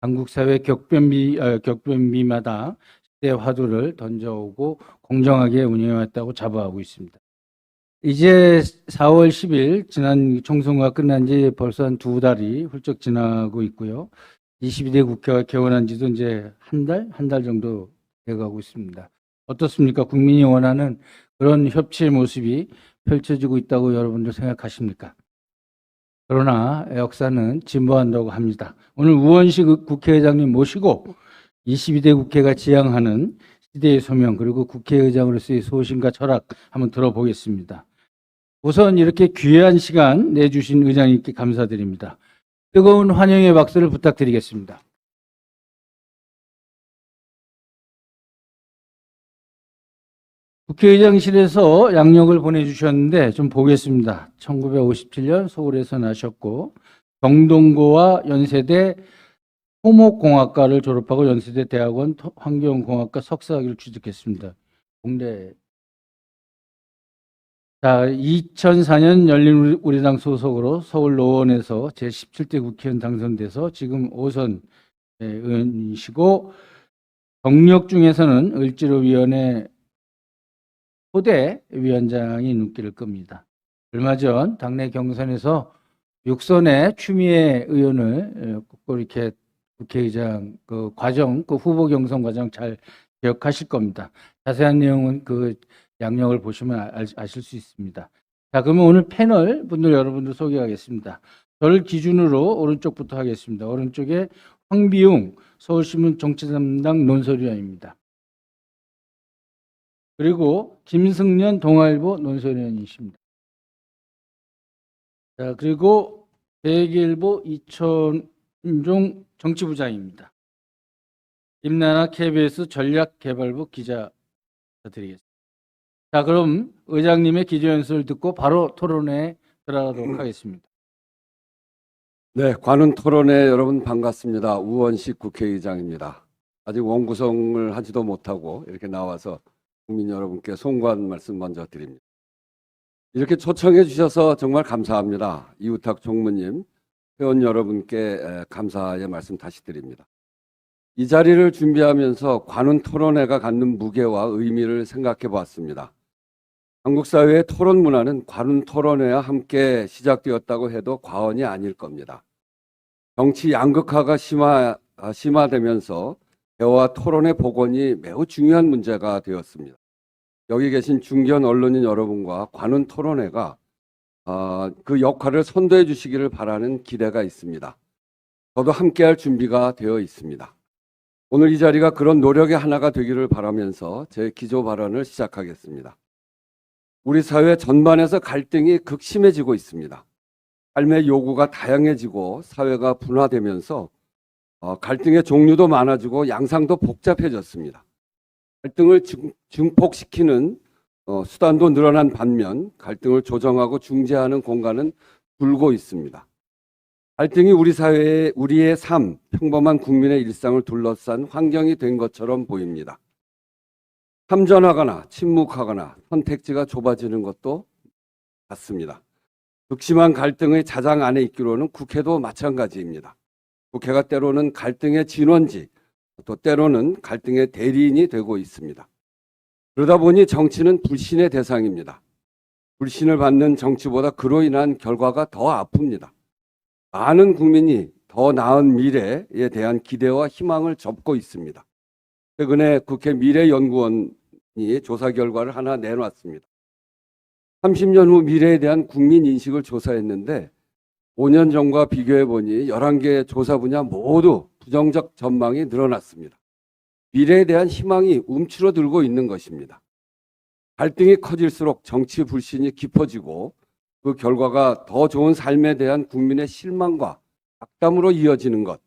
한국 사회 격변비마다 시대 화두를 던져오고 공정하게 운영해왔다고 자부하고 있습니다. 이제 4월 10일 지난 총선과 끝난 지 벌써 한 2달이 훌쩍 지나고 있고요. 22대 국회가 개원한 지도 이제 한 달 정도 돼가고 있습니다. 어떻습니까? 국민이 원하는 그런 협치의 모습이 펼쳐지고 있다고 여러분들 생각하십니까? 그러나 역사는 진보한다고 합니다. 오늘 우원식 국회의장님 모시고 22대 국회가 지향하는 시대의 소명 그리고 국회의장으로서의 소신과 철학 한번 들어보겠습니다. 우선 이렇게 귀한 시간 내주신 의장님께 감사드립니다. 뜨거운 환영의 박수를 부탁드리겠습니다. 국회의장실에서 양력을 보내주셨는데 좀 보겠습니다. 1957년 서울에서 나셨고 경동고와 연세대 토목공학과를 졸업하고 연세대 대학원 환경공학과 석사학위를 취득했습니다. 공대. 자, 2004년 열린우리당 소속으로 서울 노원에서 제17대 국회의원 당선돼서 지금 5선 의원이시고 경력 중에서는 을지로위원회 초대 위원장이 눈길을 끕니다. 얼마 전 당내 경선에서 6선의 추미애 의원을 꼭 이렇게 국회의장 그 과정, 그 후보 경선 과정 잘 기억하실 겁니다. 자세한 내용은 그 양력을 보시면 아실 수 있습니다. 자, 그러면 오늘 패널 분들 여러분들 소개하겠습니다. 저를 기준으로 오른쪽부터 하겠습니다. 오른쪽에 황비웅 서울신문 정치담당 논설위원입니다. 그리고 김승년 동아일보 논설위원이십니다. 자, 그리고 대길보 이천종 정치부장입니다. 임나나 KBS 전략개발부 기자 드리겠습니다. 자, 그럼 의장님의 기조연설을 듣고 바로 토론회에 들어가도록 하겠습니다. 네, 관훈 토론회 여러분 반갑습니다. 우원식 국회의장입니다. 아직 원구성을 하지도 못하고 이렇게 나와서 국민 여러분께 송구한 말씀 먼저 드립니다. 이렇게 초청해 주셔서 정말 감사합니다. 이우탁 총무님, 회원 여러분께 감사의 말씀 다시 드립니다. 이 자리를 준비하면서 관훈 토론회가 갖는 무게와 의미를 생각해 보았습니다. 한국 사회의 토론 문화는 관훈 토론회와 함께 시작되었다고 해도 과언이 아닐 겁니다. 정치 양극화가 심화되면서 대화 토론의 복원이 매우 중요한 문제가 되었습니다. 여기 계신 중견 언론인 여러분과 관훈 토론회가 그 역할을 선도해 주시기를 바라는 기대가 있습니다. 저도 함께할 준비가 되어 있습니다. 오늘 이 자리가 그런 노력의 하나가 되기를 바라면서 제 기조 발언을 시작하겠습니다. 우리 사회 전반에서 갈등이 극심해지고 있습니다. 삶의 요구가 다양해지고 사회가 분화되면서 갈등의 종류도 많아지고 양상도 복잡해졌습니다. 갈등을 증폭시키는 수단도 늘어난 반면 갈등을 조정하고 중재하는 공간은 줄고 있습니다. 갈등이 우리 사회의 우리의 삶, 평범한 국민의 일상을 둘러싼 환경이 된 것처럼 보입니다. 참전하거나 침묵하거나 선택지가 좁아지는 것도 같습니다. 극심한 갈등의 자장 안에 있기로는 국회도 마찬가지입니다. 국회가 때로는 갈등의 진원지, 또 때로는 갈등의 대리인이 되고 있습니다. 그러다 보니 정치는 불신의 대상입니다. 불신을 받는 정치보다 그로 인한 결과가 더 아픕니다. 많은 국민이 더 나은 미래에 대한 기대와 희망을 접고 있습니다. 최근에 국회 미래연구원이 조사 결과를 하나 내놨습니다. 30년 후 미래에 대한 국민 인식을 조사했는데 5년 전과 비교해 보니 11개 조사 분야 모두 부정적 전망이 늘어났습니다. 미래에 대한 희망이 움츠러들고 있는 것입니다. 갈등이 커질수록 정치 불신이 깊어지고 그 결과가 더 좋은 삶에 대한 국민의 실망과 악담으로 이어지는 것.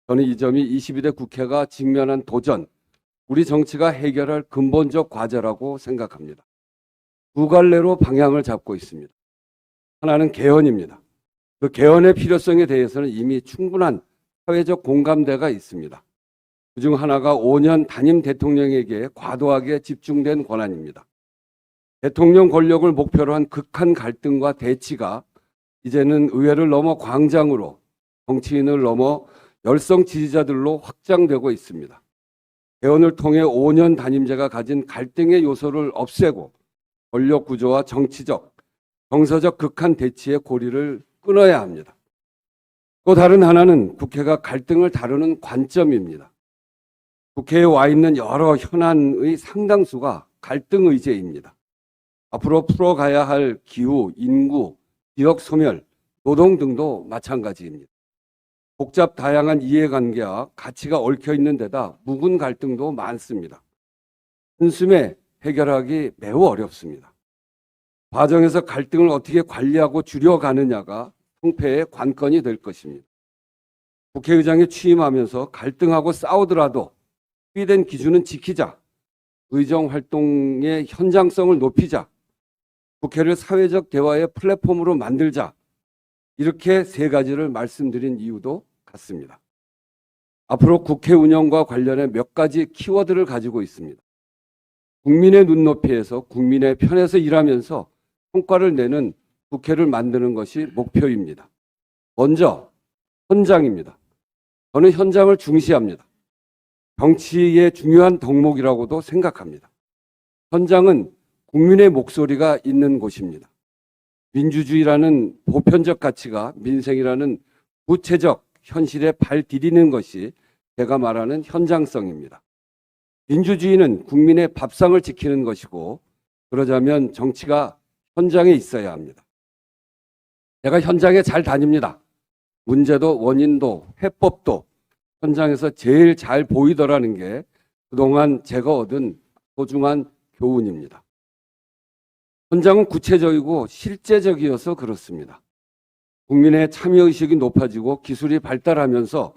저는 이 점이 22대 국회가 직면한 도전, 우리 정치가 해결할 근본적 과제라고 생각합니다. 두 갈래로 방향을 잡고 있습니다. 하나는 개헌입니다. 그 개헌의 필요성에 대해서는 이미 충분한 사회적 공감대가 있습니다. 그중 하나가 5년 단임 대통령에게 과도하게 집중된 권한입니다. 대통령 권력을 목표로 한 극한 갈등과 대치가 이제는 의회를 넘어 광장으로, 정치인을 넘어 열성 지지자들로 확장되고 있습니다. 개헌을 통해 5년 단임제가 가진 갈등의 요소를 없애고 권력 구조와 정치적, 정서적 극한 대치의 고리를 끊어야 합니다. 또 다른 하나는 국회가 갈등을 다루는 관점입니다. 국회에 와 있는 여러 현안의 상당수가 갈등 의제입니다. 앞으로 풀어가야 할 기후, 인구, 지역 소멸, 노동 등도 마찬가지입니다. 복잡 다양한 이해관계와 가치가 얽혀 있는 데다 묵은 갈등도 많습니다. 한숨에 해결하기 매우 어렵습니다. 과정에서 갈등을 어떻게 관리하고 줄여가느냐가 통폐의 관건이 될 것입니다. 국회의장에 취임하면서 갈등하고 싸우더라도 합의된 기준은 지키자, 의정활동의 현장성을 높이자, 국회를 사회적 대화의 플랫폼으로 만들자, 이렇게 세 가지를 말씀드린 이유도 같습니다. 앞으로 국회 운영과 관련해 몇 가지 키워드를 가지고 있습니다. 국민의 눈높이에서 국민의 편에서 일하면서 성과를 내는 국회를 만드는 것이 목표입니다. 먼저 현장입니다. 저는 현장을 중시합니다. 정치의 중요한 덕목이라고도 생각합니다. 현장은 국민의 목소리가 있는 곳입니다. 민주주의라는 보편적 가치가 민생이라는 구체적 현실에 발 디디는 것이 제가 말하는 현장성입니다. 민주주의는 국민의 밥상을 지키는 것이고, 그러자면 정치가 현장에 있어야 합니다. 제가 현장에 잘 다닙니다. 문제도 원인도 해법도 현장에서 제일 잘 보이더라는 게 그동안 제가 얻은 소중한 교훈입니다. 현장은 구체적이고 실제적이어서 그렇습니다. 국민의 참여의식이 높아지고 기술이 발달하면서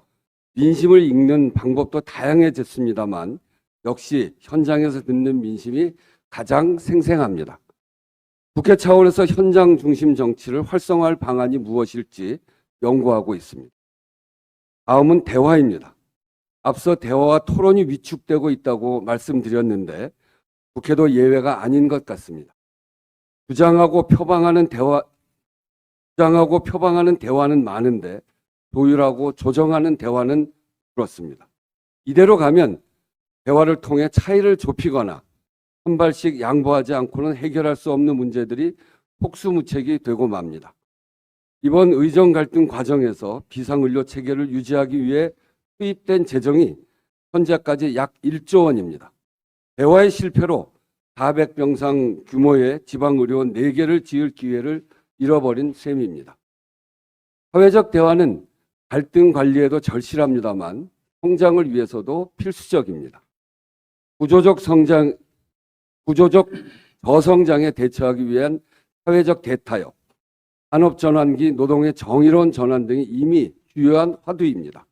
민심을 읽는 방법도 다양해졌습니다만 역시 현장에서 듣는 민심이 가장 생생합니다. 국회 차원에서 현장 중심 정치를 활성화할 방안이 무엇일지 연구하고 있습니다. 다음은 대화입니다. 앞서 대화와 토론이 위축되고 있다고 말씀드렸는데 국회도 예외가 아닌 것 같습니다. 주장하고 표방하는 대화는 많은데 조율하고 조정하는 대화는 줄었습니다. 이대로 가면 대화를 통해 차이를 좁히거나 한 발씩 양보하지 않고는 해결할 수 없는 문제들이 폭수무책이 되고 맙니다. 이번 의정 갈등 과정에서 비상의료 체계를 유지하기 위해 투입된 재정이 현재까지 약 1조 원입니다. 대화의 실패로 400병상 규모의 지방의료원 4개를 지을 기회를 잃어버린 셈입니다. 사회적 대화는 갈등 관리에도 절실합니다만 성장을 위해서도 필수적입니다. 구조적 저성장에 대처하기 위한 사회적 대타협, 산업전환기 노동의 정의로운 전환 등이 이미 주요한 화두입니다.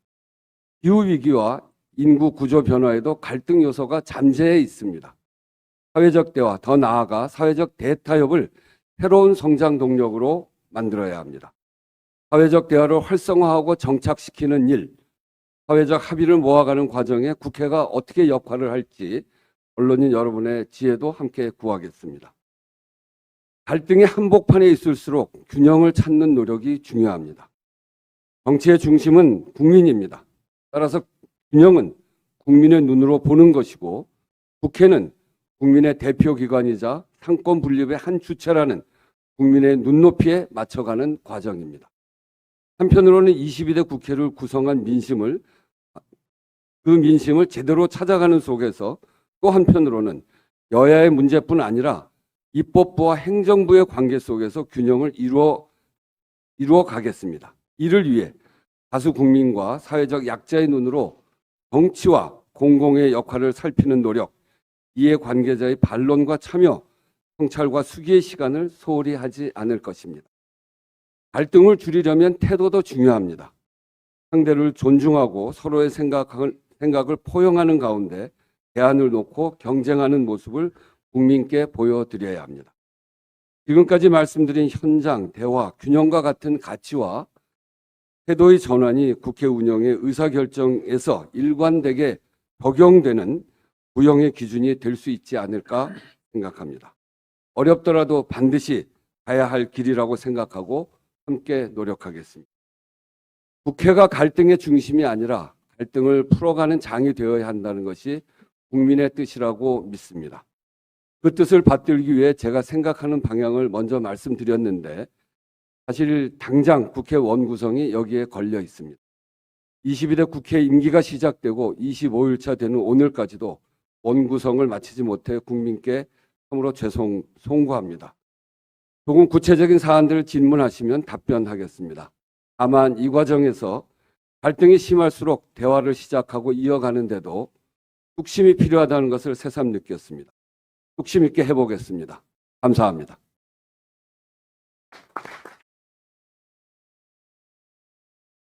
기후위기와 인구 구조 변화에도 갈등 요소가 잠재해 있습니다. 사회적 대화, 더 나아가 사회적 대타협을 새로운 성장 동력으로 만들어야 합니다. 사회적 대화를 활성화하고 정착시키는 일, 사회적 합의를 모아가는 과정에 국회가 어떻게 역할을 할지 언론인 여러분의 지혜도 함께 구하겠습니다. 갈등의 한복판에 있을수록 균형을 찾는 노력이 중요합니다. 정치의 중심은 국민입니다. 따라서 균형은 국민의 눈으로 보는 것이고 국회는 국민의 대표기관이자 상권 분립의 한 주체라는 국민의 눈높이에 맞춰가는 과정입니다. 한편으로는 22대 국회를 구성한 그 민심을 제대로 찾아가는 속에서 또 한편으로는 여야의 문제뿐 아니라 입법부와 행정부의 관계 속에서 균형을 이루어 가겠습니다. 이를 위해 다수 국민과 사회적 약자의 눈으로 정치와 공공의 역할을 살피는 노력, 이해관계자의 반론과 참여, 성찰과 수기의 시간을 소홀히 하지 않을 것입니다. 갈등을 줄이려면 태도도 중요합니다. 상대를 존중하고 서로의 생각을 포용하는 가운데 대안을 놓고 경쟁하는 모습을 국민께 보여드려야 합니다. 지금까지 말씀드린 현장, 대화, 균형과 같은 가치와 태도의 전환이 국회 운영의 의사결정에서 일관되게 적용되는 구형의 기준이 될 수 있지 않을까 생각합니다. 어렵더라도 반드시 가야 할 길이라고 생각하고 함께 노력하겠습니다. 국회가 갈등의 중심이 아니라 갈등을 풀어가는 장이 되어야 한다는 것이 국민의 뜻이라고 믿습니다. 그 뜻을 받들기 위해 제가 생각하는 방향을 먼저 말씀드렸는데 사실 당장 국회 원구성이 여기에 걸려 있습니다. 22대 국회 임기가 시작되고 25일차 되는 오늘까지도 원구성을 마치지 못해 국민께 참으로 송구합니다. 조금 구체적인 사안들을 질문하시면 답변하겠습니다. 다만 이 과정에서 갈등이 심할수록 대화를 시작하고 이어가는데도 뚝심이 필요하다는 것을 새삼 느꼈습니다. 뚝심 있게 해보겠습니다. 감사합니다.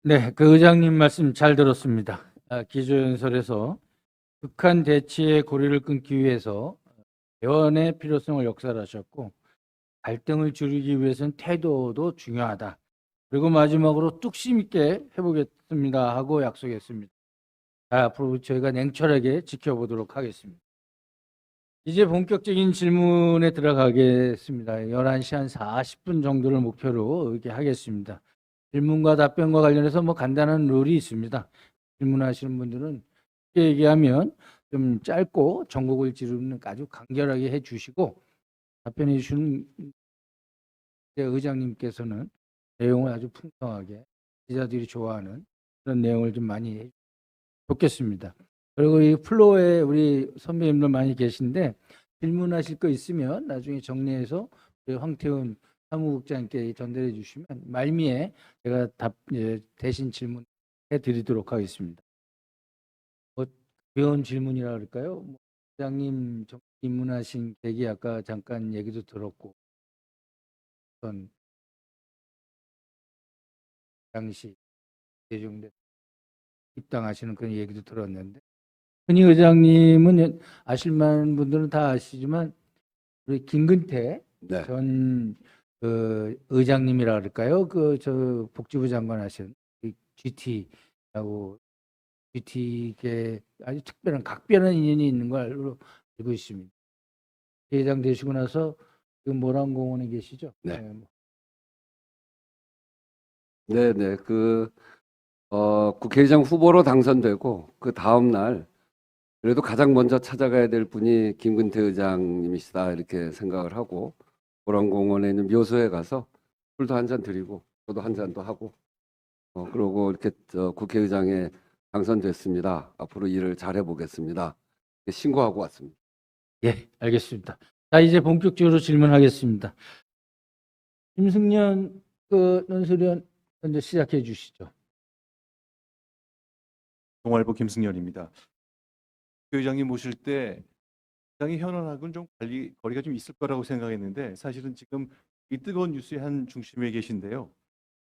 네, 그 의장님 말씀 잘 들었습니다. 기조연설에서 북한 대치의 고리를 끊기 위해서 대화의 필요성을 역설하셨고 갈등을 줄이기 위해서는 태도도 중요하다. 그리고 마지막으로 뚝심 있게 해보겠습니다 하고 약속했습니다. 앞으로 저희가 냉철하게 지켜보도록 하겠습니다. 이제 본격적인 질문에 들어가겠습니다. 11시 한 40분 정도를 목표로 이렇게 하겠습니다. 질문과 답변과 관련해서 뭐 간단한 룰이 있습니다. 질문하시는 분들은 쉽게 얘기하면 좀 짧고 전곡을 지르는 아주 간결하게 해주시고 답변해 주시는 의장님께서는 내용을 아주 풍성하게 기자들이 좋아하는 그런 내용을 좀 많이 해 좋겠습니다. 그리고 이 플로어에 우리 선배님들 많이 계신데 질문하실 거 있으면 나중에 정리해서 우리 황태훈 사무국장님께 전달해 주시면 말미에 제가 대신 질문해 드리도록 하겠습니다. 어려운 질문이라 그럴까요? 부장님 입문하신 계기 아까 잠깐 얘기도 들었고 어떤 당시 대중대 입당하시는 그런 얘기도 들었는데 흔히 의장님은 아실 만한 분들은 다 아시지만 우리 김근태 네. 전 의장님이라 그럴까요? 그 저 복지부 장관 하신 GT하고 GT계 아주 특별한 각별한 인연이 있는 걸로 알고 있습니다. 회장 되시고 나서 그 모란공원에 계시죠? 네. 네. 국회의장 후보로 당선되고 그 다음 날 그래도 가장 먼저 찾아가야 될 분이 김근태 의장님이시다 이렇게 생각을 하고 보람공원에 있는 묘소에 가서 술도 한 잔 드리고 저도 한 잔도 하고 그러고 이렇게 국회의장에 당선됐습니다. 앞으로 일을 잘 해보겠습니다. 신고하고 왔습니다. 예, 알겠습니다. 자, 이제 본격적으로 질문하겠습니다. 김승년 논술위원 먼저 시작해 주시죠. 동아일보 김승열입니다. 의장님 모실 때 당의 현안하고는 좀 거리가 좀 있을 거라고 생각했는데 사실은 지금 이 뜨거운 뉴스의 한 중심에 계신데요.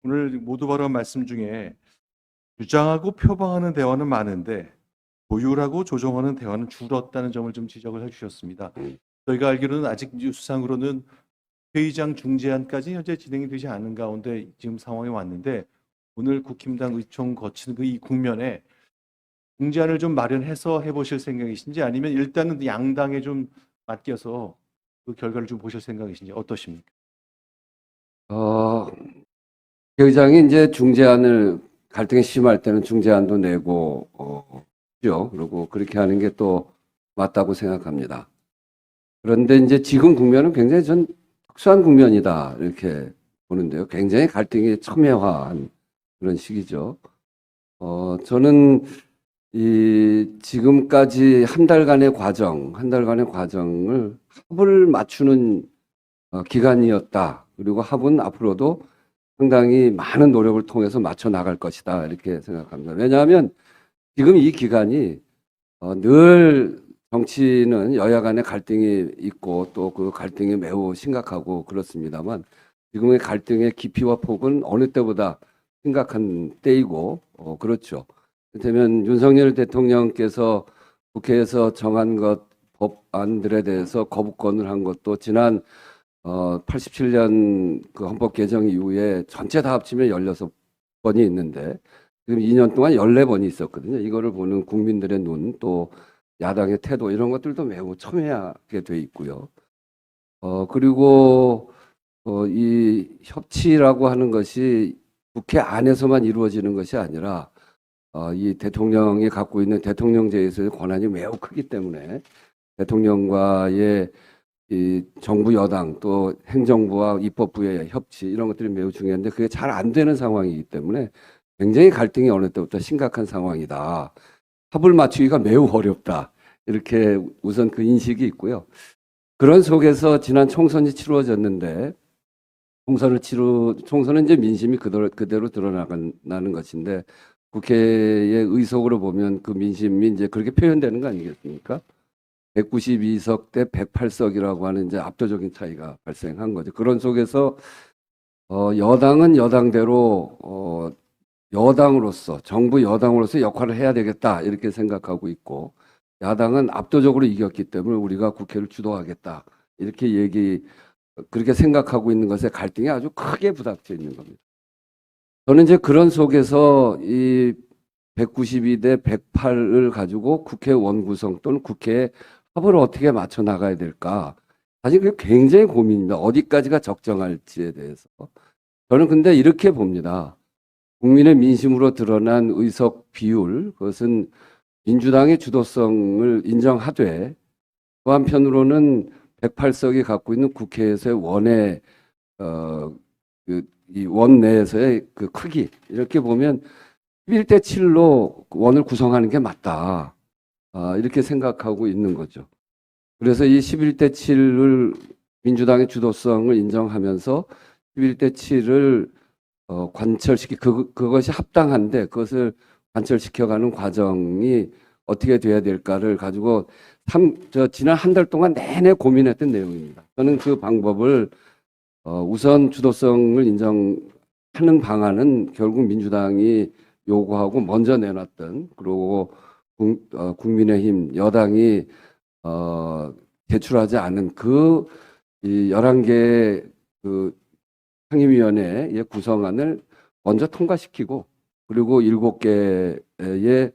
오늘 모두 발언 말씀 중에 주장하고 표방하는 대화는 많은데 조율하고 조정하는 대화는 줄었다는 점을 좀 지적을 해주셨습니다. 저희가 알기로는 아직 뉴스상으로는 회의장 중재안까지 현재 진행이 되지 않은 가운데 지금 상황이 왔는데 오늘 국힘당 의총 거친 이 국면에 중재안을 좀 마련해서 해보실 생각이신지 아니면 일단은 양당에 좀 맡겨서 그 결과를 좀 보실 생각이신지 어떠십니까? 의장이 이제 중재안을 갈등이 심할 때는 중재안도 내고 죠. 그리고 그렇게 하는 게 또 맞다고 생각합니다. 그런데 이제 지금 국면은 굉장히 전 특수한 국면이다 이렇게 보는데요. 굉장히 갈등이 첨예화한 그런 시기죠. 저는 지금까지 한 달간의 과정을 합을 맞추는 기간이었다. 그리고 합은 앞으로도 상당히 많은 노력을 통해서 맞춰 나갈 것이다. 이렇게 생각합니다. 왜냐하면 지금 이 기간이 늘 정치는 여야 간의 갈등이 있고 또 그 갈등이 매우 심각하고 그렇습니다만 지금의 갈등의 깊이와 폭은 어느 때보다 심각한 때이고 그렇죠. 그렇다면 윤석열 대통령께서 국회에서 정한 법안들에 대해서 거부권을 한 것도 지난 87년 그 헌법 개정 이후에 전체 다 합치면 16번이 있는데 지금 2년 동안 14번이 있었거든요. 이거를 보는 국민들의 눈, 또 야당의 태도 이런 것들도 매우 첨예하게 돼 있고요. 그리고 이 협치라고 하는 것이 국회 안에서만 이루어지는 것이 아니라 이 대통령이 갖고 있는 대통령제에서의 권한이 매우 크기 때문에 대통령과의 이 정부 여당 또 행정부와 입법부의 협치 이런 것들이 매우 중요한데 그게 잘 안 되는 상황이기 때문에 굉장히 갈등이 어느 때부터 심각한 상황이다. 합을 맞추기가 매우 어렵다. 이렇게 우선 그 인식이 있고요. 그런 속에서 지난 총선이 치루어졌는데 총선은 이제 민심이 그대로 드러나는 것인데 국회의 의석으로 보면 그 민심이 이제 그렇게 표현되는 거 아니겠습니까? 192석 대 108석이라고 하는 이제 압도적인 차이가 발생한 거죠. 그런 속에서 여당은 여당대로 여당으로서 정부 여당으로서 역할을 해야 되겠다 이렇게 생각하고 있고 야당은 압도적으로 이겼기 때문에 우리가 국회를 주도하겠다 이렇게 그렇게 생각하고 있는 것에 갈등이 아주 크게 부닥쳐 있는 겁니다. 저는 이제 그런 속에서 이 192 대 108을 가지고 국회 원구성 또는 국회의 합을 어떻게 맞춰 나가야 될까? 사실 그게 굉장히 고민입니다. 어디까지가 적정할지에 대해서. 저는 근데 이렇게 봅니다. 국민의 민심으로 드러난 의석 비율, 그것은 민주당의 주도성을 인정하되 또 한편으로는 108석이 갖고 있는 국회에서의 이 원 내에서의 그 크기 이렇게 보면 11대 7로 원을 구성하는 게 맞다. 이렇게 생각하고 있는 거죠. 그래서 이 11대 7을 민주당의 주도성을 인정하면서 11대 7을 그것이 합당한데 그것을 관철시켜가는 과정이 어떻게 돼야 될까를 가지고 지난 한 달 동안 내내 고민했던 내용입니다. 저는 그 방법을 우선 주도성을 인정하는 방안은 결국 민주당이 요구하고 먼저 내놨던 그리고 국민의힘 여당이 제출하지 않은 이 11개의 그 상임위원회의 구성안을 먼저 통과시키고 그리고 7개의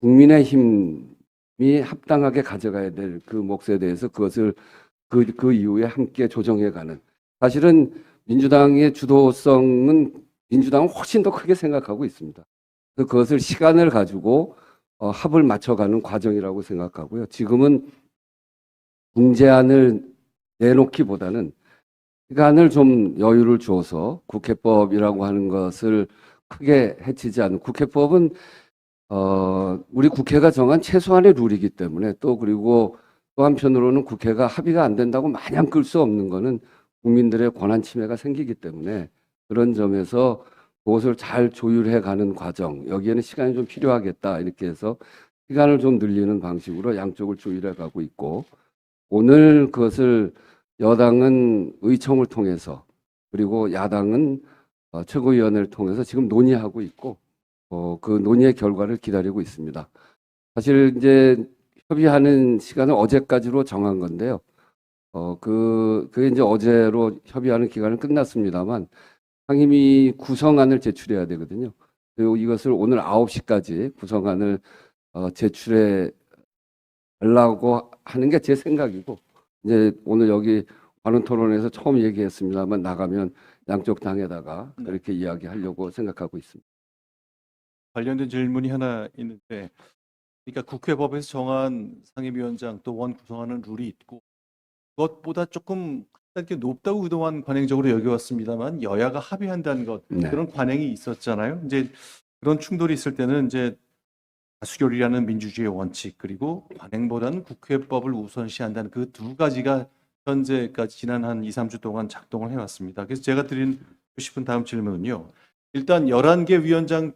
국민의힘이 합당하게 가져가야 될 그 몫에 대해서 그것을 그 이후에 함께 조정해가는 사실은 민주당의 주도성은 민주당은 훨씬 더 크게 생각하고 있습니다. 그것을 시간을 가지고 합을 맞춰가는 과정이라고 생각하고요. 지금은 중재안을 내놓기보다는 시간을 좀 여유를 줘서 국회법이라고 하는 것을 크게 해치지 않는 국회법은 우리 국회가 정한 최소한의 룰이기 때문에 그리고 또 한편으로는 국회가 합의가 안 된다고 마냥 끌 수 없는 거는 국민들의 권한 침해가 생기기 때문에 그런 점에서 그것을 잘 조율해 가는 과정 여기에는 시간이 좀 필요하겠다 이렇게 해서 시간을 좀 늘리는 방식으로 양쪽을 조율해 가고 있고 오늘 그것을 여당은 의총을 통해서 그리고 야당은 최고위원회를 통해서 지금 논의하고 있고 그 논의의 결과를 기다리고 있습니다. 사실 이제 협의하는 시간은 어제까지로 정한 건데요. 그게 이제 어제로 협의하는 기간은 끝났습니다만 상임위 구성안을 제출해야 되거든요. 그리고 이것을 오늘 9시까지 구성안을 제출해 달라고 하는 게 제 생각이고 이제 오늘 여기 관훈 토론에서 처음 얘기했습니다만 나가면 양쪽 당에다가 그렇게 이야기하려고 생각하고 있습니다. 관련된 질문이 하나 있는데, 그러니까 국회법에서 정한 상임위원장 또 원 구성하는 룰이 있고 그것보다 조금 한 단계 높다고 그동안 관행적으로 여겨왔습니다만 여야가 합의한다는 것 네. 그런 관행이 있었잖아요. 이제 그런 충돌이 있을 때는 이제 다수결이라는 민주주의의 원칙 그리고 관행보다는 국회법을 우선시한다는 그 두 가지가 현재까지 지난 한 2, 3주 동안 작동을 해왔습니다. 그래서 제가 드리고 싶은 다음 질문은요. 일단 11개 위원장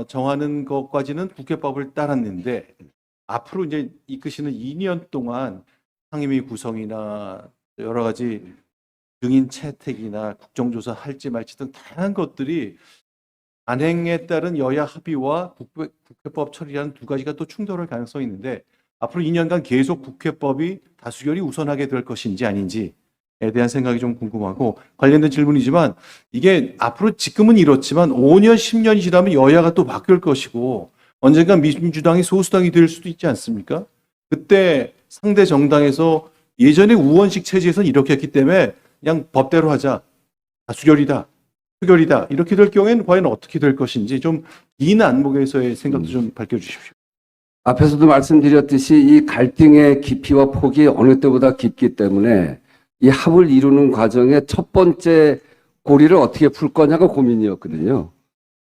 정하는 것까지는 국회법을 따랐는데 앞으로 이제 이끄시는 2년 동안 상임위 구성이나 여러 가지 증인 채택이나 국정조사 할지 말지 등 다양한 것들이 관행에 따른 여야 합의와 국회법 처리라는 두 가지가 또 충돌할 가능성이 있는데 앞으로 2년간 계속 국회법이 다수결이 우선하게 될 것인지 아닌지에 대한 생각이 좀 궁금하고 관련된 질문이지만 이게 앞으로 지금은 이렇지만 5년, 10년이 지나면 여야가 또 바뀔 것이고 언젠가 민주당이 소수당이 될 수도 있지 않습니까? 그때 상대 정당에서 예전에 우원식 체제에서는 이렇게 했기 때문에 그냥 법대로 하자. 다수결이다. 표결이다. 이렇게 될 경우에는 과연 어떻게 될 것인지 좀 긴 안목에서의 생각도 좀 밝혀주십시오. 앞에서도 말씀드렸듯이 이 갈등의 깊이와 폭이 어느 때보다 깊기 때문에 이 합을 이루는 과정의 첫 번째 고리를 어떻게 풀 거냐가 고민이었거든요.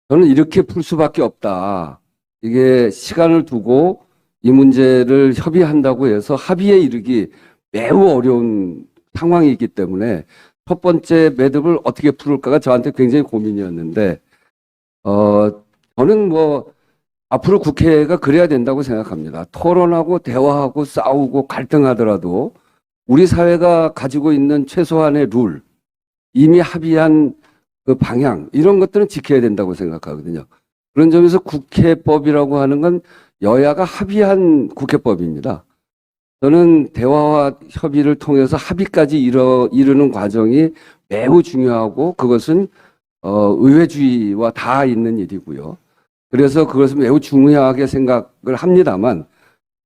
저는 이렇게 풀 수밖에 없다. 이게 시간을 두고 이 문제를 협의한다고 해서 합의에 이르기 매우 어려운 상황이기 때문에 첫 번째 매듭을 어떻게 풀을까가 저한테 굉장히 고민이었는데, 저는 뭐 앞으로 국회가 그래야 된다고 생각합니다. 토론하고 대화하고 싸우고 갈등하더라도 우리 사회가 가지고 있는 최소한의 룰, 이미 합의한 그 방향, 이런 것들은 지켜야 된다고 생각하거든요. 그런 점에서 국회법이라고 하는 건 여야가 합의한 국회법입니다. 저는 대화와 협의를 통해서 합의까지 이르는 과정이 매우 중요하고 그것은 의회주의와 다 있는 일이고요. 그래서 그것을 매우 중요하게 생각을 합니다만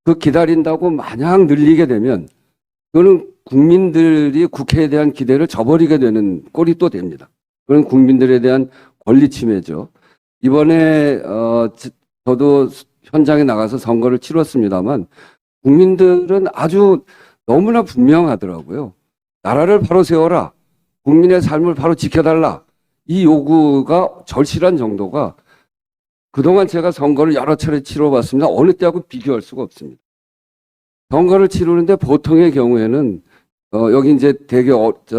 그 기다린다고 마냥 늘리게 되면 그거는 국민들이 국회에 대한 기대를 저버리게 되는 꼴이 또 됩니다. 그건 국민들에 대한 권리 침해죠. 이번에 저도 현장에 나가서 선거를 치렀습니다만 국민들은 아주 너무나 분명하더라고요. 나라를 바로 세워라. 국민의 삶을 바로 지켜달라. 이 요구가 절실한 정도가 그동안 제가 선거를 여러 차례 치러봤습니다. 어느 때하고 비교할 수가 없습니다. 선거를 치르는데 보통의 경우에는 여기 이제 되게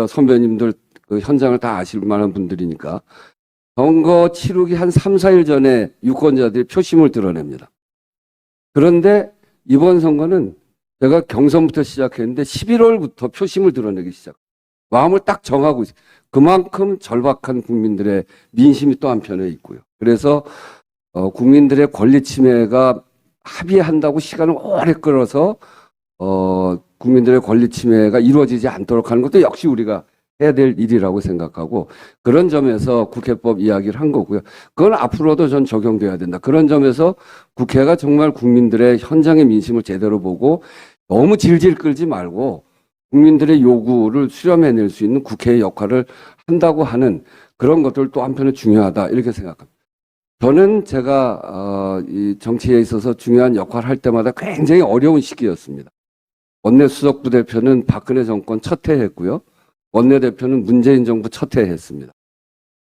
선배님들 그 현장을 다 아실 만한 분들이니까 선거 치르기 한 3, 4일 전에 유권자들이 표심을 드러냅니다. 그런데 이번 선거는 제가 경선부터 시작했는데 11월부터 표심을 드러내기 시작. 마음을 딱 정하고 있어요. 그만큼 절박한 국민들의 민심이 또 한편에 있고요. 그래서 국민들의 권리 침해가 합의한다고 시간을 오래 끌어서 국민들의 권리 침해가 이루어지지 않도록 하는 것도 역시 우리가 해야 될 일이라고 생각하고 그런 점에서 국회법 이야기를 한 거고요. 그건 앞으로도 전 적용돼야 된다. 그런 점에서 국회가 정말 국민들의 현장의 민심을 제대로 보고 너무 질질 끌지 말고 국민들의 요구를 수렴해낼 수 있는 국회의 역할을 한다고 하는 그런 것들 또 한편은 중요하다 이렇게 생각합니다. 저는 제가 이 정치에 있어서 중요한 역할을 할 때마다 굉장히 어려운 시기였습니다. 원내수석부 대표는 박근혜 정권 첫 해 했고요. 원내대표는 문재인 정부 첫 해 했습니다.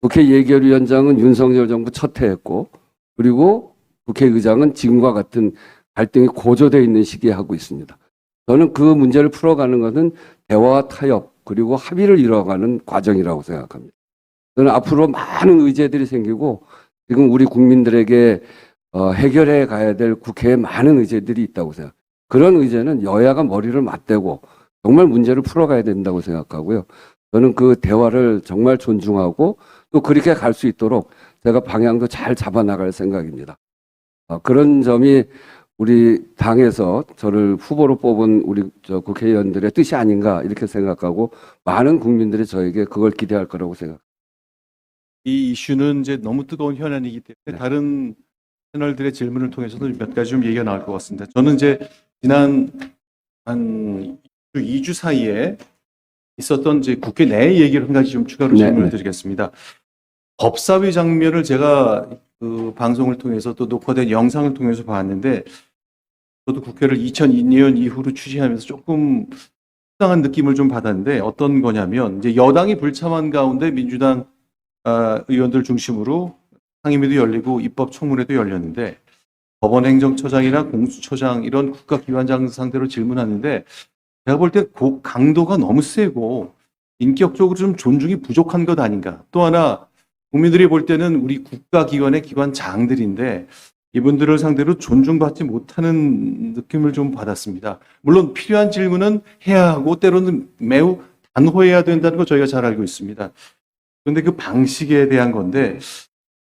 국회 예결위원장은 윤석열 정부 첫 해 했고 그리고 국회의장은 지금과 같은 갈등이 고조되어 있는 시기에 하고 있습니다. 저는 그 문제를 풀어가는 것은 대화와 타협 그리고 합의를 이뤄가는 과정이라고 생각합니다. 저는 앞으로 많은 의제들이 생기고 지금 우리 국민들에게 해결해 가야 될 국회에 많은 의제들이 있다고 생각합니다. 그런 의제는 여야가 머리를 맞대고 정말 문제를 풀어가야 된다고 생각하고요. 저는 그 대화를 정말 존중하고 또 그렇게 갈 수 있도록 제가 방향도 잘 잡아나갈 생각입니다. 그런 점이 우리 당에서 저를 후보로 뽑은 우리 국회의원들의 뜻이 아닌가 이렇게 생각하고 많은 국민들이 저에게 그걸 기대할 거라고 생각합니다. 이 이슈는 이제 너무 뜨거운 현안이기 때문에 네. 다른 채널들의 질문을 통해서도 몇 가지 좀 얘기가 나올 것 같습니다. 저는 이제 지난 한 2주 사이에 있었던 이제 국회 내 얘기를 한 가지 좀 추가로 질문을 드리겠습니다. 법사위 장면을 제가 그 방송을 통해서 또 녹화된 영상을 통해서 봤는데 저도 국회를 2002년 이후로 취재하면서 조금 수상한 느낌을 좀 받았는데 어떤 거냐면 이제 여당이 불참한 가운데 민주당 의원들 중심으로 상임위도 열리고 입법청문회도 열렸는데 법원행정처장이나 공수처장 이런 국가기관장 상대로 질문하는데 제가 볼 때 그 강도가 너무 세고 인격적으로 좀 존중이 부족한 것 아닌가. 또 하나 국민들이 볼 때는 우리 국가기관의 기관장들인데 이분들을 상대로 존중받지 못하는 느낌을 좀 받았습니다. 물론 필요한 질문은 해야 하고 때로는 매우 단호해야 된다는 거 저희가 잘 알고 있습니다. 그런데 그 방식에 대한 건데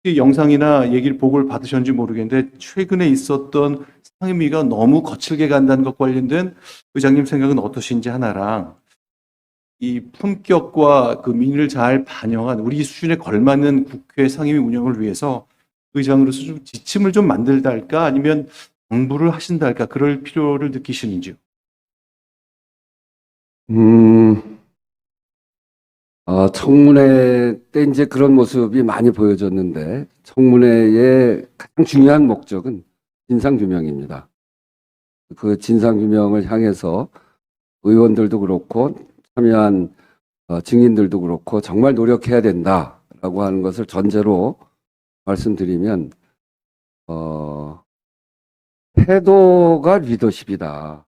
영상이나 얘기를 보고를 받으셨는지 모르겠는데 최근에 있었던 상임위가 너무 거칠게 간다는 것 관련된 의장님 생각은 어떠신지 하나랑 이 품격과 그 민의를 잘 반영한 우리 수준에 걸맞는 국회 상임위 운영을 위해서 의장으로서 좀 지침을 좀 만들다 할까 아니면 당부를 하신다 할까 그럴 필요를 느끼시는지요? 청문회 때 이제 그런 모습이 많이 보여졌는데 청문회의 가장 중요한 목적은 진상규명입니다. 그 진상규명을 향해서 의원들도 그렇고 참여한 증인들도 그렇고 정말 노력해야 된다라고 하는 것을 전제로 말씀드리면 태도가 리더십이다.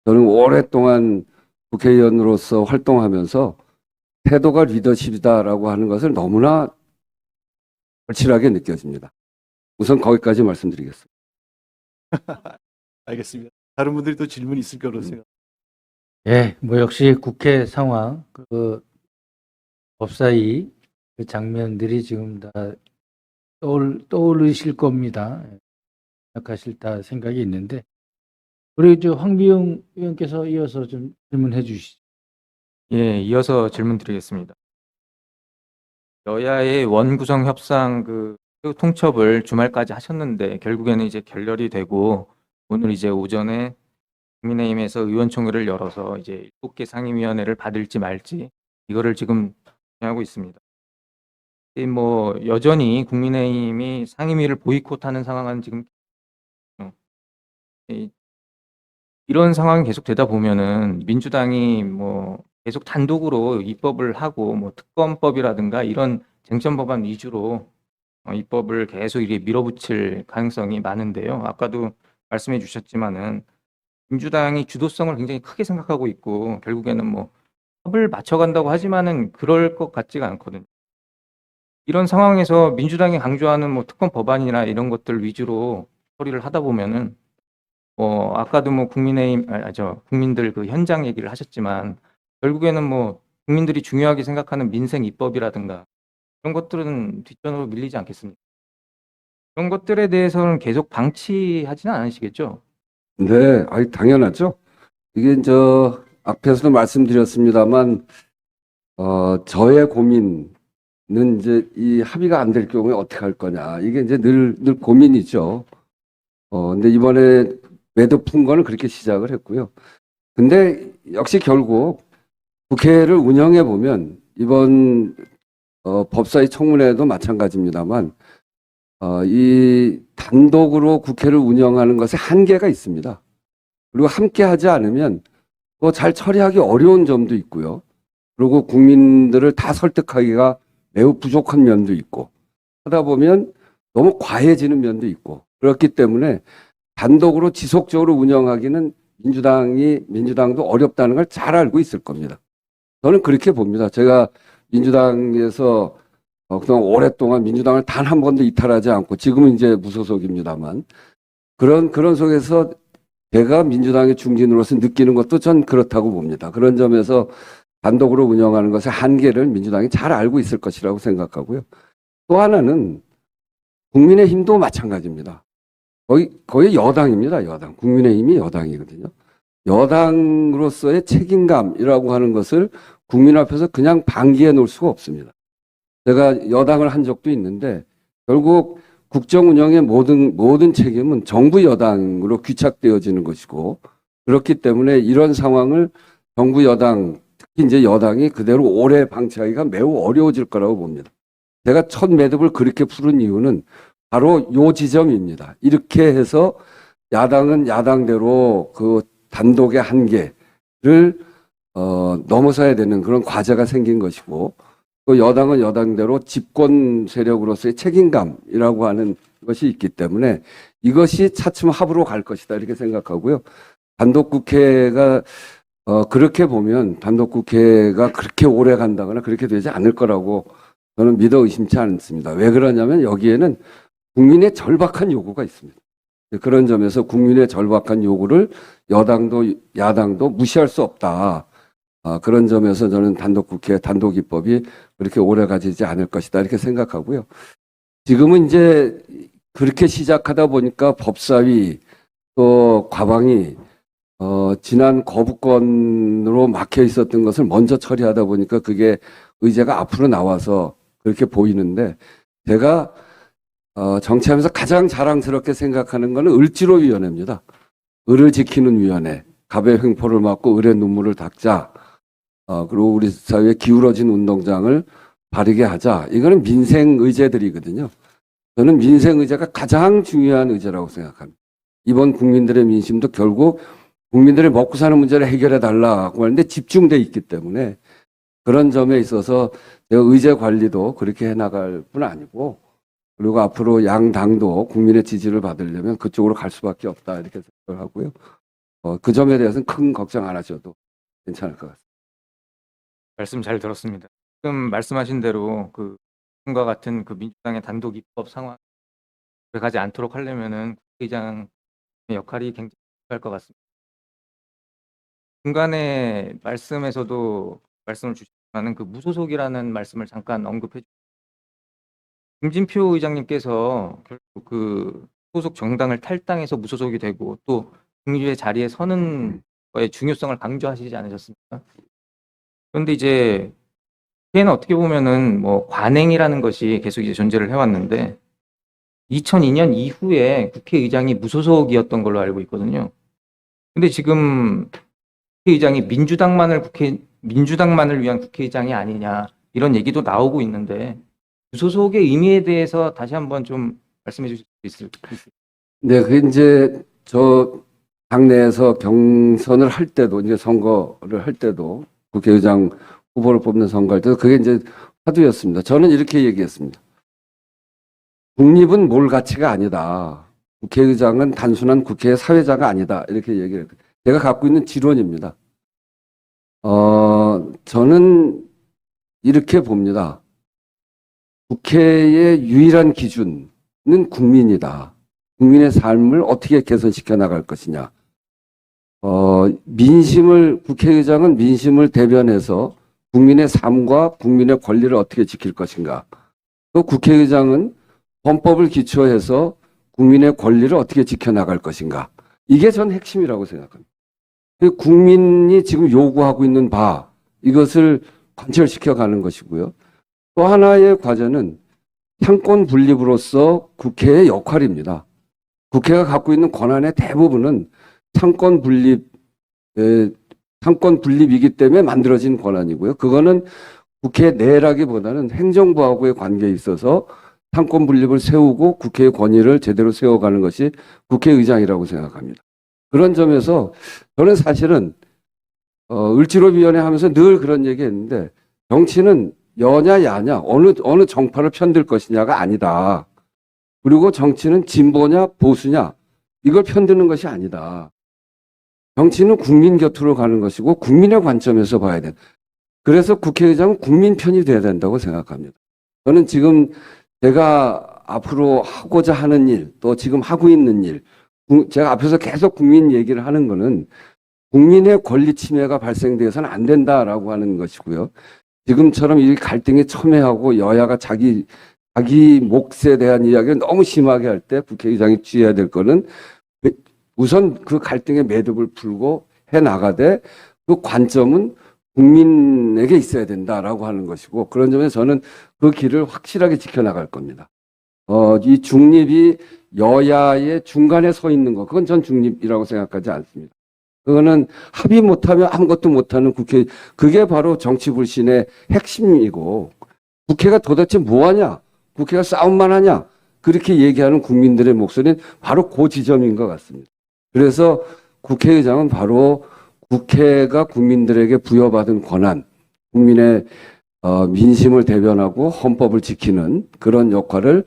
저는 오랫동안 국회의원으로서 활동하면서 태도가 리더십이다라고 하는 것을 너무나 확실하게 느껴집니다. 우선 거기까지 말씀드리겠습니다. 알겠습니다. 다른 분들이 또 질문이 있을 거로 생각. 예, 뭐 역시 국회 상황, 그 법사위 그 장면들이 지금 다 떠오르실 겁니다. 생각하실 다 생각이 있는데, 우리 저 황비용 의원께서 이어서 좀 질문해 주시죠. 예, 이어서 질문 드리겠습니다. 여야의 원구성 협상 통첩을 주말까지 하셨는데 결국에는 이제 결렬이 되고 오늘 이제 오전에 국민의힘에서 의원총회를 열어서 이제 7개 상임위원회를 받을지 말지 이거를 지금 하고 있습니다. 뭐 여전히 국민의힘이 상임위를 보이콧하는 상황은 지금 이런 상황이 계속 되다 보면은 민주당이 뭐 계속 단독으로 입법을 하고 뭐 특검법이라든가 이런 쟁점 법안 위주로 입법을 계속 이렇게 밀어붙일 가능성이 많은데요. 아까도 말씀해 주셨지만은 민주당이 주도성을 굉장히 크게 생각하고 있고 결국에는 뭐 합을 맞춰간다고 하지만은 그럴 것 같지가 않거든요. 이런 상황에서 민주당이 강조하는 뭐 특검 법안이나 이런 것들 위주로 처리를 하다 보면은 아까도 뭐 국민의힘, 국민들 그 현장 얘기를 하셨지만 결국에는 뭐 국민들이 중요하게 생각하는 민생 입법이라든가 그런 것들은 뒷전으로 밀리지 않겠습니까? 그런 것들에 대해서는 계속 방치하지는 않으시겠죠? 네, 당연하죠. 이게 앞에서도 말씀드렸습니다만 저의 고민은 이제 이 합의가 안 될 경우에 어떻게 할 거냐. 이게 이제 늘 고민이죠. 근데 이번에 매듭 푼 거는 그렇게 시작을 했고요. 근데 역시 결국 국회를 운영해 보면 이번 법사위 청문회도 마찬가지입니다만 이 단독으로 국회를 운영하는 것에 한계가 있습니다. 그리고 함께 하지 않으면 또 잘 처리하기 어려운 점도 있고요. 그리고 국민들을 다 설득하기가 매우 부족한 면도 있고 하다 보면 너무 과해지는 면도 있고 그렇기 때문에 단독으로 지속적으로 운영하기는 민주당도 어렵다는 걸 잘 알고 있을 겁니다. 저는 그렇게 봅니다. 제가 민주당에서 그동안 오랫동안 민주당을 단 한 번도 이탈하지 않고 지금은 이제 무소속입니다만 그런 속에서 제가 민주당의 중진으로서 느끼는 것도 전 그렇다고 봅니다. 그런 점에서 단독으로 운영하는 것의 한계를 민주당이 잘 알고 있을 것이라고 생각하고요. 또 하나는 국민의힘도 마찬가지입니다. 거의 여당입니다. 여당. 국민의힘이 여당이거든요. 여당으로서의 책임감이라고 하는 것을 국민 앞에서 그냥 방기해 놓을 수가 없습니다. 제가 여당을 한 적도 있는데 결국 국정 운영의 모든 책임은 정부 여당으로 귀착되어지는 것이고 그렇기 때문에 이런 상황을 정부 여당, 특히 이제 여당이 그대로 오래 방치하기가 매우 어려워질 거라고 봅니다. 제가 첫 매듭을 그렇게 푸른 이유는 바로 요 지점입니다. 이렇게 해서 야당은 야당대로 그 단독의 한계를 넘어서야 되는 그런 과제가 생긴 것이고 또 여당은 여당대로 집권 세력으로서의 책임감이라고 하는 것이 있기 때문에 이것이 차츰 합으로 갈 것이다 이렇게 생각하고요. 단독국회가 그렇게 보면 단독국회가 그렇게 오래 간다거나 그렇게 되지 않을 거라고 저는 믿어 의심치 않습니다. 왜 그러냐면 여기에는 국민의 절박한 요구가 있습니다. 그런 점에서 국민의 절박한 요구를 여당도 야당도 무시할 수 없다. 그런 점에서 저는 단독국회, 단독입법이 그렇게 오래 가지지 않을 것이다 이렇게 생각하고요. 지금은 이제 그렇게 시작하다 보니까 법사위 또 과방이 지난 거부권으로 막혀 있었던 것을 먼저 처리하다 보니까 그게 의제가 앞으로 나와서 그렇게 보이는데 제가 정치하면서 가장 자랑스럽게 생각하는 것은 을지로위원회입니다. 을을 지키는 위원회, 갑의 횡포를 막고 을의 눈물을 닦자. 그리고 우리 사회에 기울어진 운동장을 바르게 하자. 이거는 민생 의제들이거든요. 저는 민생 의제가 가장 중요한 의제라고 생각합니다. 이번 국민들의 민심도 결국 국민들의 먹고 사는 문제를 해결해 달라고 하는데 집중돼 있기 때문에 그런 점에 있어서 제가 의제 관리도 그렇게 해나갈 뿐 아니고 그리고 앞으로 양 당도 국민의 지지를 받으려면 그쪽으로 갈 수밖에 없다 이렇게 생각을 하고요. 그 점에 대해서는 큰 걱정 안 하셔도 괜찮을 것 같습니다. 말씀 잘 들었습니다. 지금 말씀하신 대로 그 지금과 같은 그 민주당의 단독 입법 상황에 가지 않도록 하려면은 국회의장의 역할이 굉장히 중요할 것 같습니다. 중간에 말씀에서도 말씀을 주셨지만은 그 무소속이라는 말씀을 잠깐 언급해 주셨습니다. 김진표 의장님께서 결국 그 소속 정당을 탈당해서 무소속이 되고 또 국회의 자리에 서는 거의 중요성을 강조하시지 않으셨습니까? 그런데 이제 국회는 어떻게 보면은 뭐 관행이라는 것이 계속 이제 존재를 해왔는데 2002년 이후에 국회의장이 무소속이었던 걸로 알고 있거든요. 근데 지금 국회의장이 민주당만을 위한 국회의장이 아니냐 이런 얘기도 나오고 있는데 무소속의 의미에 대해서 다시 한번 좀 말씀해 주실 수 있을까요? 네, 그 이제 저 당내에서 경선을 할 때도 이제 선거를 할 때도 국회의장 후보를 뽑는 선거할 때도 그게 이제 화두였습니다. 저는 이렇게 얘기했습니다. 국립은 몰 가치가 아니다. 국회의장은 단순한 국회의 사회자가 아니다. 이렇게 얘기를 했거든요. 제가 갖고 있는 지론입니다. 저는 이렇게 봅니다. 국회의 유일한 기준은 국민이다. 국민의 삶을 어떻게 개선시켜 나갈 것이냐. 국회의장은 민심을 대변해서 국민의 삶과 국민의 권리를 어떻게 지킬 것인가. 또 국회의장은 헌법을 기초해서 국민의 권리를 어떻게 지켜나갈 것인가. 이게 전 핵심이라고 생각합니다. 국민이 지금 요구하고 있는 바, 이것을 관철시켜 가는 것이고요. 또 하나의 과제는 상권 분립으로서 국회의 역할입니다. 국회가 갖고 있는 권한의 대부분은 상권 분립이기 때문에 만들어진 권한이고요. 그거는 국회 내라기보다는 행정부하고의 관계에 있어서 상권 분립을 세우고 국회의 권위를 제대로 세워가는 것이 국회의장이라고 생각합니다. 그런 점에서 저는 사실은 을지로위원회 하면서 늘 그런 얘기했는데 정치는 여냐 야냐 어느 정파를 편들 것이냐가 아니다. 그리고 정치는 진보냐 보수냐 이걸 편드는 것이 아니다. 정치는 국민 곁으로 가는 것이고 국민의 관점에서 봐야 된다. 그래서 국회의장은 국민 편이 돼야 된다고 생각합니다. 저는 지금 제가 앞으로 하고자 하는 일, 또 지금 하고 있는 일, 제가 앞에서 계속 국민 얘기를 하는 거는 국민의 권리 침해가 발생돼서는 안 된다라고 하는 것이고요. 지금처럼 이 갈등이 첨예하고 여야가 자기 몫에 대한 이야기를 너무 심하게 할 때 국회의장이 취해야 될 거는 우선 그 갈등의 매듭을 풀고 해 나가되 그 관점은 국민에게 있어야 된다라고 하는 것이고 그런 점에서 저는 그 길을 확실하게 지켜나갈 겁니다. 이 중립이 여야의 중간에 서 있는 것, 그건 전 중립이라고 생각하지 않습니다. 그거는 합의 못하면 아무것도 못하는 국회, 그게 바로 정치 불신의 핵심이고 국회가 도대체 뭐하냐? 국회가 싸움만 하냐? 그렇게 얘기하는 국민들의 목소리는 바로 그 지점인 것 같습니다. 그래서 국회의장은 바로 국회가 국민들에게 부여받은 권한, 국민의 민심을 대변하고 헌법을 지키는 그런 역할을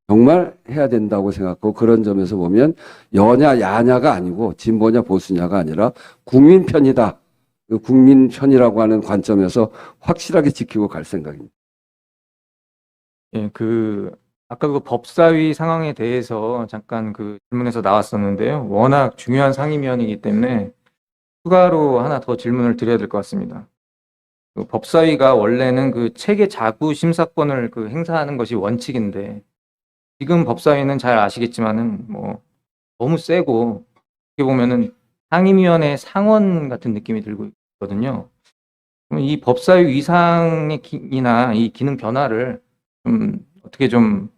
정말 해야 된다고 생각하고 그런 점에서 보면 여냐 야냐가 아니고 진보냐 보수냐가 아니라 국민 편이다. 국민 편이라고 하는 관점에서 확실하게 지키고 갈 생각입니다. 예, 아까 그 법사위 상황에 대해서 잠깐 그 질문에서 나왔었는데요. 워낙 중요한 상임위원이기 때문에 추가로 하나 더 질문을 드려야 될 것 같습니다. 그 법사위가 원래는 그 체계 자구 심사권을 그 행사하는 것이 원칙인데 지금 법사위는 잘 아시겠지만은 뭐 너무 세고 어떻게 보면은 상임위원회 상원 같은 느낌이 들고 있거든요. 그럼 이 법사위 위상의 이나 이 기능 변화를 좀 어떻게 좀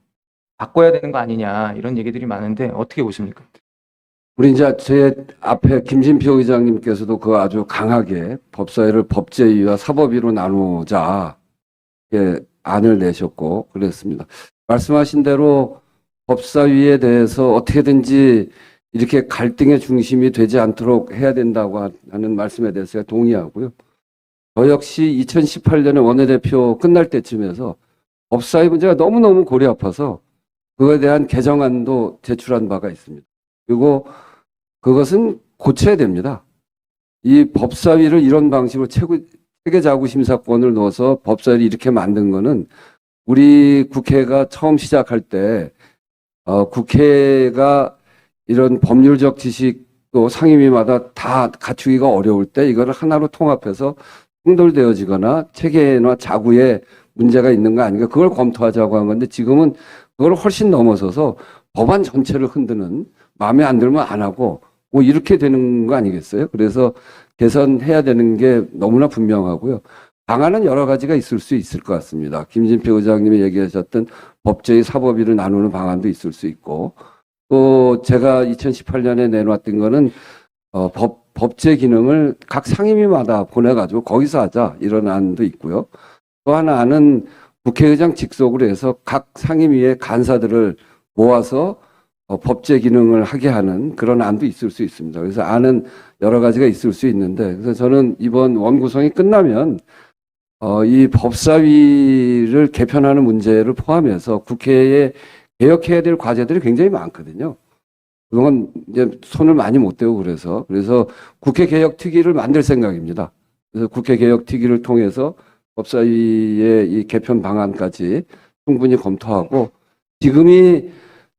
바꿔야 되는 거 아니냐 이런 얘기들이 많은데 어떻게 보십니까? 우리 이제 제 앞에 김진표 의장님께서도 그 아주 강하게 법사위를 법제위와 사법위로 나누자 이렇게 안을 내셨고 그랬습니다. 말씀하신 대로 법사위에 대해서 어떻게든지 이렇게 갈등의 중심이 되지 않도록 해야 된다고 하는 말씀에 대해서 제가 동의하고요. 저 역시 2018년에 원내대표 끝날 때쯤에서 법사위 문제가 너무너무 골이 아파서 그거에 대한 개정안도 제출한 바가 있습니다. 그리고 그것은 고쳐야 됩니다. 이 법사위를 이런 방식으로 체계자구심사권을 넣어서 법사위를 이렇게 만든 거는 우리 국회가 처음 시작할 때 국회가 이런 법률적 지식도 상임위마다 다 갖추기가 어려울 때 이거를 하나로 통합해서 충돌되어지거나 체계나 자구에 문제가 있는 거 아닌가 그걸 검토하자고 한 건데 지금은 그걸 훨씬 넘어서서 법안 전체를 흔드는 마음에 안 들면 안 하고 뭐 이렇게 되는 거 아니겠어요? 그래서 개선해야 되는 게 너무나 분명하고요. 방안은 여러 가지가 있을 수 있을 것 같습니다. 김진표 의장님이 얘기하셨던 법제위 사법위를 나누는 방안도 있을 수 있고 또 제가 2018년에 내놓았던 거는 법제 기능을 각 상임위마다 보내가지고 거기서 하자 이런 안도 있고요. 또 하나는 국회의장 직속으로 해서 각 상임위의 간사들을 모아서 법제 기능을 하게 하는 그런 안도 있을 수 있습니다. 그래서 안은 여러 가지가 있을 수 있는데 그래서 저는 이번 원구성이 끝나면 이 법사위를 개편하는 문제를 포함해서 국회에 개혁해야 될 과제들이 굉장히 많거든요. 그동안 이제 손을 많이 못 대고 그래서 국회 개혁 특위를 만들 생각입니다. 그래서 국회 개혁 특위를 통해서 법사위의 이 개편 방안까지 충분히 검토하고 지금이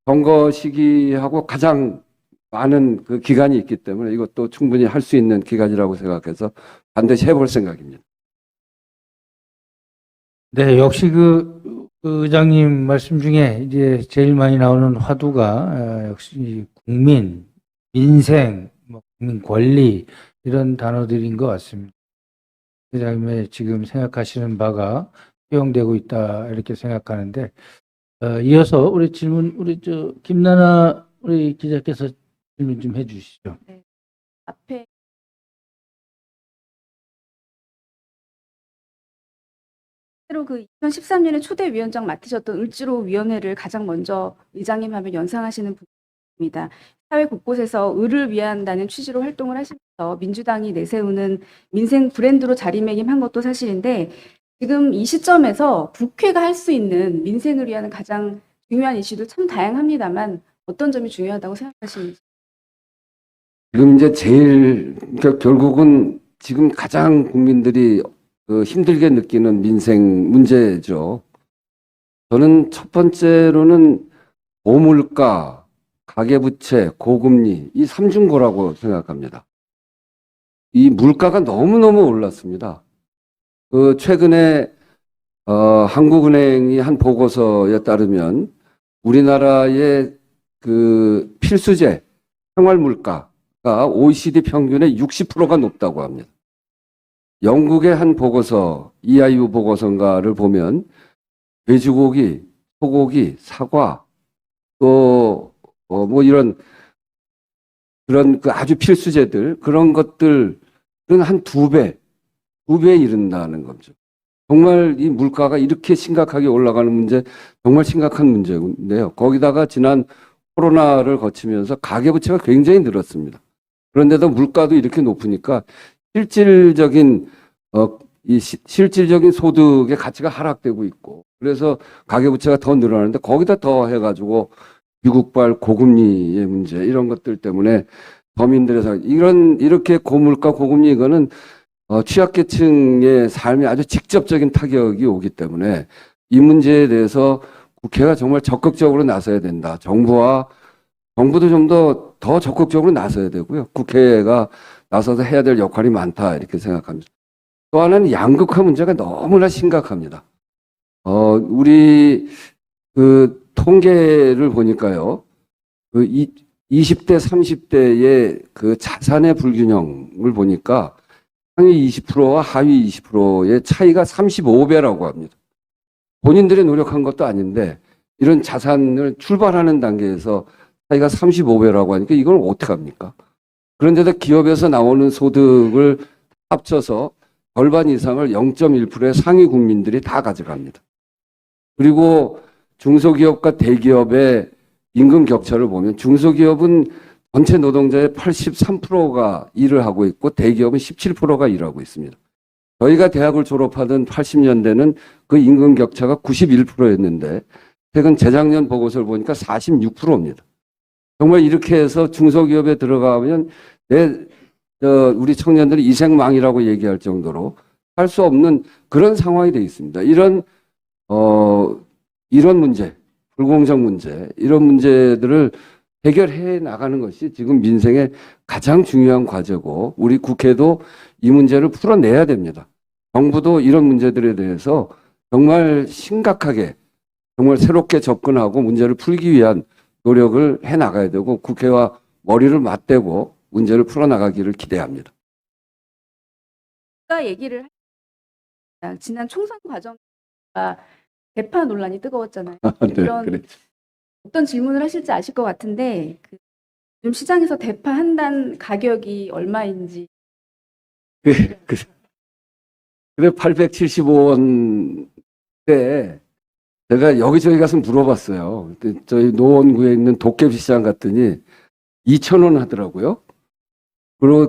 선거 시기하고 가장 많은 그 기간이 있기 때문에 이것도 충분히 할 수 있는 기간이라고 생각해서 반드시 해볼 생각입니다. 네, 역시 그 의장님 말씀 중에 이제 제일 많이 나오는 화두가 역시 국민, 민생, 뭐 국민 권리 이런 단어들인 것 같습니다. 의장님의 지금 생각하시는 바가 수용되고 있다 이렇게 생각하는데 이어서 우리 질문 우리 김나나 우리 기자께서 질문 좀 해주시죠. 네. 앞에 새로 그 2013년에 초대 위원장 맡으셨던 을지로 위원회를 가장 먼저 의장님 하면 연상하시는 분입니다. 사회 곳곳에서 을을 위한다는 취지로 활동을 하시면서 민주당이 내세우는 민생 브랜드로 자리매김한 것도 사실인데 지금 이 시점에서 국회가 할 수 있는 민생을 위한 가장 중요한 이슈도 참 다양합니다만 어떤 점이 중요하다고 생각하시는지. 지금 이제 그러니까 결국은 지금 가장 국민들이 힘들게 느끼는 민생 문제죠. 저는 첫 번째로는 고물가, 가계부채, 고금리 이 삼중고라고 생각합니다. 이 물가가 너무너무 올랐습니다. 최근에 한국은행이 한 보고서에 따르면 우리나라의 그 필수재 생활물가가 OECD 평균의 60%가 높다고 합니다. 영국의 한 보고서, EIU 보고서인가를 보면 돼지고기, 소고기, 사과, 또 뭐 이런 그런 그 아주 필수재들 그런 것들은 한 2배 이른다는 거죠. 정말 이 물가가 이렇게 심각하게 올라가는 문제 정말 심각한 문제인데요. 거기다가 지난 코로나를 거치면서 가계부채가 굉장히 늘었습니다. 그런데도 물가도 이렇게 높으니까 실질적인 소득의 가치가 하락되고 있고 그래서 가계부채가 더 늘어나는데 거기다 더 해가지고 미국발 고금리의 문제 이런 것들 때문에 서민들의 이렇게 고물가 고금리 이거는 취약계층의 삶에 아주 직접적인 타격이 오기 때문에 이 문제에 대해서 국회가 정말 적극적으로 나서야 된다. 정부도 좀 더 적극적으로 나서야 되고요. 국회가 나서서 해야 될 역할이 많다 이렇게 생각합니다. 또 하나는 양극화 문제가 너무나 심각합니다. 우리 그 통계를 보니까요. 그 20대, 30대의 그 자산의 불균형을 보니까 상위 20%와 하위 20%의 차이가 35배라고 합니다. 본인들이 노력한 것도 아닌데 이런 자산을 출발하는 단계에서 차이가 35배라고 하니까 이걸 어떻게 합니까? 그런데도 기업에서 나오는 소득을 합쳐서 절반 이상을 0.1%의 상위 국민들이 다 가져갑니다. 그리고 중소기업과 대기업의 임금 격차를 보면 중소기업은 전체 노동자의 83%가 일을 하고 있고 대기업은 17%가 일하고 있습니다. 저희가 대학을 졸업하던 80년대는 그 임금 격차가 91%였는데 최근 재작년 보고서를 보니까 46%입니다. 정말 이렇게 해서 중소기업에 들어가면 우리 청년들이 이생망이라고 얘기할 정도로 할 수 없는 그런 상황이 되어 있습니다. 이런 문제, 불공정 문제, 이런 문제들을 해결해 나가는 것이 지금 민생의 가장 중요한 과제고 우리 국회도 이 문제를 풀어내야 됩니다. 정부도 이런 문제들에 대해서 정말 심각하게 정말 새롭게 접근하고 문제를 풀기 위한 노력을 해 나가야 되고 국회와 머리를 맞대고 문제를 풀어나가기를 기대합니다. 아까 얘기를 지난 총선 과정과 대파 논란이 뜨거웠잖아요. 네, 이런 그래. 어떤 질문을 하실지 아실 것 같은데 요즘 시장에서 대파 한 단 가격이 얼마인지 그래 875원 때 제가 여기저기 가서 물어봤어요. 근데 저희 노원구에 있는 도깨비 시장 갔더니 2,000원 하더라고요.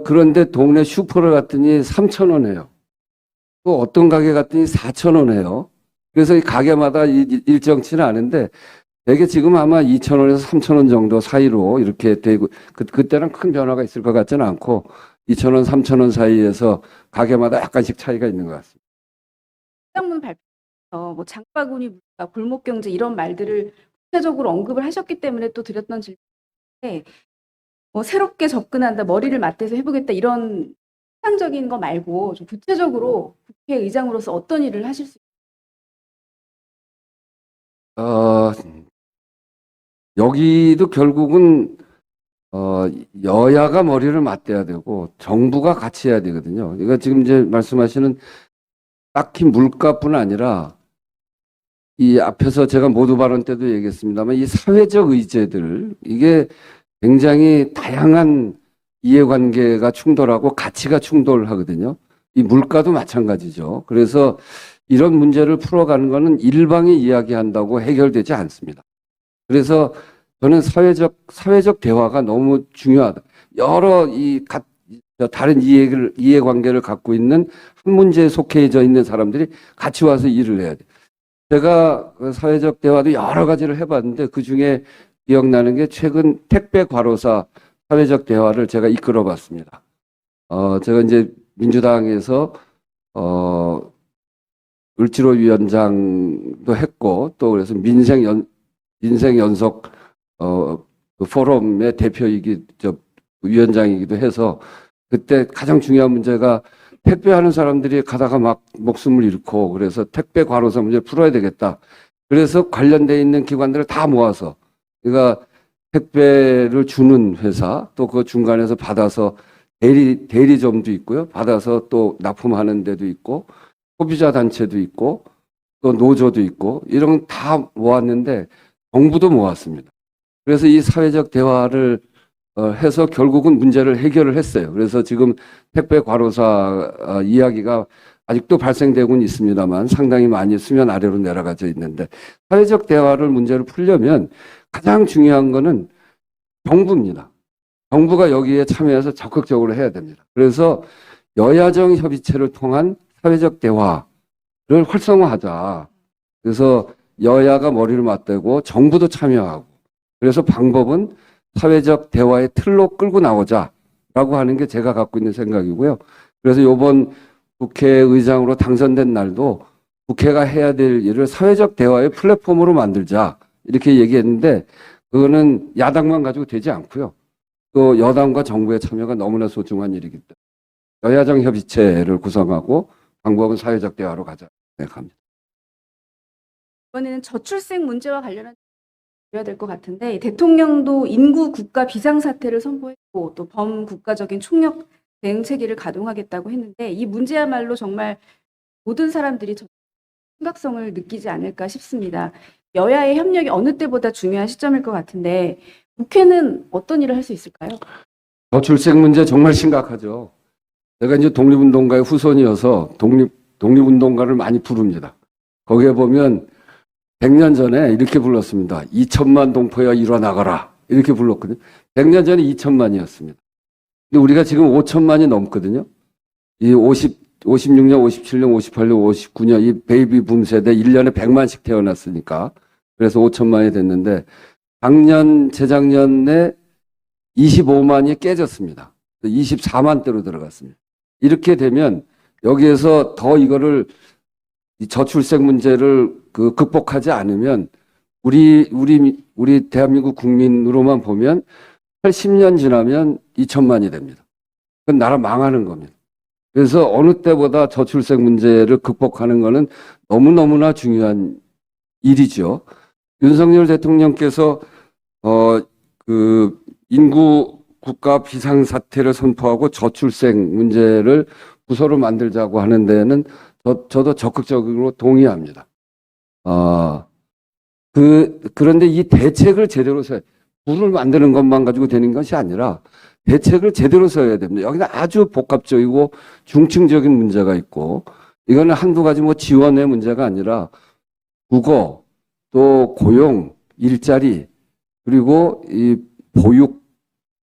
그런데 동네 슈퍼를 갔더니 3,000원 해요. 또 어떤 가게 갔더니 4,000원 해요. 그래서 이 가게마다 일정치는 않은데 대개 지금 아마 2,000원에서 3,000원 정도 사이로 이렇게 되고 그때랑 큰 변화가 있을 것 같지는 않고 2,000원, 3,000원 사이에서 가게마다 약간씩 차이가 있는 것 같습니다. 시장문 발표에서 뭐 장바구니 물가, 골목 경제 이런 말들을 구체적으로 언급을 하셨기 때문에 또 드렸던 질문인데 뭐 새롭게 접근한다, 머리를 맞대서 해보겠다 이런 상적인 거 말고 좀 구체적으로 국회의장으로서 어떤 일을 하실 수 여기도 결국은 여야가 머리를 맞대야 되고 정부가 같이 해야 되거든요. 그러니까 지금 이제 말씀하시는 딱히 물가뿐 아니라 이 앞에서 제가 모두 발언 때도 얘기했습니다만 이 사회적 의제들 이게 굉장히 다양한 이해관계가 충돌하고 가치가 충돌하거든요. 이 물가도 마찬가지죠. 그래서 이런 문제를 풀어가는 것은 일방이 이야기한다고 해결되지 않습니다. 그래서 저는 사회적 대화가 너무 중요하다. 여러 다른 이해관계를 갖고 있는 한 문제에 속해져 있는 사람들이 같이 와서 일을 해야 돼. 제가 그 사회적 대화도 여러 가지를 해봤는데 그 중에 기억나는 게 최근 택배 과로사 사회적 대화를 제가 이끌어봤습니다. 제가 이제 민주당에서 을지로 위원장도 했고 또 그래서 민생 연석 그 포럼의 위원장이기도 해서 그때 가장 중요한 문제가 택배하는 사람들이 가다가 막 목숨을 잃고 그래서 택배 과로사 문제를 풀어야 되겠다. 그래서 관련돼 있는 기관들을 다 모아서 그러니까 택배를 주는 회사 또 그 중간에서 받아서 대리점도 있고요. 받아서 또 납품하는 데도 있고 소비자 단체도 있고 또 노조도 있고 이런 다 모았는데 정부도 모았습니다. 그래서 이 사회적 대화를 해서 결국은 문제를 해결을 했어요. 그래서 지금 택배 과로사 이야기가 아직도 발생되고는 있습니다만 상당히 많이 수면 아래로 내려가져 있는데 사회적 대화를 문제를 풀려면 가장 중요한 거는 정부입니다. 정부가 여기에 참여해서 적극적으로 해야 됩니다. 그래서 여야정 협의체를 통한 사회적 대화를 활성화하자. 그래서 여야가 머리를 맞대고 정부도 참여하고 그래서 방법은 사회적 대화의 틀로 끌고 나오자라고 하는 게 제가 갖고 있는 생각이고요. 그래서 이번 국회의장으로 당선된 날도 국회가 해야 될 일을 사회적 대화의 플랫폼으로 만들자 이렇게 얘기했는데 그거는 야당만 가지고 되지 않고요. 또 여당과 정부의 참여가 너무나 소중한 일이기 때문에 여야정 협의체를 구성하고 방법은 사회적 대화로 가자 생각합니다. 이번에는 저출생 문제와 관련한 해야 될 것 같은데 대통령도 인구 국가 비상사태를 선포했고 또 범국가적인 총력 대응 체계를 가동하겠다고 했는데 이 문제야말로 정말 모든 사람들이 심각성을 느끼지 않을까 싶습니다. 여야의 협력이 어느 때보다 중요한 시점일 것 같은데 국회는 어떤 일을 할 수 있을까요? 저출생 문제 정말 심각하죠. 제가 이제 독립운동가의 후손이어서 독립운동가를 많이 부릅니다. 거기에 보면 100년 전에 이렇게 불렀습니다. 2천만 동포여 일어나거라. 이렇게 불렀거든요. 100년 전에 2천만이었습니다. 근데 우리가 지금 5천만이 넘거든요. 이 56년, 57년, 58년, 59년 이 베이비 붐 세대 1년에 100만씩 태어났으니까 그래서 5천만이 됐는데 재작년에 25만이 깨졌습니다. 24만대로 들어갔습니다. 이렇게 되면 여기에서 더 이거를 이 저출생 문제를 극복하지 않으면 우리 대한민국 국민으로만 보면 80년 지나면 2천만이 됩니다. 그건 나라 망하는 겁니다. 그래서 어느 때보다 저출생 문제를 극복하는 것은 너무너무나 중요한 일이죠. 윤석열 대통령께서 인구 국가 비상사태를 선포하고 저출생 문제를 부서로 만들자고 하는 데에는 저도 적극적으로 동의합니다. 그런데 이 대책을 제대로 부를 만드는 것만 가지고 되는 것이 아니라 대책을 제대로 써야 됩니다. 여기는 아주 복합적이고 중층적인 문제가 있고 이거는 한두 가지 뭐 지원의 문제가 아니라 국어, 또 고용, 일자리, 그리고 이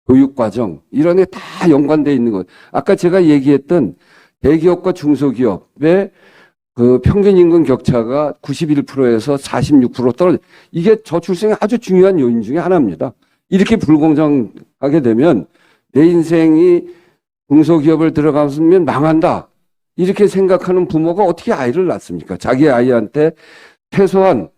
교육 과정 이런 게 다 연관되어 있는 것. 아까 제가 얘기했던 대기업과 중소기업의 그 평균 임금 격차가 91%에서 46% 떨어져. 이게 저출생의 아주 중요한 요인 중에 하나입니다. 이렇게 불공정하게 되면 내 인생이 중소기업을 들어가면 망한다. 이렇게 생각하는 부모가 어떻게 아이를 낳습니까? 자기 아이한테 최소한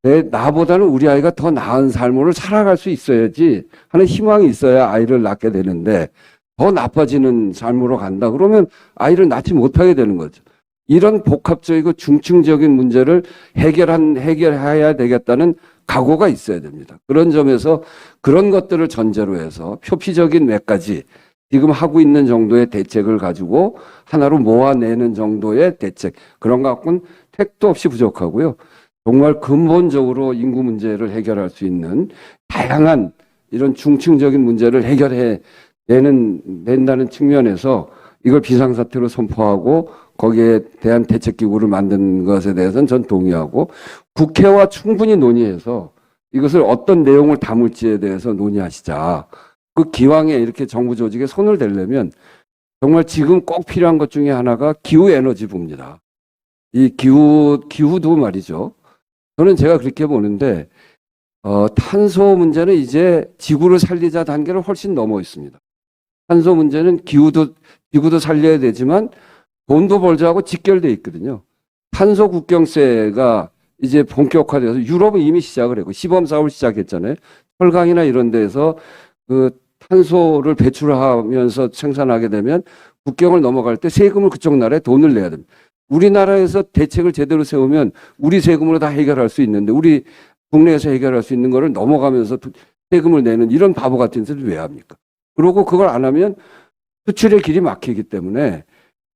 나보다는 우리 아이가 더 나은 삶을 살아갈 수 있어야지 하는 희망이 있어야 아이를 낳게 되는데 더 나빠지는 삶으로 간다. 그러면 아이를 낳지 못하게 되는 거죠. 이런 복합적이고 중층적인 문제를 해결해야 되겠다는 각오가 있어야 됩니다. 그런 점에서 그런 것들을 전제로 해서 표피적인 몇 가지 지금 하고 있는 정도의 대책을 가지고 하나로 모아내는 정도의 대책 그런 것 갖고는 택도 없이 부족하고요. 정말 근본적으로 인구 문제를 해결할 수 있는 다양한 이런 중층적인 문제를 된다는 측면에서 이걸 비상사태로 선포하고 거기에 대한 대책기구를 만든 것에 대해서는 전 동의하고 국회와 충분히 논의해서 이것을 어떤 내용을 담을지에 대해서 논의하시자. 그 기왕에 이렇게 정부 조직에 손을 대려면 정말 지금 꼭 필요한 것 중에 하나가 기후에너지부입니다. 이 기후도 말이죠. 저는 제가 그렇게 보는데 탄소 문제는 이제 지구를 살리자 단계를 훨씬 넘어 있습니다. 탄소 문제는 지구도 살려야 되지만 돈도 벌자 하고 직결돼 있거든요. 탄소 국경세가 이제 본격화돼서 유럽은 이미 시작을 했고 시범 사업을 시작했잖아요. 철강이나 이런 데서 그 탄소를 배출하면서 생산하게 되면 국경을 넘어갈 때 세금을 그쪽 나라에 돈을 내야 됩니다. 우리나라에서 대책을 제대로 세우면 우리 세금으로 다 해결할 수 있는데 우리 국내에서 해결할 수 있는 거를 넘어가면서 세금을 내는 이런 바보 같은 짓을 왜 합니까? 그리고 그걸 안 하면 수출의 길이 막히기 때문에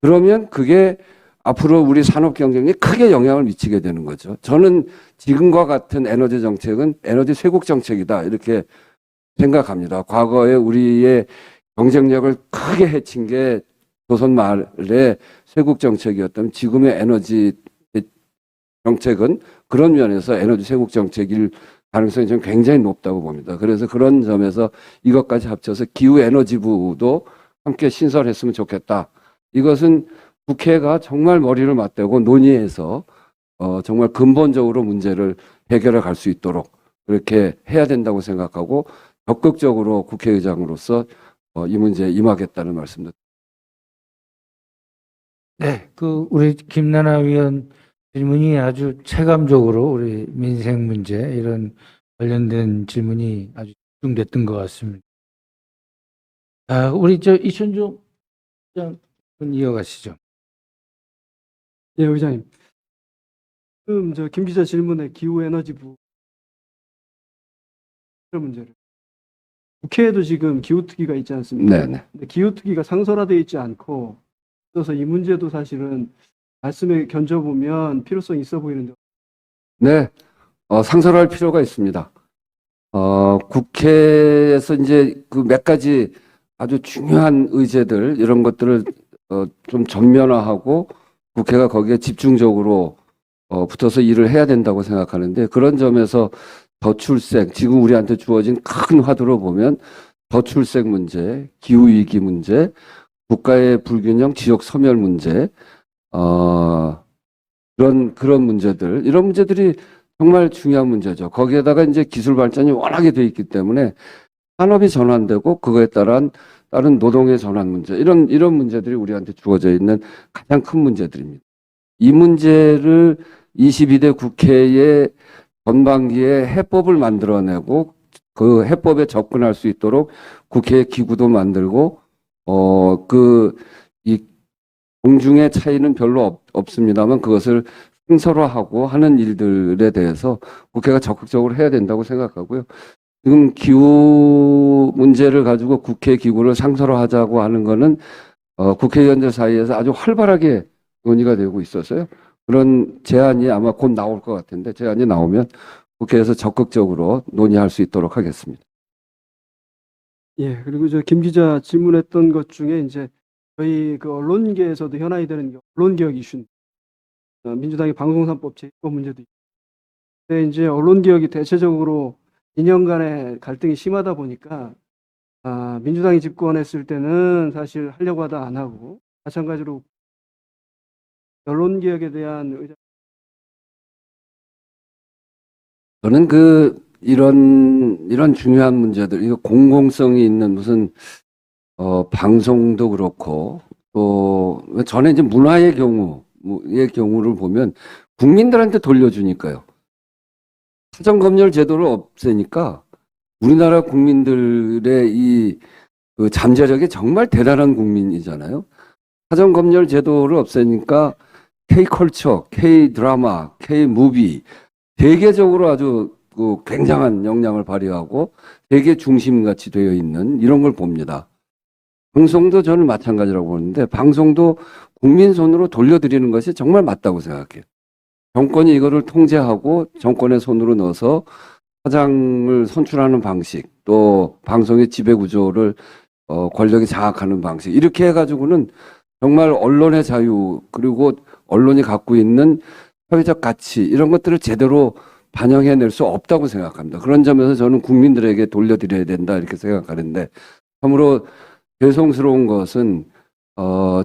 그러면 그게 앞으로 우리 산업 경쟁에 크게 영향을 미치게 되는 거죠. 저는 지금과 같은 에너지 정책은 에너지 쇄국 정책이다 이렇게 생각합니다. 과거에 우리의 경쟁력을 크게 해친 게 조선 말의 쇄국 정책이었다면 지금의 에너지 정책은 그런 면에서 에너지 쇄국 정책일 가능성이 저는 굉장히 높다고 봅니다. 그래서 그런 점에서 이것까지 합쳐서 기후에너지부도 함께 신설했으면 좋겠다. 이것은 국회가 정말 머리를 맞대고 논의해서 정말 근본적으로 문제를 해결해 갈 수 있도록 그렇게 해야 된다고 생각하고 적극적으로 국회의장으로서 이 문제에 임하겠다는 말씀입니다. 네, 우리 김나나 위원 질문이 아주 체감적으로 우리 민생 문제 이런 관련된 질문이 아주 집중됐던 것 같습니다. 우리 이춘종 의장 이어가시죠. 예, 의장님. 지금 김 기자 질문에 기후에너지부 문제를 국회에도 지금 기후특위가 있지 않습니까? 네네. 근데 기후특위가 상설화되어 있지 않고 그래서 이 문제도 사실은 말씀에 견져보면 필요성이 있어 보이는데 네, 상설할 필요가 있습니다. 국회에서 이제 그 몇 가지 아주 중요한 의제들 이런 것들을 좀 전면화하고 국회가 거기에 집중적으로 붙어서 일을 해야 된다고 생각하는데 그런 점에서 저출생, 지금 우리한테 주어진 큰 화두로 보면 저출생 문제, 기후위기 문제, 국가의 불균형, 지역 소멸 문제, 그런 문제들, 이런 문제들이 정말 중요한 문제죠. 거기에다가 이제 기술 발전이 워낙에 돼 있기 때문에 산업이 전환되고 그거에 따른 노동의 전환 문제, 이런 문제들이 우리한테 주어져 있는 가장 큰 문제들입니다. 이 문제를 22대 국회의 전반기에 해법을 만들어내고 그 해법에 접근할 수 있도록 국회 기구도 만들고 이 공중의 차이는 별로 없습니다만 그것을 승설화하고 하는 일들에 대해서 국회가 적극적으로 해야 된다고 생각하고요. 지금 기후 문제를 가지고 국회 기구를 상설화하자고 하는 거는 국회의원들 사이에서 아주 활발하게 논의가 되고 있어서요. 그런 제안이 아마 곧 나올 것 같은데 제안이 나오면 국회에서 적극적으로 논의할 수 있도록 하겠습니다. 예, 그리고 저 김 기자 질문했던 것 중에 이제 저희 그 언론계에서도 현안이 되는 언론개혁 이슈, 민주당의 방송산법 제도 문제도 있고, 근데 이제 언론개혁이 대체적으로 진영 간의 갈등이 심하다 보니까 민주당이 집권했을 때는 사실 하려고 하다 안 하고 마찬가지로 언론개혁에 대한 의견. 저는 이런 중요한 문제들, 이거 공공성이 있는 무슨 방송도 그렇고 또 전에 이제 문화의 경우를 보면 국민들한테 돌려주니까요. 사전검열 제도를 없애니까 우리나라 국민들의 그 잠재력이 정말 대단한 국민이잖아요. 사전검열 제도를 없애니까 K컬처, K드라마, K무비 세계적으로 아주 그 굉장한 영향을 발휘하고 세계 중심같이 되어 있는 이런 걸 봅니다. 방송도 저는 마찬가지라고 보는데 방송도 국민 손으로 돌려드리는 것이 정말 맞다고 생각해요. 정권이 이거를 통제하고 정권의 손으로 넣어서 사장을 선출하는 방식, 또 방송의 지배구조를 권력이 장악하는 방식, 이렇게 해가지고는 정말 언론의 자유 그리고 언론이 갖고 있는 사회적 가치 이런 것들을 제대로 반영해낼 수 없다고 생각합니다. 그런 점에서 저는 국민들에게 돌려드려야 된다 이렇게 생각하는데 참으로 죄송스러운 것은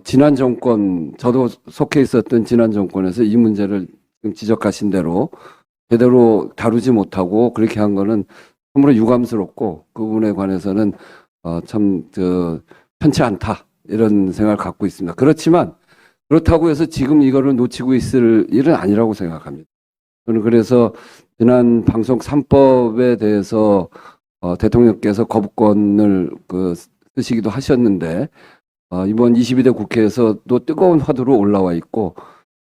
지난 정권, 저도 속해 있었던 지난 정권에서 이 문제를 지금 지적하신 대로 제대로 다루지 못하고 그렇게 한 거는 참으로 유감스럽고 그 부분에 관해서는 참 편치 않다 이런 생각을 갖고 있습니다. 그렇지만 그렇다고 해서 지금 이거를 놓치고 있을 일은 아니라고 생각합니다. 저는 그래서 지난 방송 3법에 대해서 대통령께서 거부권을 쓰시기도 하셨는데 이번 22대 국회에서도 뜨거운 화두로 올라와 있고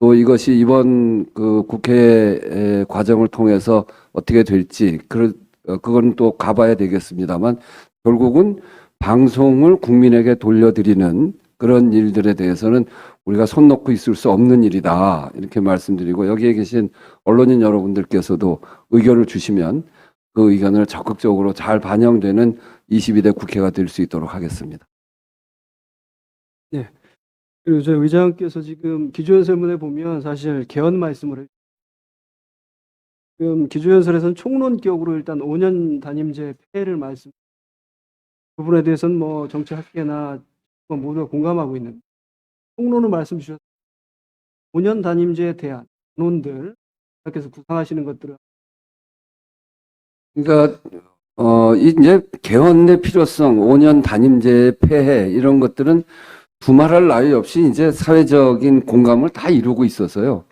또 이것이 이번 그 국회 과정을 통해서 어떻게 될지 그건 또 가봐야 되겠습니다만 결국은 방송을 국민에게 돌려드리는 그런 일들에 대해서는 우리가 손 놓고 있을 수 없는 일이다 이렇게 말씀드리고 여기에 계신 언론인 여러분들께서도 의견을 주시면 그 의견을 적극적으로 잘 반영되는 22대 국회가 될 수 있도록 하겠습니다. 네. 그리고 저희 의장께서 지금 기조연설문에 보면 사실 개헌 말씀을 해요. 지금 기조연설에서는 총론격으로 일단 5년 단임제 폐해를 말씀. 그 부분에 대해서는 뭐 정치학계나 모두가 공감하고 있는 총론을 말씀 주셨습니다. 5년 단임제에 대한 논들 그래서 구상하시는 것들은 그러니까 이제 개헌의 필요성, 5년 단임제의 폐해 이런 것들은 두말할 나위 없이 이제 사회적인 공감을 다 이루고 있어서요.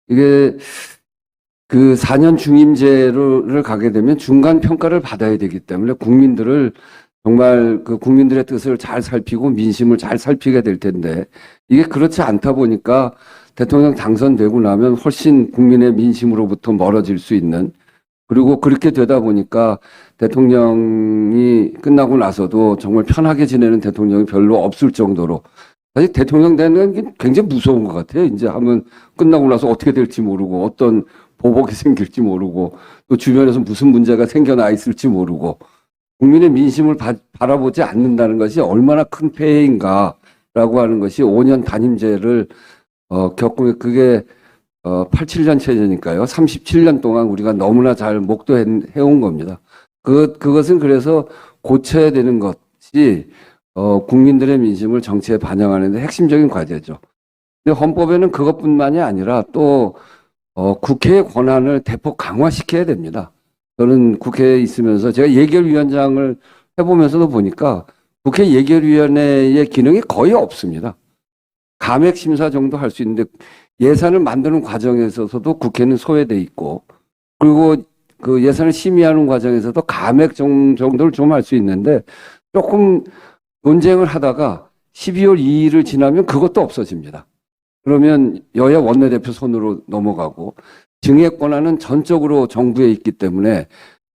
이게 그 4년 중임제를 가게 되면 중간 평가를 받아야 되기 때문에 국민들을 정말 그 국민들의 뜻을 잘 살피고 민심을 잘 살피게 될 텐데 이게 그렇지 않다 보니까 대통령 당선되고 나면 훨씬 국민의 민심으로부터 멀어질 수 있는 그리고 그렇게 되다 보니까 대통령이 끝나고 나서도 정말 편하게 지내는 대통령이 별로 없을 정도로 사실 대통령 되는 게 굉장히 무서운 것 같아요. 이제 하면 끝나고 나서 어떻게 될지 모르고 어떤 보복이 생길지 모르고 또 주변에서 무슨 문제가 생겨나 있을지 모르고 국민의 민심을 바라보지 않는다는 것이 얼마나 큰 폐해인가라고 하는 것이 5년 단임제를 겪으면 그게 87년 체제니까요. 37년 동안 우리가 너무나 잘 목도해온 겁니다. 그것은 그래서 고쳐야 되는 것이 국민들의 민심을 정치에 반영하는 데 핵심적인 과제죠. 근데 헌법에는 그것뿐만이 아니라 또 국회의 권한을 대폭 강화시켜야 됩니다. 저는 국회에 있으면서 제가 예결위원장을 해보면서도 보니까 국회 예결위원회의 기능이 거의 없습니다. 감액 심사 정도 할 수 있는데 예산을 만드는 과정에 있어서도 국회는 소외돼 있고 그리고 그 예산을 심의하는 과정에서도 감액 정도를 좀 할 수 있는데 조금 논쟁을 하다가 12월 2일을 지나면 그것도 없어집니다. 그러면 여야 원내대표 손으로 넘어가고 증액 권한은 전적으로 정부에 있기 때문에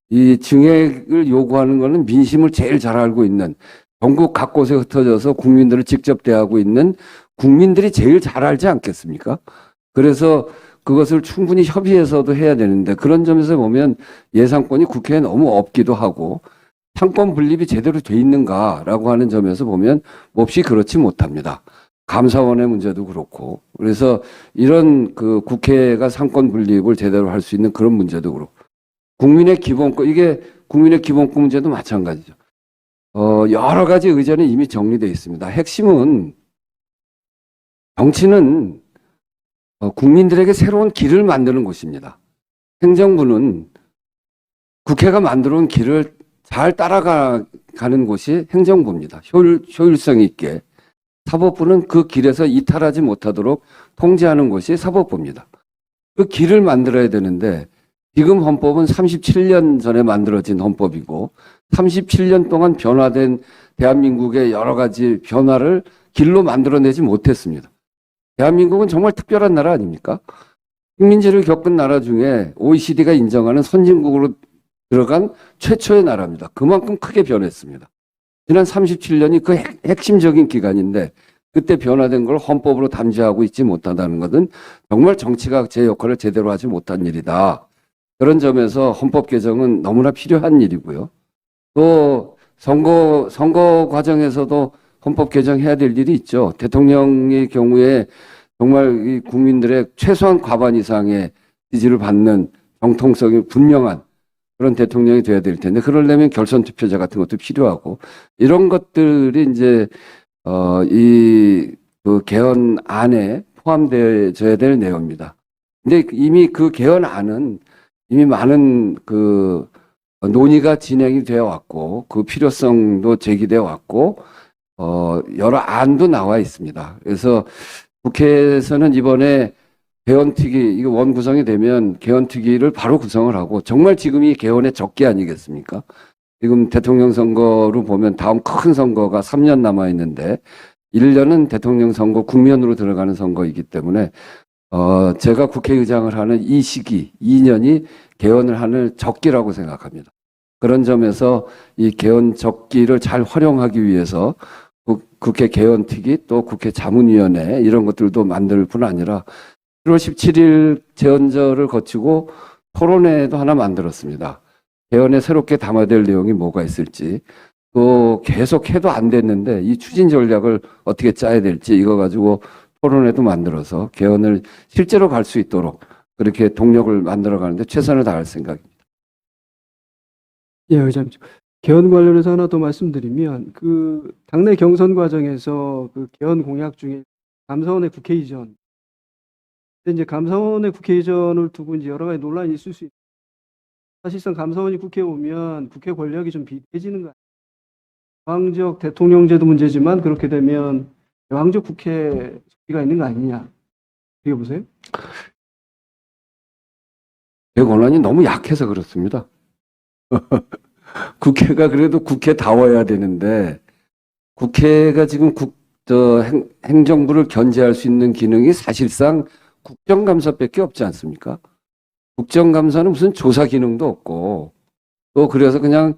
이 증액을 요구하는 것은 민심을 제일 잘 알고 있는 전국 각곳에 흩어져서 국민들을 직접 대하고 있는 국민들이 제일 잘 알지 않겠습니까? 그래서 그것을 충분히 협의해서도 해야 되는데 그런 점에서 보면 예산권이 국회에 너무 없기도 하고 상권 분립이 제대로 돼 있는가라고 하는 점에서 보면 몹시 그렇지 못합니다. 감사원의 문제도 그렇고 그래서 이런 그 국회가 상권 분립을 제대로 할 수 있는 그런 문제도 그렇고 국민의 기본권 이게 국민의 기본권 문제도 마찬가지죠. 여러 가지 의제는 이미 정리되어 있습니다. 핵심은 정치는 국민들에게 새로운 길을 만드는 곳입니다. 행정부는 국회가 만들어 온 길을 잘 따라가는 곳이 행정부입니다. 효율성 있게. 사법부는 그 길에서 이탈하지 못하도록 통제하는 것이 사법부입니다. 그 길을 만들어야 되는데 지금 헌법은 37년 전에 만들어진 헌법이고 37년 동안 변화된 대한민국의 여러 가지 변화를 길로 만들어내지 못했습니다. 대한민국은 정말 특별한 나라 아닙니까? 식민지를 겪은 나라 중에 OECD가 인정하는 선진국으로 들어간 최초의 나라입니다. 그만큼 크게 변했습니다. 지난 37년이 그 핵심적인 기간인데 그때 변화된 걸 헌법으로 담지하고 있지 못하다는 것은 정말 정치가 제 역할을 제대로 하지 못한 일이다. 그런 점에서 헌법 개정은 너무나 필요한 일이고요. 또 선거 과정에서도 헌법 개정해야 될 일이 있죠. 대통령의 경우에 정말 이 국민들의 최소한 과반 이상의 지지를 받는 정통성이 분명한 그런 대통령이 돼야 될 텐데 그러려면 결선 투표자 같은 것도 필요하고 이런 것들이 이제 이 그 개헌안에 포함되어야 될 내용입니다. 근데 이미 그 개헌안은 이미 많은 그 논의가 진행이 되어 왔고 그 필요성도 제기되어 왔고 여러 안도 나와 있습니다. 그래서 국회에서는 이번에 개헌특위 이거 원구성이 되면 개헌특위를 바로 구성을 하고 정말 지금이 개헌의 적기 아니겠습니까? 지금 대통령 선거로 보면 다음 큰 선거가 3년 남아 있는데 1년은 대통령 선거 국면으로 들어가는 선거이기 때문에 제가 국회의장을 하는 이 시기 2년이 개헌을 하는 적기라고 생각합니다. 그런 점에서 이 개헌 적기를 잘 활용하기 위해서 국회 개헌특위 또 국회 자문위원회 이런 것들도 만들 뿐 아니라 1월 17일 제헌절을 거치고 토론회도 하나 만들었습니다. 개헌에 새롭게 담아야 될 내용이 뭐가 있을지 또 계속 해도 안 됐는데 이 추진 전략을 어떻게 짜야 될지 이거 가지고 토론회도 만들어서 개헌을 실제로 갈 수 있도록 그렇게 동력을 만들어 가는데 최선을 다할 생각입니다. 예, 의장님. 개헌 관련해서 하나 더 말씀드리면 그 당내 경선 과정에서 그 개헌 공약 중에 감사원의 국회 이전 이제 감사원의 국회 이전을 두고 이제 여러 가지 논란이 있을 수 있어요. 사실상 감사원이 국회에 오면 국회 권력이 좀 비대해지는 거 아니에요. 제왕적 대통령제도 문제지만 그렇게 되면 제왕적 국회 속기가 있는 거 아니냐. 어떻게 보세요? 제 권한이 너무 약해서 그렇습니다. 국회가 그래도 국회다워야 되는데 국회가 지금 행정부를 견제할 수 있는 기능이 사실상 국정감사밖에 없지 않습니까? 국정감사는 무슨 조사 기능도 없고 또 그래서 그냥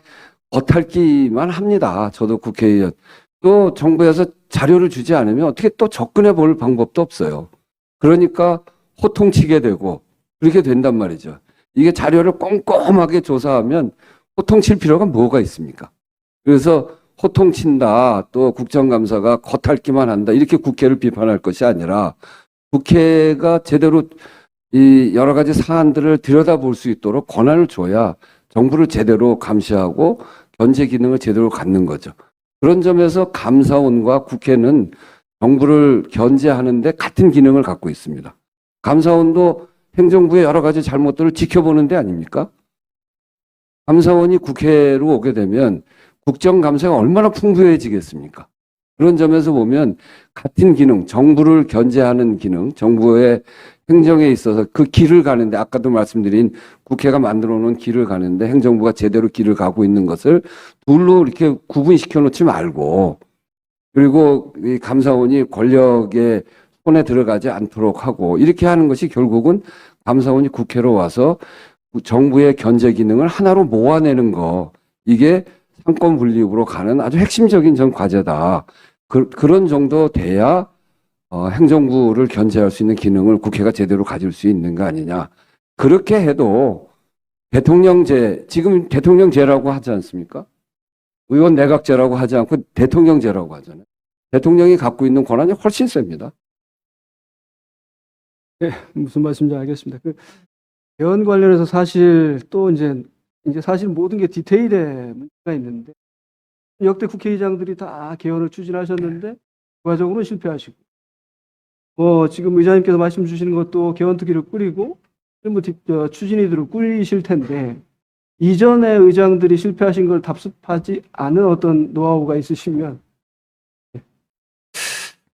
겉핥기만 합니다. 저도 국회의원. 또 정부에서 자료를 주지 않으면 어떻게 또 접근해 볼 방법도 없어요. 그러니까 호통치게 되고 그렇게 된단 말이죠. 이게 자료를 꼼꼼하게 조사하면 호통칠 필요가 뭐가 있습니까? 그래서 호통친다, 또 국정감사가 겉핥기만 한다, 이렇게 국회를 비판할 것이 아니라 국회가 제대로 이 여러 가지 사안들을 들여다볼 수 있도록 권한을 줘야 정부를 제대로 감시하고 견제 기능을 제대로 갖는 거죠. 그런 점에서 감사원과 국회는 정부를 견제하는데 같은 기능을 갖고 있습니다. 감사원도 행정부의 여러 가지 잘못들을 지켜보는 데 아닙니까? 감사원이 국회로 오게 되면 국정감사가 얼마나 풍부해지겠습니까? 그런 점에서 보면 같은 기능, 정부를 견제하는 기능, 정부의 행정에 있어서 그 길을 가는데, 아까도 말씀드린 국회가 만들어 놓은 길을 가는데 행정부가 제대로 길을 가고 있는 것을 둘로 이렇게 구분시켜 놓지 말고, 그리고 이 감사원이 권력의 손에 들어가지 않도록 하고, 이렇게 하는 것이 결국은 감사원이 국회로 와서 정부의 견제 기능을 하나로 모아내는 거, 이게 상권 분립으로 가는 아주 핵심적인 전 과제다. 그런 정도 돼야 행정부를 견제할 수 있는 기능을 국회가 제대로 가질 수 있는 거 아니냐. 그렇게 해도 대통령제, 지금 대통령제라고 하지 않습니까? 의원 내각제라고 하지 않고 대통령제라고 하잖아요. 대통령이 갖고 있는 권한이 훨씬 셉니다. 무슨 말씀인지 알겠습니다. 그 개헌 관련해서 사실 또 이제 사실 모든 게 디테일에 문제가 있는데, 역대 국회의장들이 다 개헌을 추진하셨는데 결과적으로는 실패하시고, 지금 의장님께서 말씀 주시는 것도 개헌특위를 꾸리고 추진위들을 꾸리실 텐데, 이전에 의장들이 실패하신 걸 답습하지 않은 어떤 노하우가 있으시면.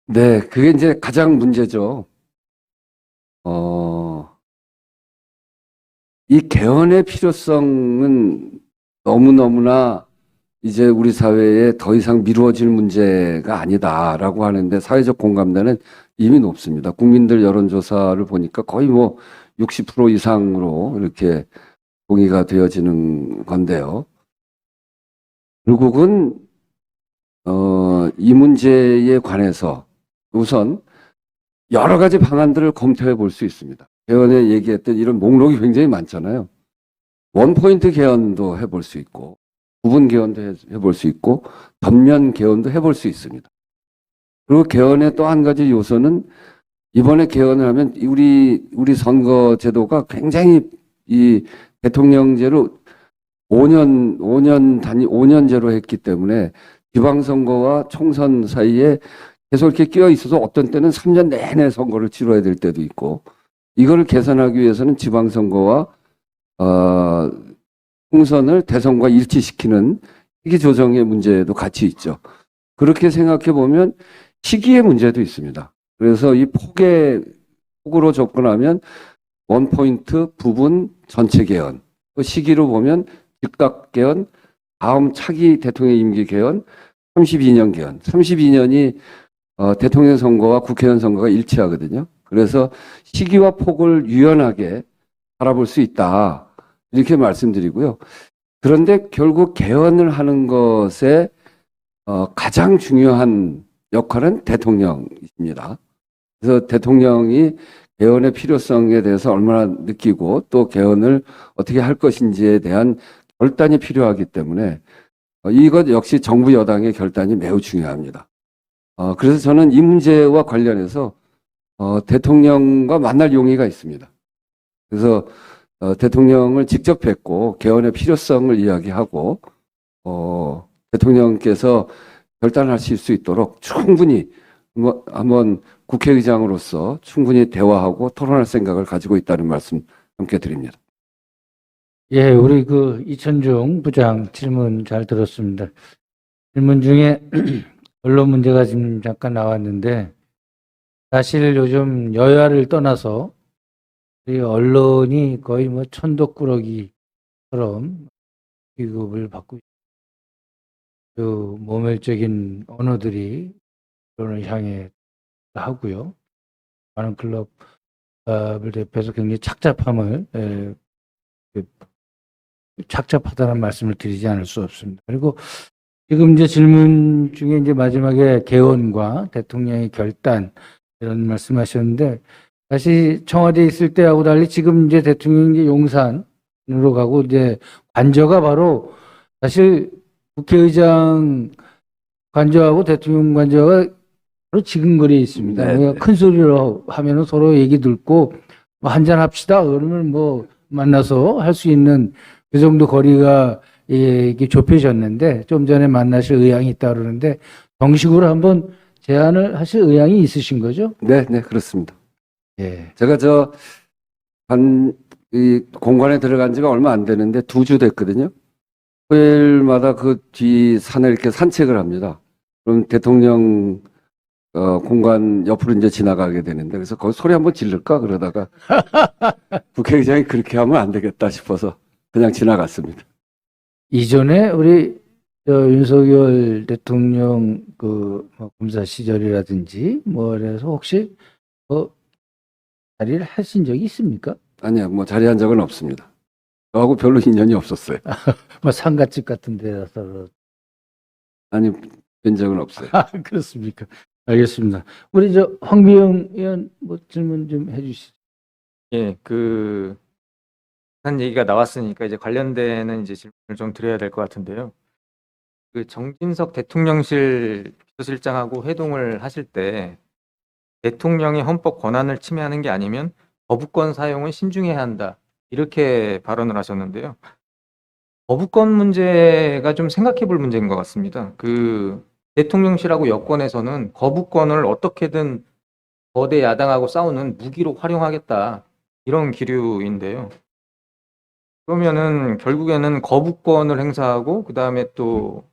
네, 그게 이제 가장 문제죠. 이 개헌의 필요성은 너무너무나 이제 우리 사회에 더 이상 미루어질 문제가 아니다라고 하는데, 사회적 공감대는 이미 높습니다. 국민들 여론조사를 보니까 거의 뭐 60% 이상으로 이렇게 동의가 되어지는 건데요. 결국은 이 문제에 관해서 우선 여러 가지 방안들을 검토해 볼 수 있습니다. 개헌에 얘기했던 이런 목록이 굉장히 많잖아요. 원포인트 개헌도 해볼 수 있고, 부분 개헌도 해볼 수 있고, 전면 개헌도 해볼 수 있습니다. 그리고 개헌의 또 한 가지 요소는, 이번에 개헌을 하면 우리 선거제도가 굉장히 이 대통령제로 5년제로 했기 때문에 지방선거와 총선 사이에 계속 이렇게 끼어 있어서 어떤 때는 3년 내내 선거를 치러야 될 때도 있고, 이거를 개선하기 위해서는 지방선거와 총선을 대선과 일치시키는 시기 조정의 문제도 같이 있죠. 그렇게 생각해 보면 시기의 문제도 있습니다. 그래서 이 폭으로 접근하면 원포인트, 부분, 전체 개헌, 또 시기로 보면 즉각 개헌, 다음 차기 대통령 임기 개헌, 32년 개헌. 32년이 대통령 선거와 국회의원 선거가 일치하거든요. 그래서 시기와 폭을 유연하게 바라볼 수 있다, 이렇게 말씀드리고요. 그런데 결국 개헌을 하는 것에 가장 중요한 역할은 대통령입니다. 그래서 대통령이 개헌의 필요성에 대해서 얼마나 느끼고 또 개헌을 어떻게 할 것인지에 대한 결단이 필요하기 때문에 이것 역시 정부 여당의 결단이 매우 중요합니다. 그래서 저는 이 문제와 관련해서 대통령과 만날 용의가 있습니다. 그래서 대통령을 직접 뵙고 개헌의 필요성을 이야기하고 대통령께서 결단하실 수 있도록 충분히 한번 국회의장으로서 충분히 대화하고 토론할 생각을 가지고 있다는 말씀 함께 드립니다. 예, 우리 그 이천중 부장 질문 잘 들었습니다. 질문 중에 언론 문제가 지금 잠깐 나왔는데, 사실 요즘 여야를 떠나서 이 언론이 거의 뭐 천덕꾸러기처럼 취급을 받고 있습니다. 그 모멸적인 언어들이 언론을 향해 하고요. 많은 클럽을 대표해서 굉장히 착잡하다는 말씀을 드리지 않을 수 없습니다. 그리고 지금 이제 질문 중에 이제 마지막에 개헌과 대통령의 결단 이런 말씀하셨는데, 다시 청와대에 있을 때하고 달리 지금 이제 대통령이 용산으로 가고 이제 관저가 바로 사실 국회의장 관저하고 대통령 관저가 바로 지근거리에 있습니다. 네, 그러니까 네. 큰 소리로 하면은 서로 얘기 듣고 뭐 한잔 합시다. 그러면 뭐 만나서 할 수 있는 그 정도 거리가 이게 좁혀졌는데 좀 전에 만나실 의향이 있다 그러는데 정식으로 한번 제안을 하실 의향이 있으신 거죠? 네, 네, 그렇습니다. 예. 제가 이 공관에 들어간 지가 얼마 안 되는데 2주 됐거든요. 토요일마다 그 뒤 산을 이렇게 산책을 합니다. 그럼 대통령 공관 옆으로 이제 지나가게 되는데 그래서 거기 소리 한번 지를까 그러다가 국회의장이 그렇게 하면 안 되겠다 싶어서 그냥 지나갔습니다. 이전에 우리 윤석열 대통령 뭐 검사 시절이라든지 뭐 그래서 혹시 자리를 하신 적이 있습니까? 아니요, 뭐 자리한 적은 없습니다. 저하고 별로 인연이 없었어요. 뭐 상가집 같은 데서 아니, 뵌 적은 없어요. 그렇습니까? 알겠습니다. 우리 황비영 의원 뭐 질문 좀 해주시죠. 예, 한 얘기가 나왔으니까 이제 관련되는 이제 질문을 좀 드려야 될 것 같은데요. 정진석 대통령실 비서실장하고 회동을 하실 때 대통령의 헌법 권한을 침해하는 게 아니면 거부권 사용은 신중해야 한다. 이렇게 발언을 하셨는데요. 거부권 문제가 좀 생각해 볼 문제인 것 같습니다. 대통령실하고 여권에서는 거부권을 어떻게든 거대 야당하고 싸우는 무기로 활용하겠다. 이런 기류인데요. 그러면은 결국에는 거부권을 행사하고 그다음에 또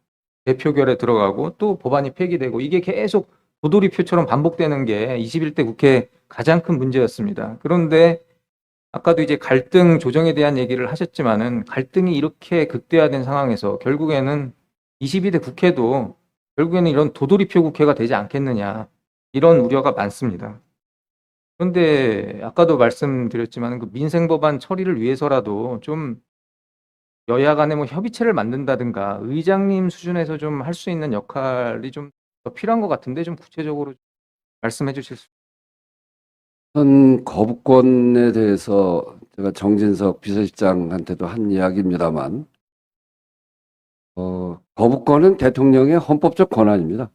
대표결에 들어가고 또 법안이 폐기되고 이게 계속 도돌이표처럼 반복되는 게 21대 국회 가장 큰 문제였습니다. 그런데 아까도 이제 갈등 조정에 대한 얘기를 하셨지만은 갈등이 이렇게 극대화된 상황에서 결국에는 22대 국회도 결국에는 이런 도돌이표 국회가 되지 않겠느냐 이런 우려가 많습니다. 그런데 아까도 말씀드렸지만 민생 법안 처리를 위해서라도 좀 여야 간에 뭐 협의체를 만든다든가 의장님 수준에서 좀 할 수 있는 역할이 좀 더 필요한 것 같은데 좀 구체적으로 말씀해 주실 수 현 거부권에 대해서 제가 정진석 비서실장한테도 한 이야기입니다만, 거부권은 대통령의 헌법적 권한입니다.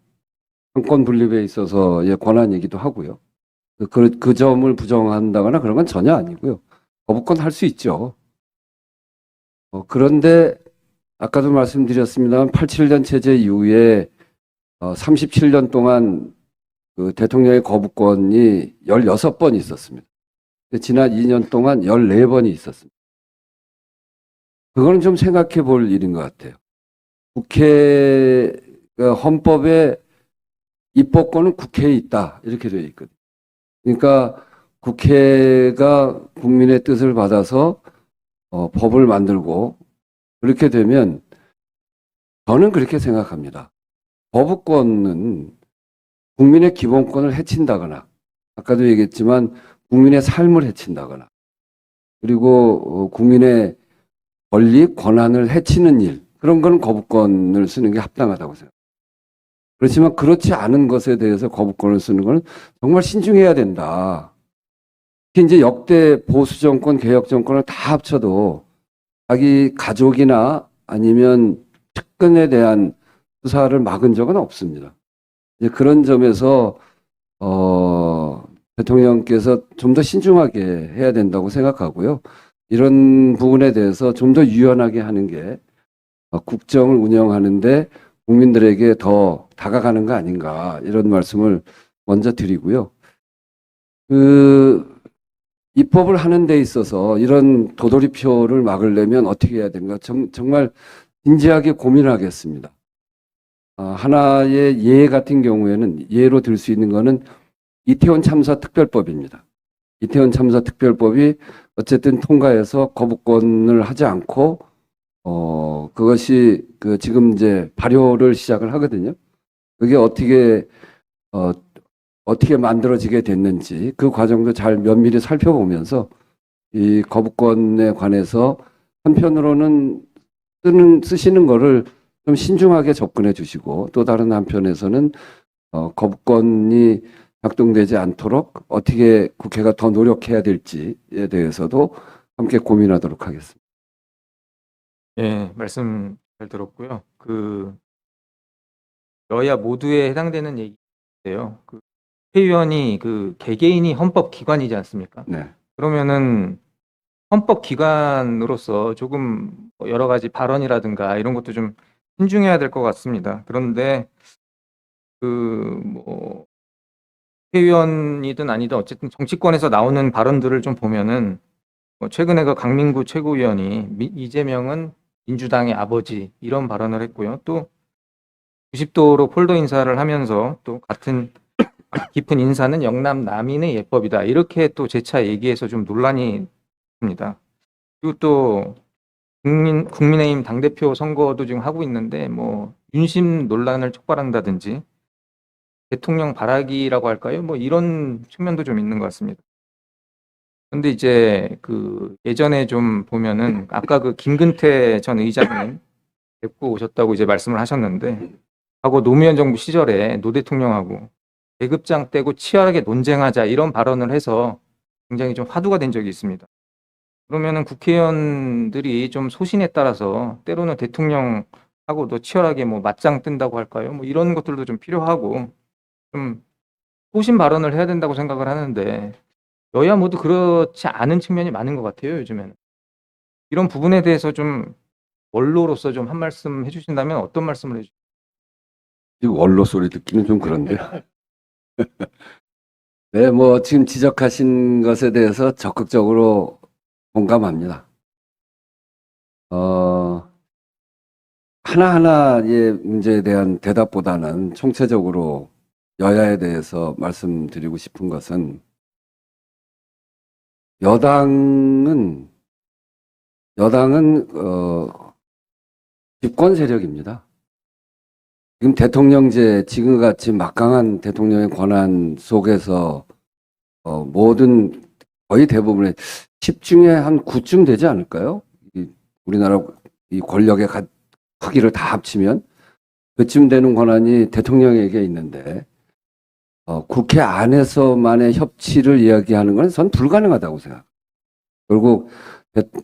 상권 분립에 있어서의 권한이기도 하고요. 그 점을 부정한다거나 그런 건 전혀 아니고요. 거부권 할 수 있죠. 그런데 아까도 말씀드렸습니다만 87년 체제 이후에 37년 동안 그 대통령의 거부권이 16번 있었습니다. 지난 2년 동안 14번이 있었습니다. 그거는 좀 생각해 볼 일인 것 같아요. 헌법에 입법권은 국회에 있다. 이렇게 되어 있거든요. 그러니까 국회가 국민의 뜻을 받아서 법을 만들고 그렇게 되면 저는 그렇게 생각합니다. 거부권은 국민의 기본권을 해친다거나 아까도 얘기했지만 국민의 삶을 해친다거나 그리고 국민의 권리, 권한을 해치는 일 그런 건 거부권을 쓰는 게 합당하다고 생각합니다. 그렇지만 그렇지 않은 것에 대해서 거부권을 쓰는 건 정말 신중해야 된다. 특히 이제 역대 보수 정권, 개혁 정권을 다 합쳐도 자기 가족이나 아니면 측근에 대한 수사를 막은 적은 없습니다. 이제 그런 점에서 대통령께서 좀 더 신중하게 해야 된다고 생각하고요. 이런 부분에 대해서 좀 더 유연하게 하는 게 국정을 운영하는데 국민들에게 더 다가가는 거 아닌가 이런 말씀을 먼저 드리고요. 입법을 하는 데 있어서 이런 도돌이표를 막으려면 어떻게 해야 되는가 정말 진지하게 고민하겠습니다. 하나의 예 같은 경우에는 예로 들 수 있는 거는 이태원 참사 특별법입니다. 이태원 참사 특별법이 어쨌든 통과해서 거부권을 하지 않고 그것이 지금 이제 발효를 시작을 하거든요. 그게 어떻게 만들어지게 됐는지 그 과정도 잘 면밀히 살펴보면서 이 거부권에 관해서 한편으로는 쓰시는 거를 좀 신중하게 접근해 주시고 또 다른 한편에서는 거부권이 작동되지 않도록 어떻게 국회가 더 노력해야 될지에 대해서도 함께 고민하도록 하겠습니다. 예, 말씀 잘 들었고요. 그 여야 모두에 해당되는 얘기인데요. 그 국회의원이 그 개개인이 헌법 기관이지 않습니까? 네. 그러면은 헌법 기관으로서 조금 뭐 여러 가지 발언이라든가 이런 것도 좀 신중해야 될 것 같습니다. 그런데 그뭐 국회의원이든 아니든 어쨌든 정치권에서 나오는 발언들을 좀 보면은 뭐 최근에 그 강민구 최고위원이 이재명은 민주당의 아버지 이런 발언을 했고요. 또 90도로 폴더 인사를 하면서 또 같은 깊은 인사는 영남 남인의 예법이다. 이렇게 또 재차 얘기해서 좀 논란이 있습니다. 그리고 또 국민의힘 당대표 선거도 지금 하고 있는데 뭐 윤심 논란을 촉발한다든지 대통령 바라기라고 할까요? 뭐 이런 측면도 좀 있는 것 같습니다. 근데 이제 그 예전에 좀 보면은 아까 그 김근태 전 의장님 뵙고 오셨다고 이제 말씀을 하셨는데 하고 노무현 정부 시절에 노 대통령하고 계급장 떼고 치열하게 논쟁하자 이런 발언을 해서 굉장히 좀 화두가 된 적이 있습니다. 그러면은 국회의원들이 좀 소신에 따라서 때로는 대통령하고도 치열하게 뭐 맞짱 뜬다고 할까요? 뭐 이런 것들도 좀 필요하고 좀 소신 발언을 해야 된다고 생각을 하는데 여야 모두 그렇지 않은 측면이 많은 것 같아요, 요즘에는. 이런 부분에 대해서 좀 원로로서 좀 한 말씀 해주신다면 어떤 말씀을 해주실까요? 지금 원로 소리 듣기는 좀 그런데요. 네, 뭐 지금 지적하신 것에 대해서 적극적으로 공감합니다. 하나하나의 문제에 대한 대답보다는 총체적으로 여야에 대해서 말씀드리고 싶은 것은 여당은 집권 세력입니다. 지금 대통령제, 지금같이 막강한 대통령의 권한 속에서 모든 거의 대부분의 10중에 한 9쯤 되지 않을까요? 우리나라 이 권력의 크기를 다 합치면 그쯤 되는 권한이 대통령에게 있는데 국회 안에서만의 협치를 이야기하는 건 전 불가능하다고 생각합니다. 결국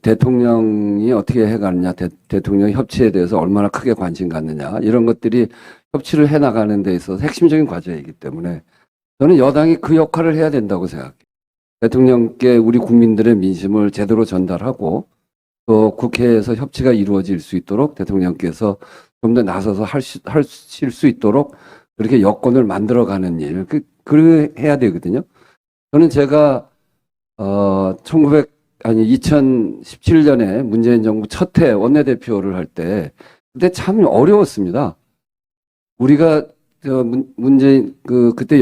대통령이 어떻게 해가느냐, 대통령 협치에 대해서 얼마나 크게 관심 갖느냐 이런 것들이 협치를 해나가는 데 있어서 핵심적인 과제이기 때문에 저는 여당이 그 역할을 해야 된다고 생각해요. 대통령께 우리 국민들의 민심을 제대로 전달하고 또 국회에서 협치가 이루어질 수 있도록 대통령께서 좀 더 나서서 하실 수 있도록 그렇게 여건을 만들어가는 일, 해야 되거든요. 저는 제가 2017년에 문재인 정부 첫 해 원내대표를 할 때 그때 참 어려웠습니다. 우리가 문재인 그때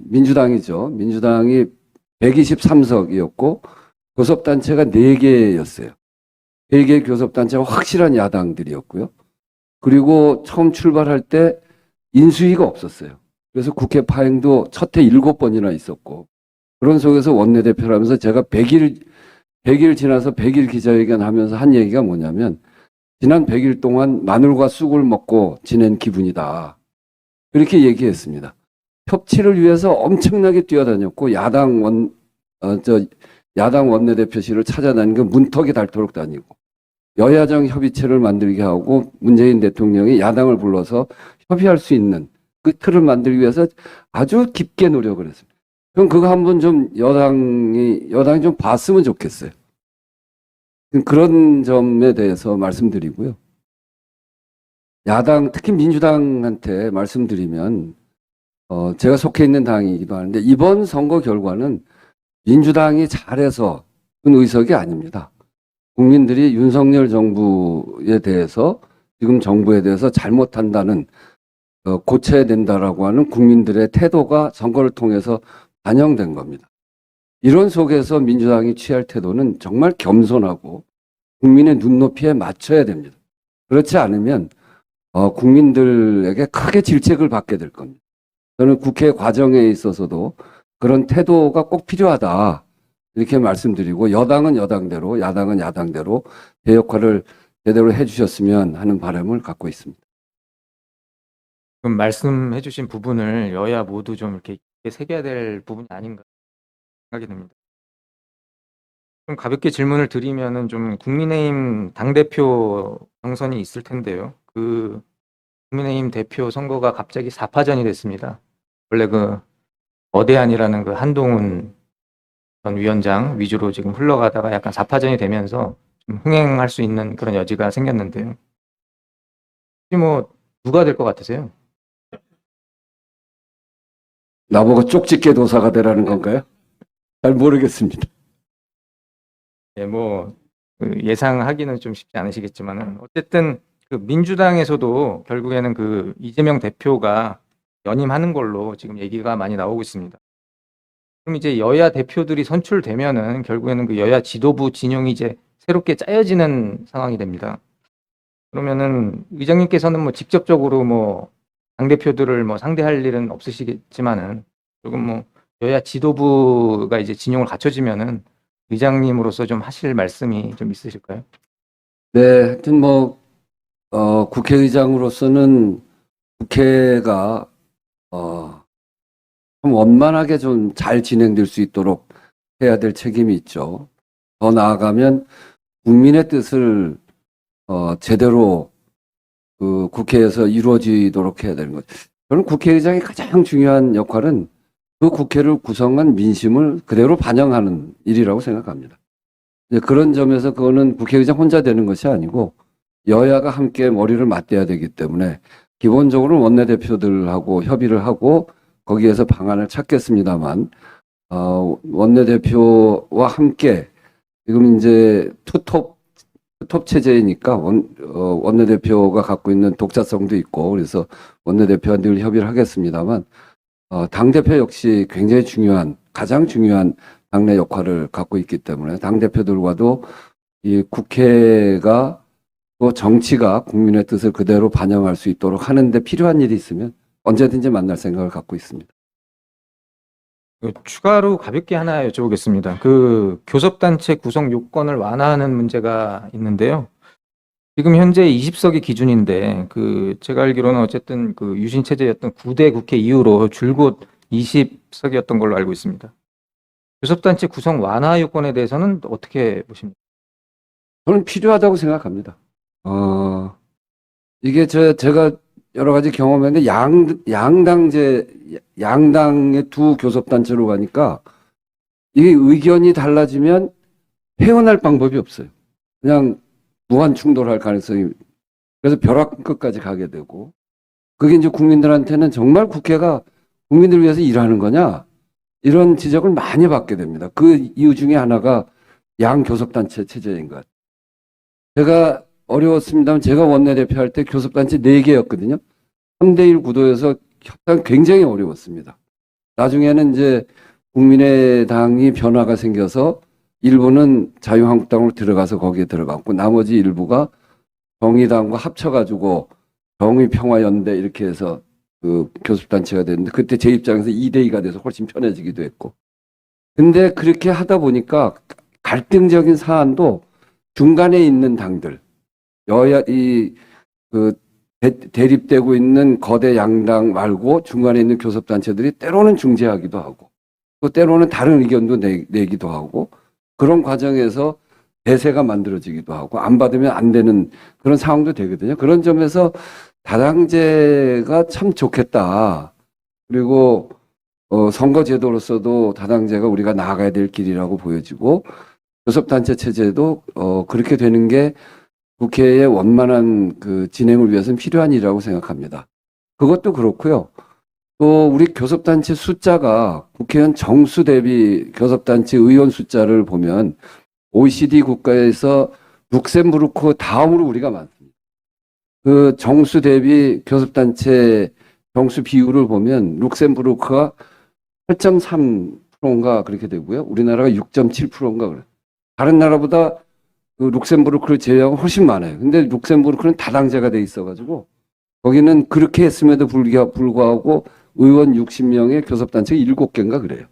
민주당이죠. 민주당이 123석이었고 교섭단체가 4개였어요. 4개 교섭단체가 확실한 야당들이었고요. 그리고 처음 출발할 때 인수위가 없었어요. 그래서 국회 파행도 첫 해 7번이나 있었고 그런 속에서 원내대표를 하면서 제가 100일 지나서 100일 기자회견 하면서 한 얘기가 뭐냐면 지난 100일 동안 마늘과 쑥을 먹고 지낸 기분이다. 그렇게 얘기했습니다. 협치를 위해서 엄청나게 뛰어다녔고 야당 원내대표실을 찾아다니는 게 문턱이 닳도록 다니고 여야정 협의체를 만들게 하고 문재인 대통령이 야당을 불러서 협의할 수 있는 그 틀을 만들기 위해서 아주 깊게 노력을 했습니다. 그럼 그거 한번 좀 여당이 좀 봤으면 좋겠어요. 그런 점에 대해서 말씀드리고요. 야당, 특히 민주당한테 말씀드리면, 제가 속해 있는 당이기도 하는데, 이번 선거 결과는 민주당이 잘해서 큰 의석이 아닙니다. 국민들이 윤석열 정부에 대해서, 지금 정부에 대해서 잘못한다는, 고쳐야 된다라고 하는 국민들의 태도가 선거를 통해서 반영된 겁니다. 이런 속에서 민주당이 취할 태도는 정말 겸손하고 국민의 눈높이에 맞춰야 됩니다. 그렇지 않으면 국민들에게 크게 질책을 받게 될 겁니다. 저는 국회 과정에 있어서도 그런 태도가 꼭 필요하다 이렇게 말씀드리고 여당은 여당대로 야당은 야당대로 제 역할을 제대로 해주셨으면 하는 바람을 갖고 있습니다. 그럼 말씀해주신 부분을 여야 모두 좀 이렇게 새겨야 될 부분이 아닌가 생각이 듭니다. 좀 가볍게 질문을 드리면은 좀 국민의힘 당대표 경선이 있을 텐데요. 그 국민의힘 대표 선거가 갑자기 4파전이 됐습니다. 원래 그 거대한이라는 그 한동훈 전 위원장 위주로 지금 흘러가다가 약간 4파전이 되면서 좀 흥행할 수 있는 그런 여지가 생겼는데요. 혹시 뭐 누가 될 것 같으세요? 나보고 쪽집게 도사가 되라는 건가요? 잘 모르겠습니다. 예, 뭐, 그 예상하기는 좀 쉽지 않으시겠지만은, 어쨌든 그 민주당에서도 결국에는 그 이재명 대표가 연임하는 걸로 지금 얘기가 많이 나오고 있습니다. 그럼 이제 여야 대표들이 선출되면은 결국에는 그 여야 지도부 진영이 이제 새롭게 짜여지는 상황이 됩니다. 그러면은 의장님께서는 뭐 직접적으로 뭐 당대표들을 뭐 상대할 일은 없으시겠지만은 조금 뭐 여야 지도부가 이제 진영을 갖춰지면은 의장님으로서 좀 하실 말씀이 좀 있으실까요? 네, 하여튼 뭐, 국회의장으로서는 국회가, 좀 원만하게 좀 잘 진행될 수 있도록 해야 될 책임이 있죠. 더 나아가면 국민의 뜻을, 제대로 그 국회에서 이루어지도록 해야 되는 거죠. 저는 국회의장의 가장 중요한 역할은 그 국회를 구성한 민심을 그대로 반영하는 일이라고 생각합니다. 이제 그런 점에서 그거는 국회의장 혼자 되는 것이 아니고 여야가 함께 머리를 맞대야 되기 때문에 기본적으로 원내대표들하고 협의를 하고 거기에서 방안을 찾겠습니다만, 원내대표와 함께 지금 이제 투톱 체제이니까 원내대표가 갖고 있는 독자성도 있고 그래서 원내대표와 늘 협의를 하겠습니다만, 당대표 역시 굉장히 중요한, 가장 중요한 당내 역할을 갖고 있기 때문에 당대표들과도 이 국회가 또 정치가 국민의 뜻을 그대로 반영할 수 있도록 하는데 필요한 일이 있으면 언제든지 만날 생각을 갖고 있습니다. 추가로 가볍게 하나 여쭤보겠습니다. 그 교섭단체 구성 요건을 완화하는 문제가 있는데요. 지금 현재 20석이 기준인데 그 제가 알기로는 어쨌든 그 유신 체제였던 9대 국회 이후로 줄곧 20석이었던 걸로 알고 있습니다. 교섭단체 구성 완화 요건에 대해서는 어떻게 보십니까? 저는 필요하다고 생각합니다. 이게 제가 여러 가지 경험했는데 양당의 두 교섭단체로 가니까 이게 의견이 달라지면 헤어날 방법이 없어요. 그냥 무한 충돌할 가능성이, 그래서 벼락 끝까지 가게 되고, 그게 이제 국민들한테는 정말 국회가 국민들을 위해서 일하는 거냐 이런 지적을 많이 받게 됩니다. 그 이유 중에 하나가 양교섭단체 체제인 것 같아요. 제가 어려웠습니다만 제가 원내대표 할 때 교섭단체 4개였거든요. 3대1 구도여서 협상 굉장히 어려웠습니다. 나중에는 이제 국민의당이 변화가 생겨서 일부는 자유한국당으로 들어가서 거기에 들어갔고 나머지 일부가 정의당과 합쳐가지고 정의평화연대 이렇게 해서 그 교섭단체가 됐는데 그때 제 입장에서 2대2가 돼서 훨씬 편해지기도 했고, 근데 그렇게 하다 보니까 갈등적인 사안도 중간에 있는 당들, 여야 대립되고 있는 거대 양당 말고 중간에 있는 교섭단체들이 때로는 중재하기도 하고 또 때로는 다른 의견도 내기도 하고 그런 과정에서 대세가 만들어지기도 하고 안 받으면 안 되는 그런 상황도 되거든요. 그런 점에서 다당제가 참 좋겠다. 그리고 선거제도로서도 다당제가 우리가 나아가야 될 길이라고 보여지고 교섭단체 체제도 그렇게 되는 게 국회의 원만한 그 진행을 위해서는 필요한 일이라고 생각합니다. 그것도 그렇고요. 또 우리 교섭단체 숫자가 국회의원 정수 대비 교섭단체 의원 숫자를 보면 OECD 국가에서 룩셈부르크 다음으로 우리가 많습니다. 그 정수 대비 교섭단체 정수 비율을 보면 룩셈부르크가 8.3%인가 그렇게 되고요. 우리나라가 6.7%인가 그래요. 다른 나라보다 그 룩셈부르크를 제외하고 훨씬 많아요. 근데 룩셈부르크는 다당제가 돼 있어가지고 거기는 그렇게 했음에도 불구하고 의원 60명의 교섭단체가 7개인가 그래요.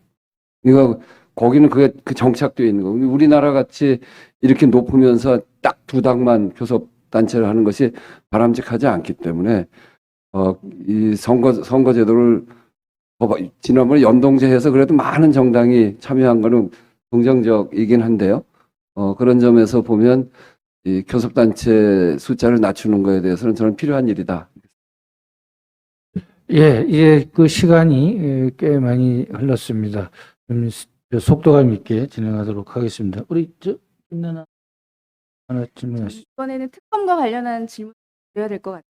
그러니까 거기는 그게 정착되어 있는 거고 우리나라 같이 이렇게 높으면서 딱 두 당만 교섭단체를 하는 것이 바람직하지 않기 때문에 이 선거제도를 지난번에 연동제해서 그래도 많은 정당이 참여한 거는 긍정적이긴 한데요. 그런 점에서 보면 이 교섭단체 숫자를 낮추는 거에 대해서는 저는 필요한 일이다. 예, 이제 그 시간이 꽤 많이 흘렀습니다. 속도감 있게 진행하도록 하겠습니다. 우리 김나나 하나 질문하시죠. 이번에는 특검과 관련한 질문 드려야 될 것 같아요.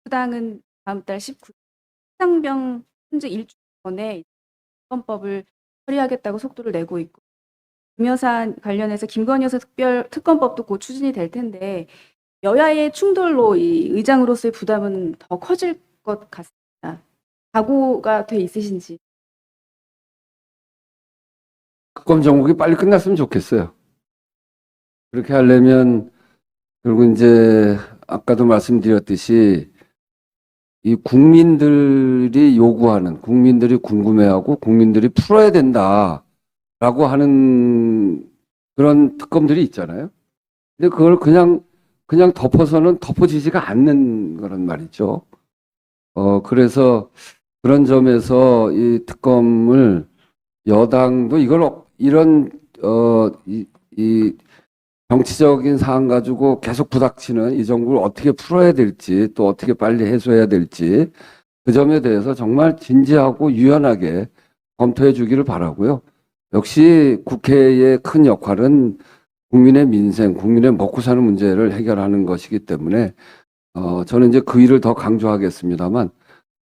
수당은 다음 달 19일 상병 현재 일주 전에 특검법을 처리하겠다고 속도를 내고 있고 금여사 관련해서 김건희 여사 특검법도 곧 추진이 될 텐데 여야의 충돌로 이 의장으로서의 부담은 더 커질 것 같습니다. 각오가 돼 있으신지. 특검 정국이 빨리 끝났으면 좋겠어요. 그렇게 하려면 결국 이제 아까도 말씀드렸듯이 이 국민들이 요구하는, 국민들이 궁금해하고 국민들이 풀어야 된다라고 하는 그런 특검들이 있잖아요. 근데 그걸 그냥 덮어서는 덮어지지가 않는 그런 말이죠. 그래서 그런 점에서 이 특검을 여당도 이 정치적인 사안 가지고 계속 부닥치는 이 정부를 어떻게 풀어야 될지 또 어떻게 빨리 해소해야 될지 그 점에 대해서 정말 진지하고 유연하게 검토해 주기를 바라고요. 역시 국회의 큰 역할은 국민의 민생, 국민의 먹고 사는 문제를 해결하는 것이기 때문에 저는 이제 그 일을 더 강조하겠습니다만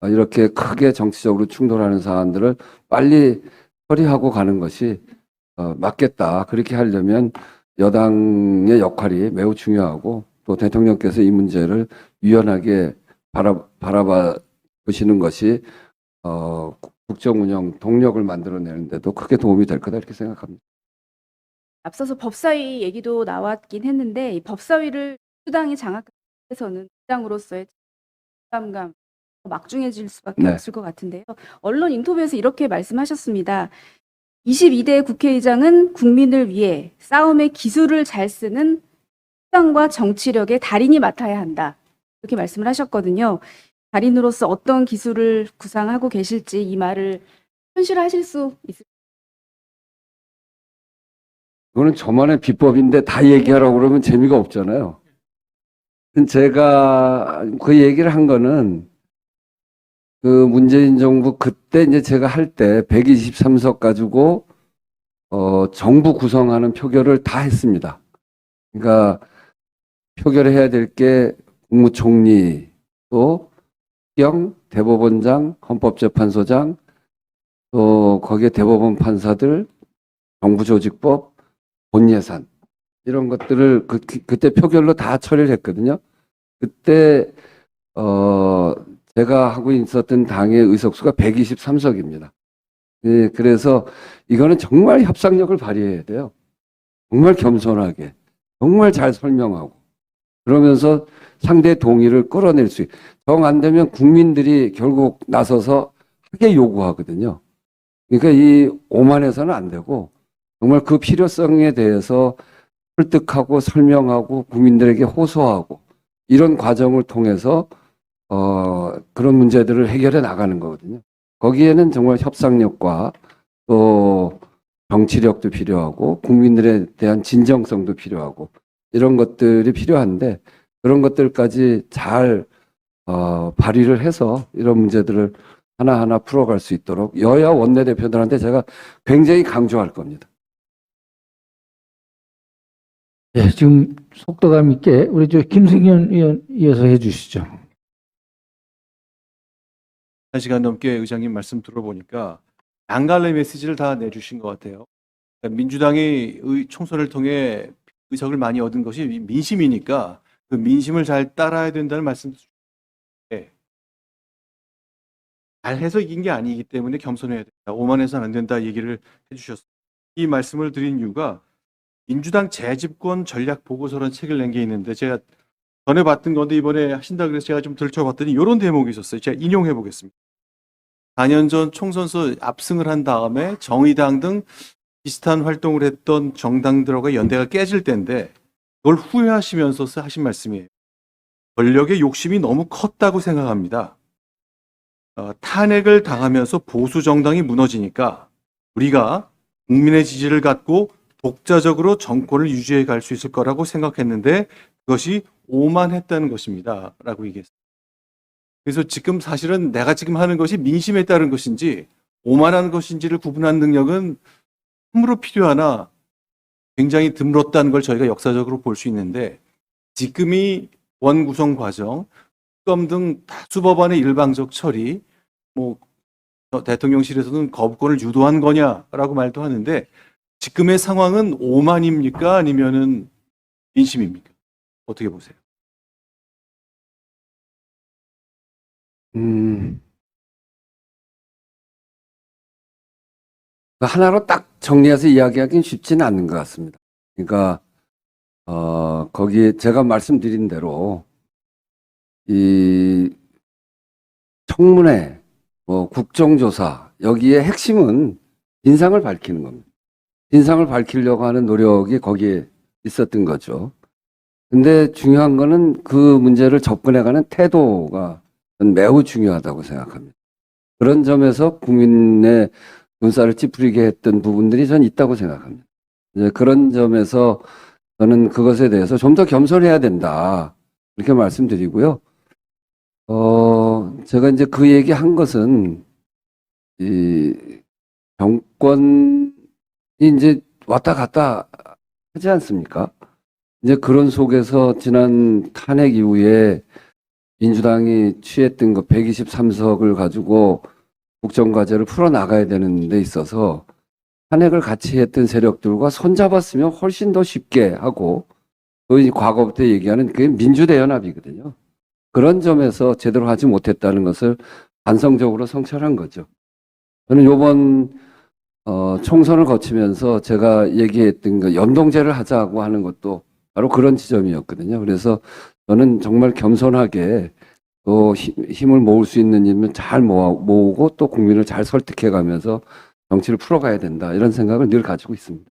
이렇게 크게 정치적으로 충돌하는 사안들을 빨리 처리하고 가는 것이 맞겠다. 그렇게 하려면 여당의 역할이 매우 중요하고 또 대통령께서 이 문제를 유연하게 바라봐 보시는 것이 국정 운영 동력을 만들어내는데도 크게 도움이 될 거다 이렇게 생각합니다. 앞서서 법사위 얘기도 나왔긴 했는데 이 법사위를 수당이 장악해서는 의장으로서의 부담감 막중해질 수밖에 네. 없을 것 같은데요. 언론 인터뷰에서 이렇게 말씀하셨습니다. 22대 국회의장은 국민을 위해 싸움의 기술을 잘 쓰는 수단과 정치력의 달인이 맡아야 한다. 이렇게 말씀을 하셨거든요. 달인으로서 어떤 기술을 구상하고 계실지 이 말을 현실화하실 수 있을까요? 이거는 저만의 비법인데 다 얘기하라고 그러면 재미가 없잖아요. 제가 그 얘기를 한 거는 그 문재인 정부 그때 이제 제가 할 때 123석 가지고 정부 구성하는 표결을 다 했습니다. 그러니까 표결해야 될 게 국무총리 또 대법원장, 헌법재판소장 또 거기에 대법원 판사들, 정부조직법, 본예산 이런 것들을 그때 표결로 다 처리를 했거든요. 그때 제가 하고 있었던 당의 의석수가 123석입니다. 예, 그래서 이거는 정말 협상력을 발휘해야 돼요. 정말 겸손하게, 정말 잘 설명하고 그러면서 상대의 동의를 끌어낼 수 정 안 되면 국민들이 결국 나서서 하게 요구하거든요. 그러니까 이 오만해서는 안 되고 정말 그 필요성에 대해서 설득하고 설명하고 국민들에게 호소하고 이런 과정을 통해서 그런 문제들을 해결해 나가는 거거든요. 거기에는 정말 협상력과 또 정치력도 필요하고 국민들에 대한 진정성도 필요하고 이런 것들이 필요한데 그런 것들까지 잘 발휘를 해서 이런 문제들을 하나하나 풀어갈 수 있도록 여야 원내대표들한테 제가 굉장히 강조할 겁니다. 예, 지금 속도감 있게 우리 김승현 의원 이어서 해주시죠. 1시간 넘게 의장님 말씀 들어보니까 양갈래 메시지를 다 내주신 것 같아요. 그러니까 민주당이 총선을 통해 의석을 많이 얻은 것이 민심이니까 그 민심을 잘 따라야 된다는 말씀 주셨는데 잘해서 이긴 게 아니기 때문에 겸손해야 된다. 오만해서는 안 된다 얘기를 해주셨어요. 이 말씀을 드린 이유가 민주당 재집권 전략 보고서라는 책을 낸 게 있는데 제가 전에 봤던 건데 이번에 하신다 그래서 제가 좀 들춰봤더니 이런 대목이 있었어요. 제가 인용해 보겠습니다. 4년 전 총선에서 압승을 한 다음에 정의당 등 비슷한 활동을 했던 정당들하고 연대가 깨질 때인데 그걸 후회하시면서 하신 말씀이에요. 권력의 욕심이 너무 컸다고 생각합니다. 탄핵을 당하면서 보수 정당이 무너지니까 우리가 국민의 지지를 갖고 독자적으로 정권을 유지해 갈 수 있을 거라고 생각했는데 그것이 오만했다는 것입니다. 라고 얘기했어요. 그래서 지금 사실은 내가 지금 하는 것이 민심에 따른 것인지 오만한 것인지를 구분하는 능력은 참으로 필요하나 굉장히 드물었다는 걸 저희가 역사적으로 볼 수 있는데 지금이 원구성 과정, 특검 등 다수 법안의 일방적 처리, 뭐 대통령실에서는 거부권을 유도한 거냐라고 말도 하는데 지금의 상황은 오만입니까? 아니면은 민심입니까? 어떻게 보세요? 하나로 딱 정리해서 이야기하기는 쉽지는 않는 것 같습니다. 그러니까 거기에 제가 말씀드린 대로 이 청문회, 뭐 국정조사 여기에 핵심은 진상을 밝히는 겁니다. 진상을 밝히려고 하는 노력이 거기에 있었던 거죠. 근데 중요한 거는 그 문제를 접근해가는 태도가 저는 매우 중요하다고 생각합니다. 그런 점에서 국민의 눈살을 찌푸리게 했던 부분들이 전 있다고 생각합니다. 이제 그런 점에서 저는 그것에 대해서 좀 더 겸손해야 된다. 이렇게 말씀드리고요. 제가 이제 그 얘기 한 것은 이 정권이 이제 왔다 갔다 하지 않습니까? 이제 그런 속에서 지난 탄핵 이후에 민주당이 취했던 그 123석을 가지고 국정과제를 풀어나가야 되는 데 있어서 탄핵을 같이 했던 세력들과 손잡았으면 훨씬 더 쉽게 하고 또 과거부터 얘기하는 그게 민주대연합이거든요. 그런 점에서 제대로 하지 못했다는 것을 반성적으로 성찰한 거죠. 저는 이번 총선을 거치면서 제가 얘기했던 그 연동제를 하자고 하는 것도 바로 그런 지점이었거든요. 그래서 저는 정말 겸손하게 또 힘을 모을 수 있는 일은 잘 모으고 또 국민을 잘 설득해 가면서 정치를 풀어가야 된다. 이런 생각을 늘 가지고 있습니다.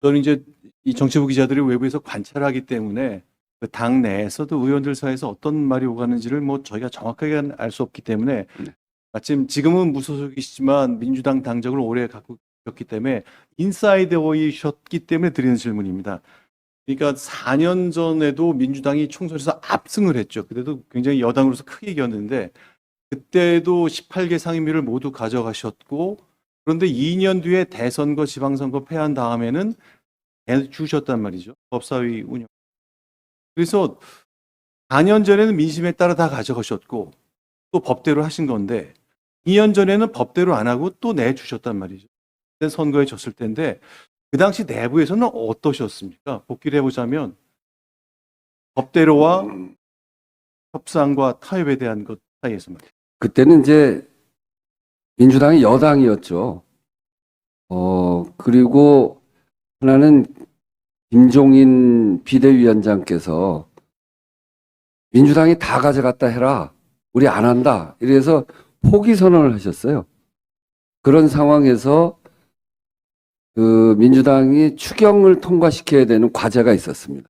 저는 이제 이 정치부 기자들이 외부에서 관찰하기 때문에 그 당 내에서도 의원들 사이에서 어떤 말이 오가는지를 뭐 저희가 정확하게 알 수 없기 때문에 마침 지금은 무소속이시지만 민주당 당적을 오래 갖고 계셨기 때문에 인사이더이셨기 때문에 드리는 질문입니다. 그러니까 4년 전에도 민주당이 총선에서 압승을 했죠. 그때도 굉장히 여당으로서 크게 이겼는데 그때도 18개 상임위를 모두 가져가셨고 그런데 2년 뒤에 대선거 지방선거 패한 다음에는 주셨단 말이죠. 법사위 운영. 그래서 4년 전에는 민심에 따라 다 가져가셨고 또 법대로 하신 건데 2년 전에는 법대로 안 하고 또 내주셨단 말이죠. 그때 선거에 졌을 텐데 그 당시 내부에서는 어떠셨습니까? 복귀를 해보자면 법대로와 협상과 타협에 대한 것 사이에서 말이에요. 그때는 이제 민주당이 여당이었죠. 그리고 하나는 김종인 비대위원장께서 민주당이 다 가져갔다 해라. 우리 안 한다. 이래서 포기 선언을 하셨어요. 그런 상황에서 그 민주당이 추경을 통과시켜야 되는 과제가 있었습니다.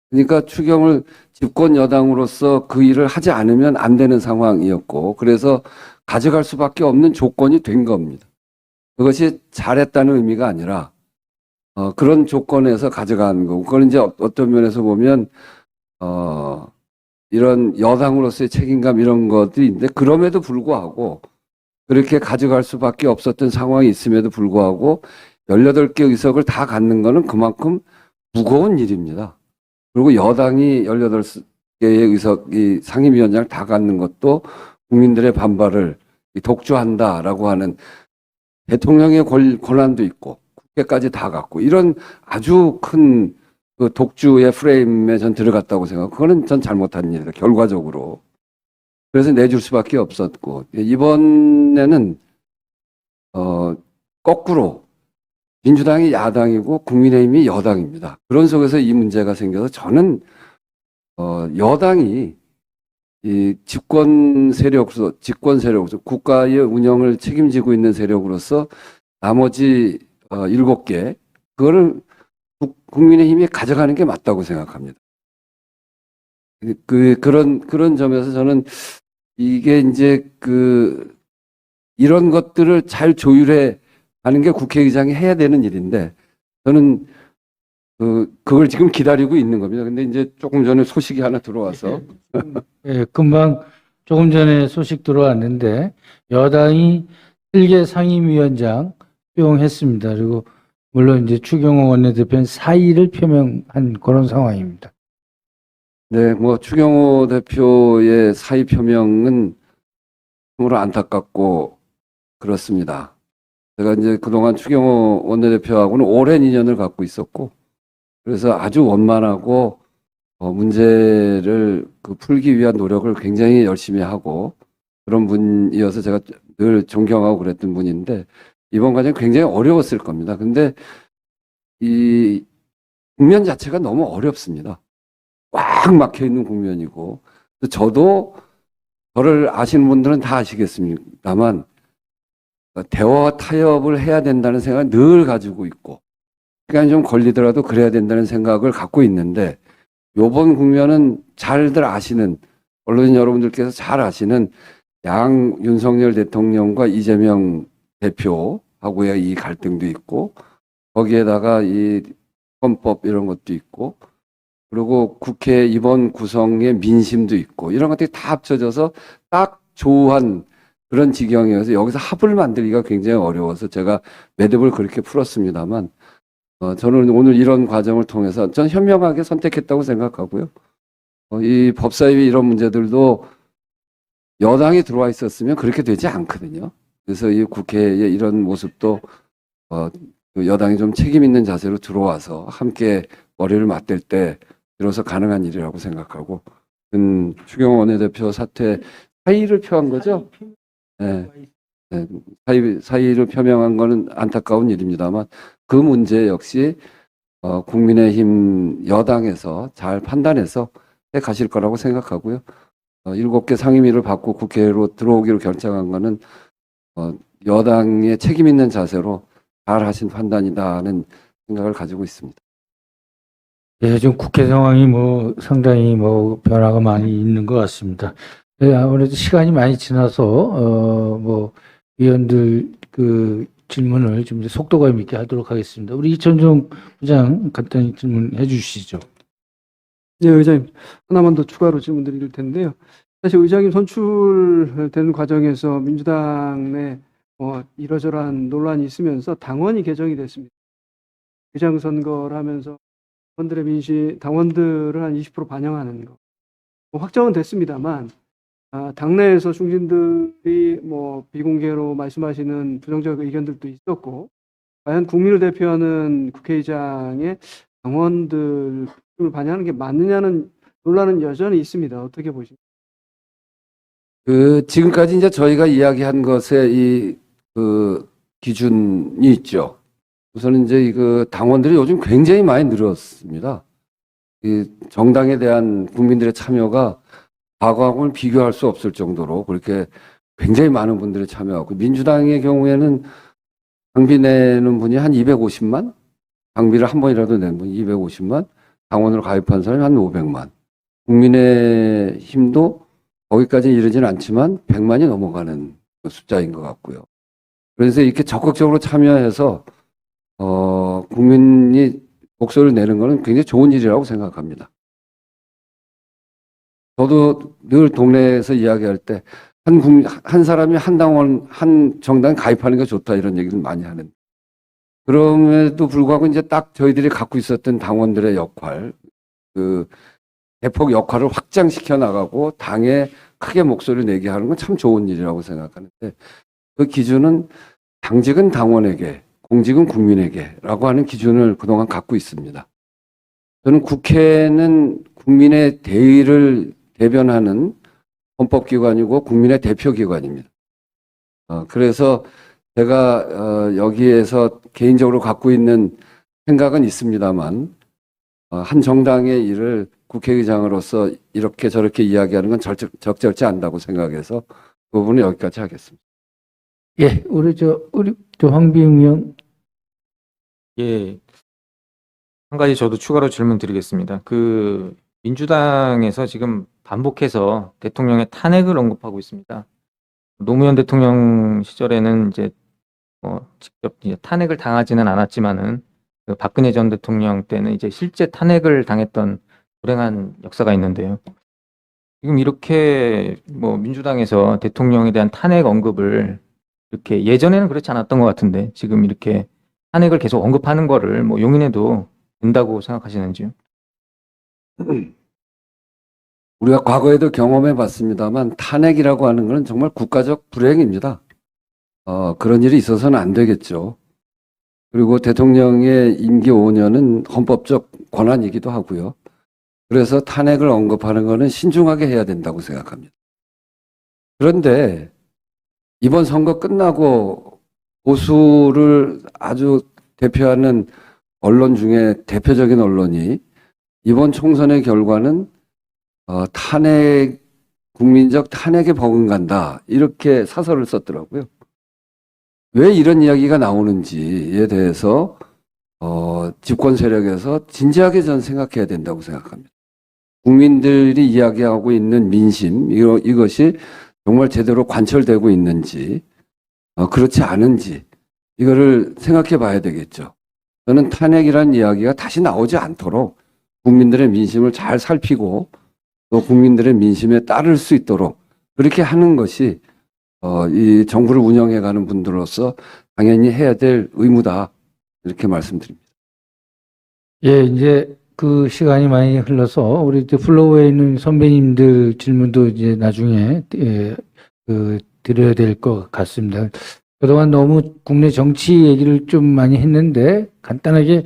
그러니까 추경을 집권 여당으로서 그 일을 하지 않으면 안 되는 상황이었고 그래서 가져갈 수밖에 없는 조건이 된 겁니다. 그것이 잘했다는 의미가 아니라 그런 조건에서 가져가는 거고 그건 이제 어떤 면에서 보면 이런 여당으로서의 책임감 이런 것들이 있는데 그럼에도 불구하고 그렇게 가져갈 수밖에 없었던 상황이 있음에도 불구하고 18개 의석을 다 갖는 거는 그만큼 무거운 일입니다. 그리고 여당이 18개의 의석이 상임위원장을 다 갖는 것도 국민들의 반발을 독주한다라고 하는 대통령의 권한도 있고 국회까지 다 갖고 이런 아주 큰 그 독주의 프레임에 전 들어갔다고 생각하고 그거는 전 잘못한 일이다. 결과적으로. 그래서 내줄 수밖에 없었고 이번에는 거꾸로 민주당이 야당이고 국민의힘이 여당입니다. 그런 속에서 이 문제가 생겨서 저는 여당이 이 집권 세력으로서 국가의 운영을 책임지고 있는 세력으로서 나머지 7개 그거를 국민의힘이 가져가는 게 맞다고 생각합니다. 그런 점에서 저는 이게 이제 이런 것들을 잘 조율해 가는 게 국회의장이 해야 되는 일인데 저는 그걸 지금 기다리고 있는 겁니다. 근데 이제 조금 전에 소식이 하나 들어와서 예, 금방 조금 전에 소식 들어왔는데 여당이 7개 상임위원장 수용했습니다. 그리고 물론 이제 추경호 원내대표는 사의를 표명한 그런 상황입니다. 네, 뭐 추경호 대표의 사의 표명은 참으로 안타깝고 그렇습니다. 제가 이제 그동안 추경호 원내대표하고는 오랜 인연을 갖고 있었고 그래서 아주 원만하고 문제를 풀기 위한 노력을 굉장히 열심히 하고 그런 분이어서 제가 늘 존경하고 그랬던 분인데 이번 과정이 굉장히 어려웠을 겁니다. 근데 이 국면 자체가 너무 어렵습니다. 꽉 막혀 있는 국면이고 저도 저를 아시는 분들은 다 아시겠습니다만 대화와 타협을 해야 된다는 생각을 늘 가지고 있고 시간이 좀 걸리더라도 그래야 된다는 생각을 갖고 있는데 요번 국면은 잘들 아시는 언론인 여러분들께서 잘 아시는 윤석열 대통령과 이재명 대표하고의 이 갈등도 있고 거기에다가 이 헌법 이런 것도 있고 그리고 국회 이번 구성의 민심도 있고 이런 것들이 다 합쳐져서 딱 조우한 그런 지경이어서 여기서 합을 만들기가 굉장히 어려워서 제가 매듭을 그렇게 풀었습니다만 저는 오늘 이런 과정을 통해서 전 현명하게 선택했다고 생각하고요. 이 법사위 이런 문제들도 여당이 들어와 있었으면 그렇게 되지 않거든요. 그래서 이 국회의 이런 모습도 여당이 좀 책임 있는 자세로 들어와서 함께 머리를 맞댈 때 비로소 가능한 일이라고 생각하고 추경호 원내대표 사퇴 사의를 표한 거죠. 네. 네. 사의를 표명한 거는 안타까운 일입니다만 그 문제 역시 국민의힘 여당에서 잘 판단해서 해 가실 거라고 생각하고요. 7개 상임위를 받고 국회로 들어오기로 결정한 거는 여당의 책임 있는 자세로 잘 하신 판단이다는 생각을 가지고 있습니다. 예, 지금 국회 상황이 뭐 상당히 뭐 변화가 많이 있는 것 같습니다. 예, 아무래도 시간이 많이 지나서 뭐 위원들 질문을 좀 이제 속도감 있게 하도록 하겠습니다. 우리 이천종 부장 간단히 질문해 주시죠. 네, 의장님 하나만 더 추가로 질문드릴 텐데요. 사실 의장님 선출되는 과정에서 민주당 내 이러저러한 논란이 있으면서 당원이 개정이 됐습니다. 의장 선거를 하면서 당원들을 한 20% 반영하는 거 확정은 됐습니다만 당내에서 중진들이 비공개로 말씀하시는 부정적 의견들도 있었고 과연 국민을 대표하는 국회의장의 당원들을 반영하는 게 맞느냐는 논란은 여전히 있습니다. 어떻게 보십니까? 지금까지 이제 저희가 이야기한 것에 기준이 있죠. 우선 이제 당원들이 요즘 굉장히 많이 늘었습니다. 이 정당에 대한 국민들의 참여가 과거하고는 비교할 수 없을 정도로 그렇게 굉장히 많은 분들이 참여하고 민주당의 경우에는 당비 내는 분이 한 250만? 당비를 한 번이라도 낸 분이 250만? 당원으로 가입한 사람이 한 500만. 국민의힘도 거기까지 이르지는 않지만 100만이 넘어가는 숫자인 것 같고요. 그래서 이렇게 적극적으로 참여해서 국민이 목소리를 내는 것은 굉장히 좋은 일이라고 생각합니다. 저도 늘 동네에서 이야기할 때 한 사람이 한 당원, 한 정당에 가입하는 게 좋다 이런 얘기를 많이 하는데 그럼에도 불구하고 이제 딱 저희들이 갖고 있었던 당원들의 역할, 대폭 역할을 확장시켜 나가고 당에 크게 목소리를 내게 하는 건 참 좋은 일이라고 생각하는데 그 기준은 당직은 당원에게, 공직은 국민에게라고 하는 기준을 그동안 갖고 있습니다. 저는 국회는 국민의 대의를 대변하는 헌법기관이고 국민의 대표기관입니다. 그래서 제가 여기에서 개인적으로 갖고 있는 생각은 있습니다만 한 정당의 일을 국회의장으로서 이렇게 저렇게 이야기하는 건 적절치 않다고 생각해서 그 부분은 여기까지 하겠습니다. 예, 우리 황비영 의원. 예. 한 가지 저도 추가로 질문 드리겠습니다. 민주당에서 지금 반복해서 대통령의 탄핵을 언급하고 있습니다. 노무현 대통령 시절에는 이제 직접 이제 탄핵을 당하지는 않았지만은 그 박근혜 전 대통령 때는 이제 실제 탄핵을 당했던 불행한 역사가 있는데요. 지금 이렇게 민주당에서 대통령에 대한 탄핵 언급을 이렇게 예전에는 그렇지 않았던 것 같은데 지금 이렇게 탄핵을 계속 언급하는 거를 용인해도 된다고 생각하시는지요? 우리가 과거에도 경험해 봤습니다만 탄핵이라고 하는 것은 정말 국가적 불행입니다. 그런 일이 있어서는 안 되겠죠. 그리고 대통령의 임기 5년은 헌법적 권한이기도 하고요. 그래서 탄핵을 언급하는 것은 신중하게 해야 된다고 생각합니다. 그런데 이번 선거 끝나고 보수를 아주 대표하는 언론 중에 대표적인 언론이 이번 총선의 결과는 탄핵, 국민적 탄핵에 버금간다. 이렇게 사설을 썼더라고요. 왜 이런 이야기가 나오는지에 대해서 집권 세력에서 진지하게 전 생각해야 된다고 생각합니다. 국민들이 이야기하고 있는 민심, 이것이 정말 제대로 관철되고 있는지, 그렇지 않은지, 이거를 생각해 봐야 되겠죠. 저는 탄핵이라는 이야기가 다시 나오지 않도록 국민들의 민심을 잘 살피고 또 국민들의 민심에 따를 수 있도록 그렇게 하는 것이 이 정부를 운영해가는 분들로서 당연히 해야 될 의무다. 이렇게 말씀드립니다. 예, 이제 그 시간이 많이 흘러서 우리 이제 플로우에 있는 선배님들 질문도 이제 나중에 드려야 될 것 같습니다. 그동안 너무 국내 정치 얘기를 좀 많이 했는데 간단하게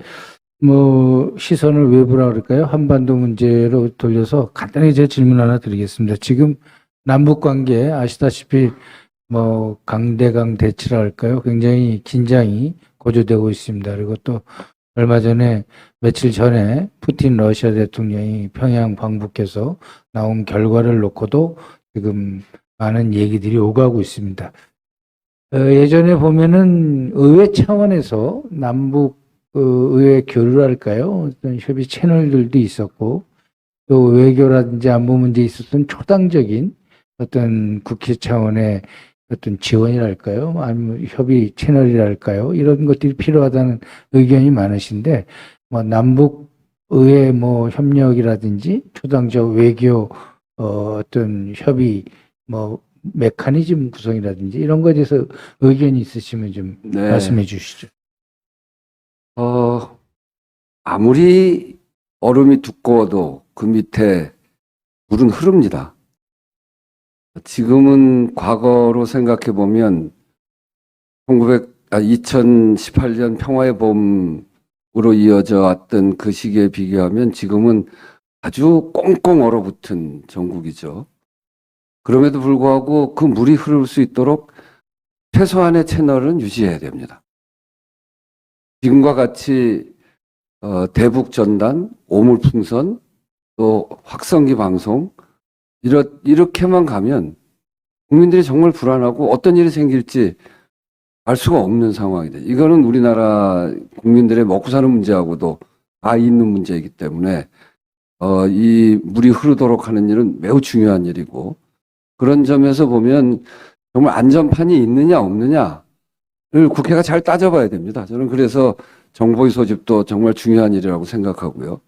시선을 외부라 그럴까요? 한반도 문제로 돌려서 간단하게 제 질문 하나 드리겠습니다. 지금 남북 관계 아시다시피 강대강 대치라 할까요? 굉장히 긴장이 고조되고 있습니다. 그리고 또 얼마 전에 며칠 전에 푸틴 러시아 대통령이 평양 방북해서 나온 결과를 놓고도 지금 많은 얘기들이 오가고 있습니다. 예전에 보면은 의회 차원에서 남북 의회 교류랄까요? 어떤 협의 채널들도 있었고 또 외교라든지 안보 문제에 있었던 초당적인 어떤 국회 차원의 어떤 지원이랄까요? 아니면 협의 채널이랄까요? 이런 것들이 필요하다는 의견이 많으신데 남북 의회 협력이라든지 초당적 외교 어떤 협의 메커니즘 구성이라든지 이런 것에 대해서 의견이 있으시면 좀 네. 말씀해 주시죠. 아무리 얼음이 두꺼워도 그 밑에 물은 흐릅니다. 지금은 과거로 생각해 보면 2018년 평화의 봄으로 이어져 왔던 그 시기에 비교하면 지금은 아주 꽁꽁 얼어붙은 정국이죠. 그럼에도 불구하고 그 물이 흐를 수 있도록 최소한의 채널은 유지해야 됩니다. 지금과 같이 대북 전단, 오물풍선, 또 확성기 방송 이렇게만 가면 국민들이 정말 불안하고 어떤 일이 생길지 알 수가 없는 상황이다. 이거는 우리나라 국민들의 먹고 사는 문제하고도 다 있는 문제이기 때문에 이 물이 흐르도록 하는 일은 매우 중요한 일이고 그런 점에서 보면 정말 안전판이 있느냐 없느냐를 국회가 잘 따져봐야 됩니다. 저는 그래서 정보의 소집도 정말 중요한 일이라고 생각하고요.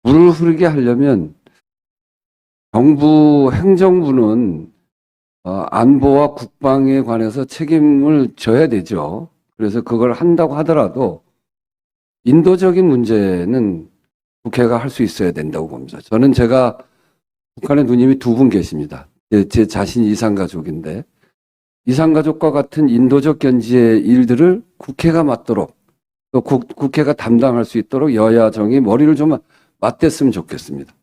물을 흐르게 하려면 정부 행정부는 안보와 국방에 관해서 책임을 져야 되죠. 그래서 그걸 한다고 하더라도 인도적인 문제는 국회가 할 수 있어야 된다고 봅니다. 제가 북한에 누님이 2분 계십니다. 제 자신이 이산가족인데 이산가족과 같은 인도적 견지의 일들을 국회가 맡도록 또 국회가 담당할 수 있도록 여야정이 머리를 좀 맞댔으면 좋겠습니다.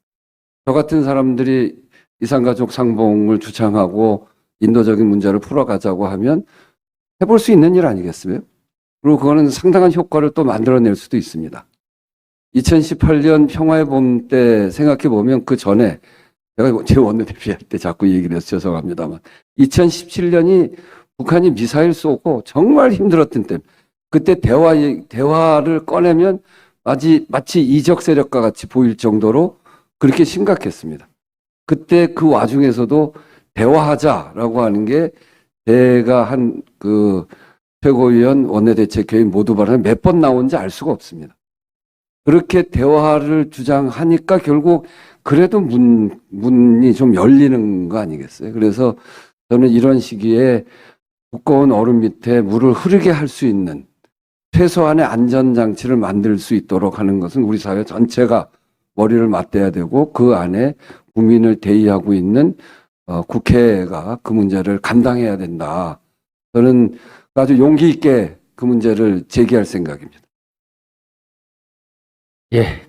저 같은 사람들이 이산가족 상봉을 주창하고 인도적인 문제를 풀어가자고 하면 해볼 수 있는 일 아니겠어요? 그리고 그거는 상당한 효과를 또 만들어낼 수도 있습니다. 2018년 평화의 봄 때 생각해보면 그 전에 제가 제 원내대표 할 때 자꾸 얘기를 해서 죄송합니다만 2017년이 북한이 미사일 쏘고 정말 힘들었던 때 그때 대화를 꺼내면 마치 이적 세력과 같이 보일 정도로 그렇게 심각했습니다. 그때 그 와중에서도 대화하자라고 하는 게 제가 한 그 최고위원 원내대책회의 모두 발언 몇 번 나온지 알 수가 없습니다. 그렇게 대화를 주장하니까 결국 그래도 문이 좀 열리는 거 아니겠어요? 그래서 저는 이런 시기에 두꺼운 얼음 밑에 물을 흐르게 할 수 있는 최소한의 안전장치를 만들 수 있도록 하는 것은 우리 사회 전체가 머리를 맞대야 되고 그 안에 국민을 대의하고 있는 국회가 그 문제를 감당해야 된다. 저는 아주 용기 있게 그 문제를 제기할 생각입니다. 예,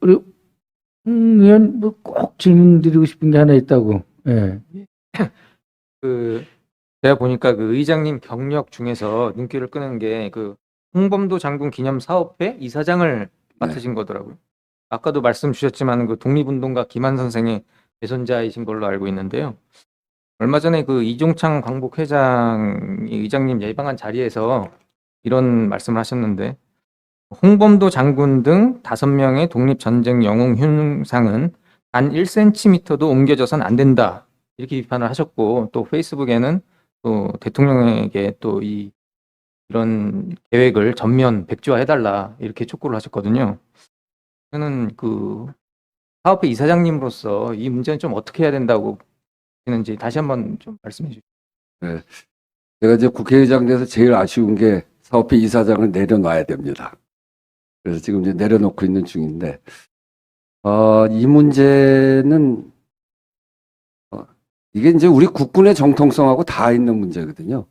우리 의원 꼭 질문 드리고 싶은 게 하나 있다고. 예. 제가 보니까 그 의장님 경력 중에서 눈길을 끄는 게 그 홍범도 장군 기념 사업회 이사장을 맡으신 거더라고요. 아까도 말씀 주셨지만 그 독립운동가 김한 선생의 배손자이신 걸로 알고 있는데요. 얼마 전에 그 이종창 광복회장이 의장님 예방한 자리에서 이런 말씀을 하셨는데, 홍범도 장군 등 5명의 독립전쟁 영웅 흉상은 단 1cm도 옮겨져선 안 된다. 이렇게 비판을 하셨고, 또 페이스북에는 또 대통령에게 또 이런 계획을 전면 백지화해달라 이렇게 촉구를 하셨거든요. 저는 그 사업회 이사장님으로서 이 문제는 좀 어떻게 해야 된다고 보시는지 다시 한번 좀 말씀해 주시죠. 네. 제가 이제 국회의장 돼서 제일 아쉬운 게 사업회 이사장을 내려놔야 됩니다. 그래서 지금 이제 내려놓고 있는 중인데, 이 문제는, 이게 이제 우리 국군의 정통성하고 다 있는 문제거든요.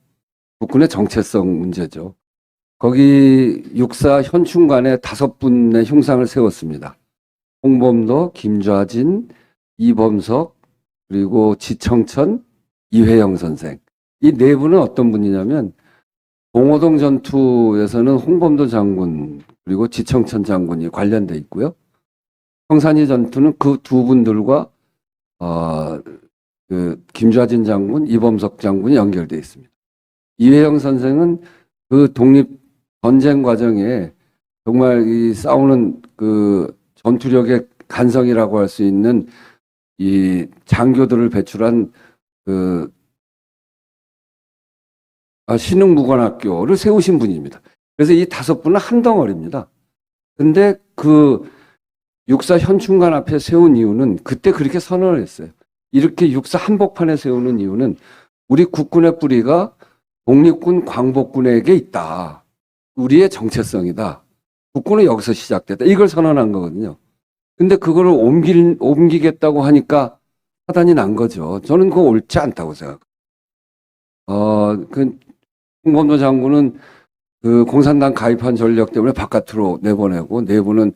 국군의 정체성 문제죠. 거기 육사 현충관에 5분의 흉상을 세웠습니다. 홍범도, 김좌진, 이범석, 그리고 지청천, 이회영 선생. 이 4분은 어떤 분이냐면 봉오동 전투에서는 홍범도 장군 그리고 지청천 장군이 관련돼 있고요. 청산리 전투는 그 2분들과 그 김좌진 장군, 이범석 장군이 연결돼 있습니다. 이회영 선생은 그 독립 전쟁 과정에 정말 이 싸우는 그 전투력의 간성이라고 할 수 있는 이 장교들을 배출한 그 신흥무관학교를 세우신 분입니다. 그래서 이 5분은 한 덩어리입니다. 근데 그 육사 현충관 앞에 세운 이유는 그때 그렇게 선언을 했어요. 이렇게 육사 한복판에 세우는 이유는 우리 국군의 뿌리가 독립군 광복군에게 있다. 우리의 정체성이다. 국군은 여기서 시작됐다. 이걸 선언한 거거든요. 근데 그거를 옮기겠다고 하니까 사단이 난 거죠. 저는 그거 옳지 않다고 생각해요. 홍범도 장군은 그 공산당 가입한 전력 때문에 바깥으로 내보내고 4분은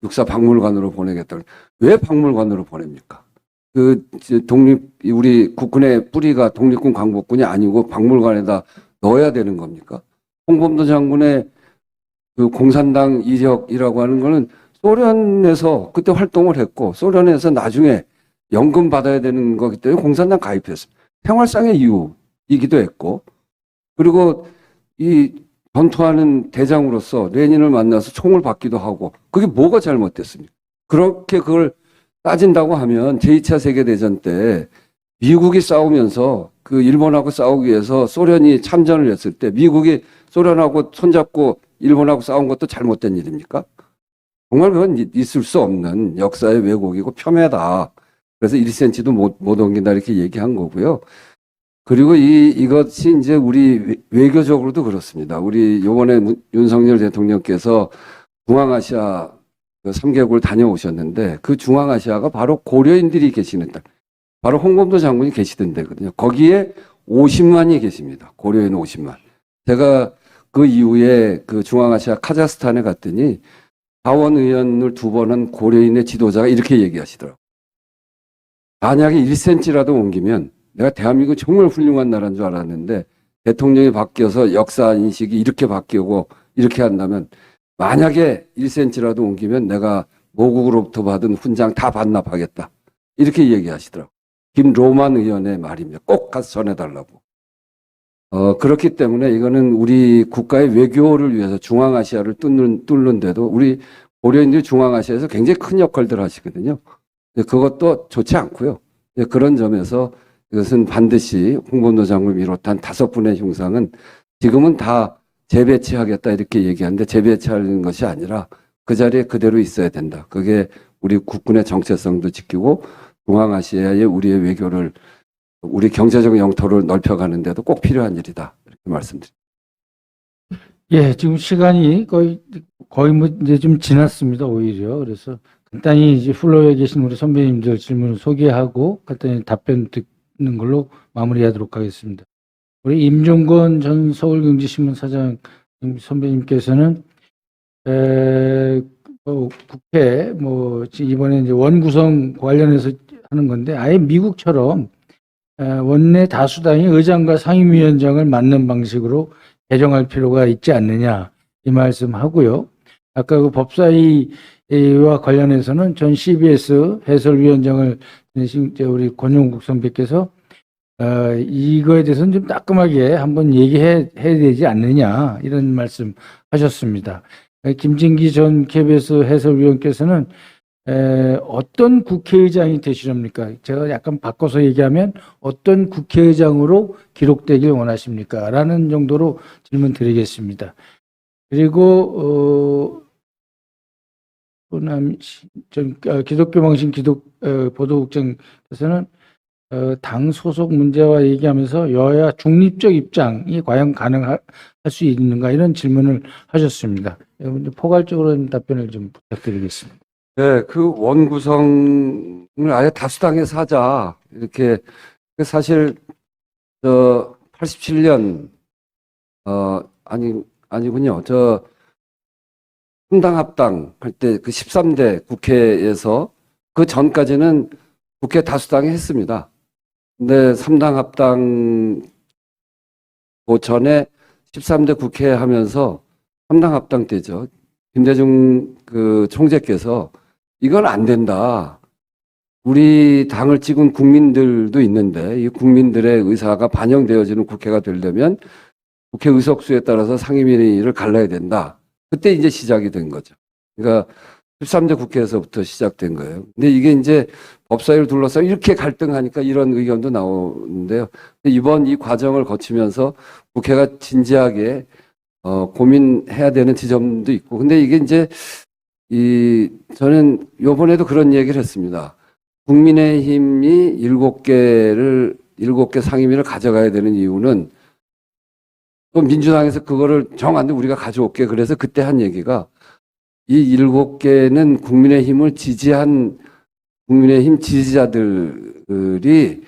육사 박물관으로 보내겠다. 왜 박물관으로 보냅니까? 우리 국군의 뿌리가 독립군 광복군이 아니고 박물관에다 넣어야 되는 겁니까? 홍범도 장군의 그 공산당 이력이라고 하는 거는 소련에서 그때 활동을 했고 소련에서 나중에 연금 받아야 되는 거기 때문에 공산당 가입했습니다. 생활상의 이유이기도 했고 그리고 이 전투하는 대장으로서 레닌을 만나서 총을 받기도 하고 그게 뭐가 잘못됐습니까? 그렇게 그걸 따진다고 하면 제2차 세계대전 때 미국이 싸우면서 그 일본하고 싸우기 위해서 소련이 참전을 했을 때 미국이 소련하고 손잡고 일본하고 싸운 것도 잘못된 일입니까? 정말 그건 있을 수 없는 역사의 왜곡이고 폄훼다. 그래서 1cm도 못 옮긴다 이렇게 얘기한 거고요. 그리고 이것이 이제 우리 외교적으로도 그렇습니다. 우리 요번에 윤석열 대통령께서 중앙아시아 3개국을 다녀오셨는데 그 중앙아시아가 바로 고려인들이 계시는 땅, 바로 홍범도 장군이 계시던 데거든요. 거기에 50만이 계십니다. 고려인 50만. 제가 그 이후에 그 중앙아시아 카자흐스탄에 갔더니 하원 의원을 2번 한 고려인의 지도자가 이렇게 얘기하시더라고요. 만약에 1cm라도 옮기면 내가 대한민국 정말 훌륭한 나라인 줄 알았는데 대통령이 바뀌어서 역사 인식이 이렇게 바뀌고 이렇게 한다면 만약에 1cm라도 옮기면 내가 모국으로부터 받은 훈장 다 반납하겠다. 이렇게 얘기하시더라고요. 김로만 의원의 말입니다. 꼭 가서 전해달라고. 그렇기 때문에 이거는 우리 국가의 외교를 위해서 중앙아시아를 뚫는데도 우리 고려인들이 중앙아시아에서 굉장히 큰 역할들을 하시거든요. 그것도 좋지 않고요. 그런 점에서 이것은 반드시 홍범도 장관을 비롯한 5분의 흉상은 지금은 다 재배치하겠다 이렇게 얘기하는데 재배치하는 것이 아니라 그 자리에 그대로 있어야 된다. 그게 우리 국군의 정체성도 지키고 중앙아시아의 우리의 외교를 우리 경제적 영토를 넓혀가는데도 꼭 필요한 일이다. 이렇게 말씀드립니다. 예, 지금 시간이 거의 뭐 이제 좀 지났습니다, 오히려. 그래서 간단히 이제 플로어에 계신 우리 선배님들 질문을 소개하고 간단히 답변 듣는 걸로 마무리하도록 하겠습니다. 우리 임종건 전 서울경제신문 사장 선배님께서는 국회 이번에 이제 원구성 관련해서 하는 건데 아예 미국처럼 원내 다수당이 의장과 상임위원장을 맡는 방식으로 개정할 필요가 있지 않느냐 이 말씀하고요. 아까 그 법사위와 관련해서는 전 CBS 해설위원장을 지내신 우리 권용국 선배께서 이거에 대해서는 좀 따끔하게 한번 얘기해야 되지 않느냐 이런 말씀 하셨습니다. 김진기 전 KBS 해설위원께서는 어떤 국회의장이 되시렵니까? 제가 약간 바꿔서 얘기하면 어떤 국회의장으로 기록되길 원하십니까? 라는 정도로 질문 드리겠습니다. 그리고 기독교망신 보도국장께서는 당 소속 문제와 얘기하면서 여야 중립적 입장이 과연 가능할 수 있는가 이런 질문을 하셨습니다. 포괄적으로 답변을 좀 부탁드리겠습니다. 네, 그 원구성을 아예 다수당에서 하자. 이렇게, 사실, 87년, 아니군요. 3당 합당 할 때 그 13대 국회에서 그 전까지는 국회 다수당이 했습니다. 근데 3당 합당 그 전에 13대 국회 하면서 3당 합당 때죠. 김대중 그 총재께서 이건 안 된다. 우리 당을 찍은 국민들도 있는데 이 국민들의 의사가 반영되어지는 국회가 되려면 국회 의석수에 따라서 상임위를 갈라야 된다. 그때 이제 시작이 된 거죠. 그러니까 13대 국회에서부터 시작된 거예요. 근데 이게 이제 법사위를 둘러싸고 이렇게 갈등하니까 이런 의견도 나오는데요. 이번 이 과정을 거치면서 국회가 진지하게 고민해야 되는 지점도 있고. 근데 이게 이제 저는 요번에도 그런 얘기를 했습니다. 국민의힘이 7개 상임위를 가져가야 되는 이유는 또 민주당에서 그거를 정한데 우리가 가져올게. 그래서 그때 한 얘기가 이 7개는 국민의힘을 지지한 국민의힘 지지자들이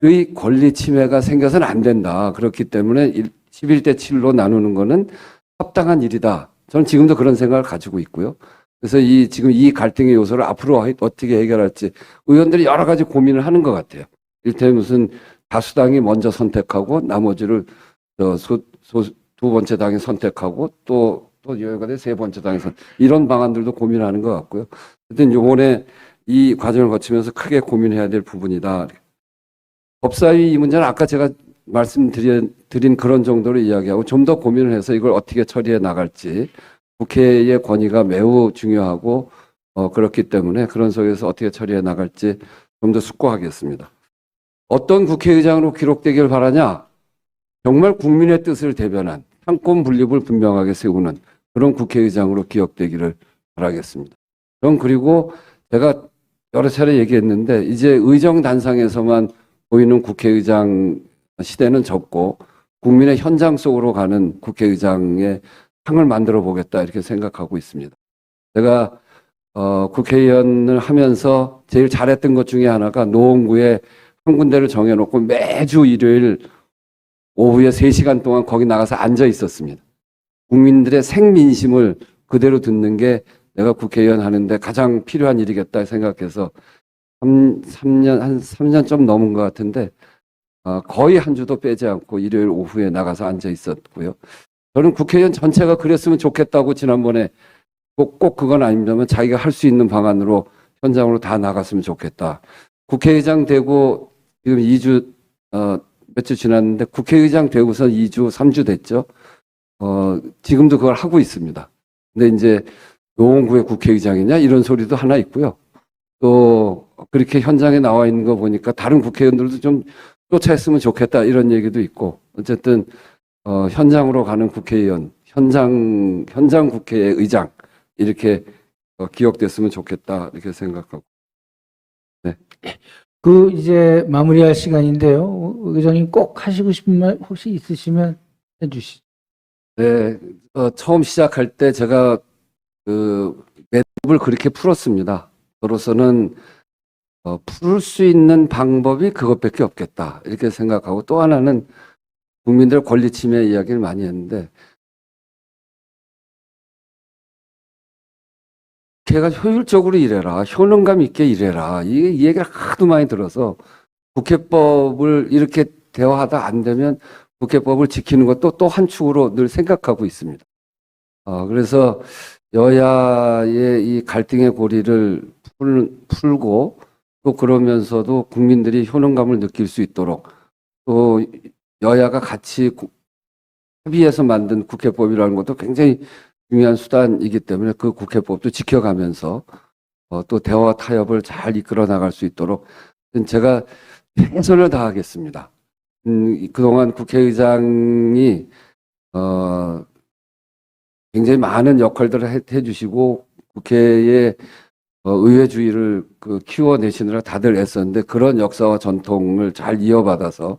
의 권리 침해가 생겨서는 안 된다. 그렇기 때문에 11대 7로 나누는 거는 합당한 일이다. 저는 지금도 그런 생각을 가지고 있고요. 그래서 지금 이 갈등의 요소를 앞으로 어떻게 해결할지 의원들이 여러 가지 고민을 하는 것 같아요. 일테면 무슨 다수당이 먼저 선택하고 나머지를 두 번째 당이 선택하고 또 여기가 세 번째 당이 이런 방안들도 고민하는 것 같고요. 하여튼 요번에 이 과정을 거치면서 크게 고민해야 될 부분이다. 법사위 이 문제는 아까 제가 말씀드린 그런 정도로 이야기하고 좀 더 고민을 해서 이걸 어떻게 처리해 나갈지 국회의 권위가 매우 중요하고 그렇기 때문에 그런 속에서 어떻게 처리해 나갈지 좀 더 숙고하겠습니다. 어떤 국회의장으로 기록되길 바라냐? 정말 국민의 뜻을 대변한 상권 분립을 분명하게 세우는 그런 국회의장으로 기억되기를 바라겠습니다. 전 그리고 제가 여러 차례 얘기했는데 이제 의정단상에서만 보이는 국회의장 시대는 접고 국민의 현장 속으로 가는 국회의장의 상을 만들어 보겠다 이렇게 생각하고 있습니다. 제가 국회의원을 하면서 제일 잘했던 것 중에 하나가 노원구에 한 군데를 정해놓고 매주 일요일 오후에 3시간 동안 거기 나가서 앉아 있었습니다. 국민들의 생민심을 그대로 듣는 게 내가 국회의원 하는데 가장 필요한 일이겠다 생각해서 3년 좀 넘은 것 같은데 거의 한 주도 빼지 않고 일요일 오후에 나가서 앉아 있었고요. 저는 국회의원 전체가 그랬으면 좋겠다고 지난번에 꼭 그건 아닙니다만 자기가 할 수 있는 방안으로 현장으로 다 나갔으면 좋겠다. 국회의장 되고 지금 2주 며칠 지났는데 국회의장 되고서 2주, 3주 됐죠. 지금도 그걸 하고 있습니다. 근데 이제 노원구의 국회의장이냐 이런 소리도 하나 있고요. 또 그렇게 현장에 나와 있는 거 보니까 다른 국회의원들도 좀 쫓아했으면 좋겠다 이런 얘기도 있고 어쨌든 현장으로 가는 국회의원, 현장 국회의 의장 이렇게 기억됐으면 좋겠다 이렇게 생각하고. 그 이제 마무리할 시간인데요. 의장님 꼭 하시고 싶은 말 혹시 있으시면 해주시죠. 네, 처음 시작할 때 제가 그 매듭을 그렇게 풀었습니다. 저로서는 풀 수 있는 방법이 그것밖에 없겠다 이렇게 생각하고 또 하나는 국민들 권리 침해 이야기를 많이 했는데 걔가 효율적으로 일해라, 효능감 있게 일해라 이 얘기를 하도 많이 들어서 국회법을 이렇게 대화하다 안 되면 국회법을 지키는 것도 또 한 축으로 늘 생각하고 있습니다. 그래서 여야의 이 갈등의 고리를 풀고 또 그러면서도 국민들이 효능감을 느낄 수 있도록 또 여야가 같이 협의해서 만든 국회법이라는 것도 굉장히 중요한 수단이기 때문에 그 국회법도 지켜가면서 또 대화 타협을 잘 이끌어 나갈 수 있도록 제가 최선을 다하겠습니다. 그동안 국회의장이 굉장히 많은 역할들을 해주시고 국회의 의회주의를 키워내시느라 다들 애썼는데 그런 역사와 전통을 잘 이어받아서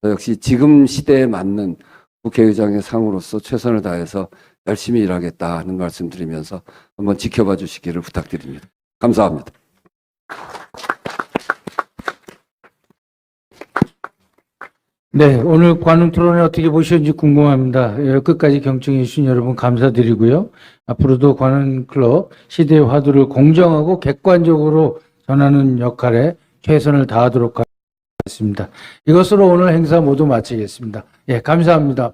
역시 지금 시대에 맞는 국회의장의 상으로서 최선을 다해서 열심히 일하겠다 하는 말씀 드리면서 한번 지켜봐 주시기를 부탁드립니다. 감사합니다. 네, 오늘 관훈 토론회 어떻게 보셨는지 궁금합니다. 끝까지 경청해 주신 여러분 감사드리고요. 앞으로도 관훈 클럽 시대의 화두를 공정하고 객관적으로 전하는 역할에 최선을 다하도록 하겠습니다. 이것으로 오늘 행사 모두 마치겠습니다. 예, 감사합니다.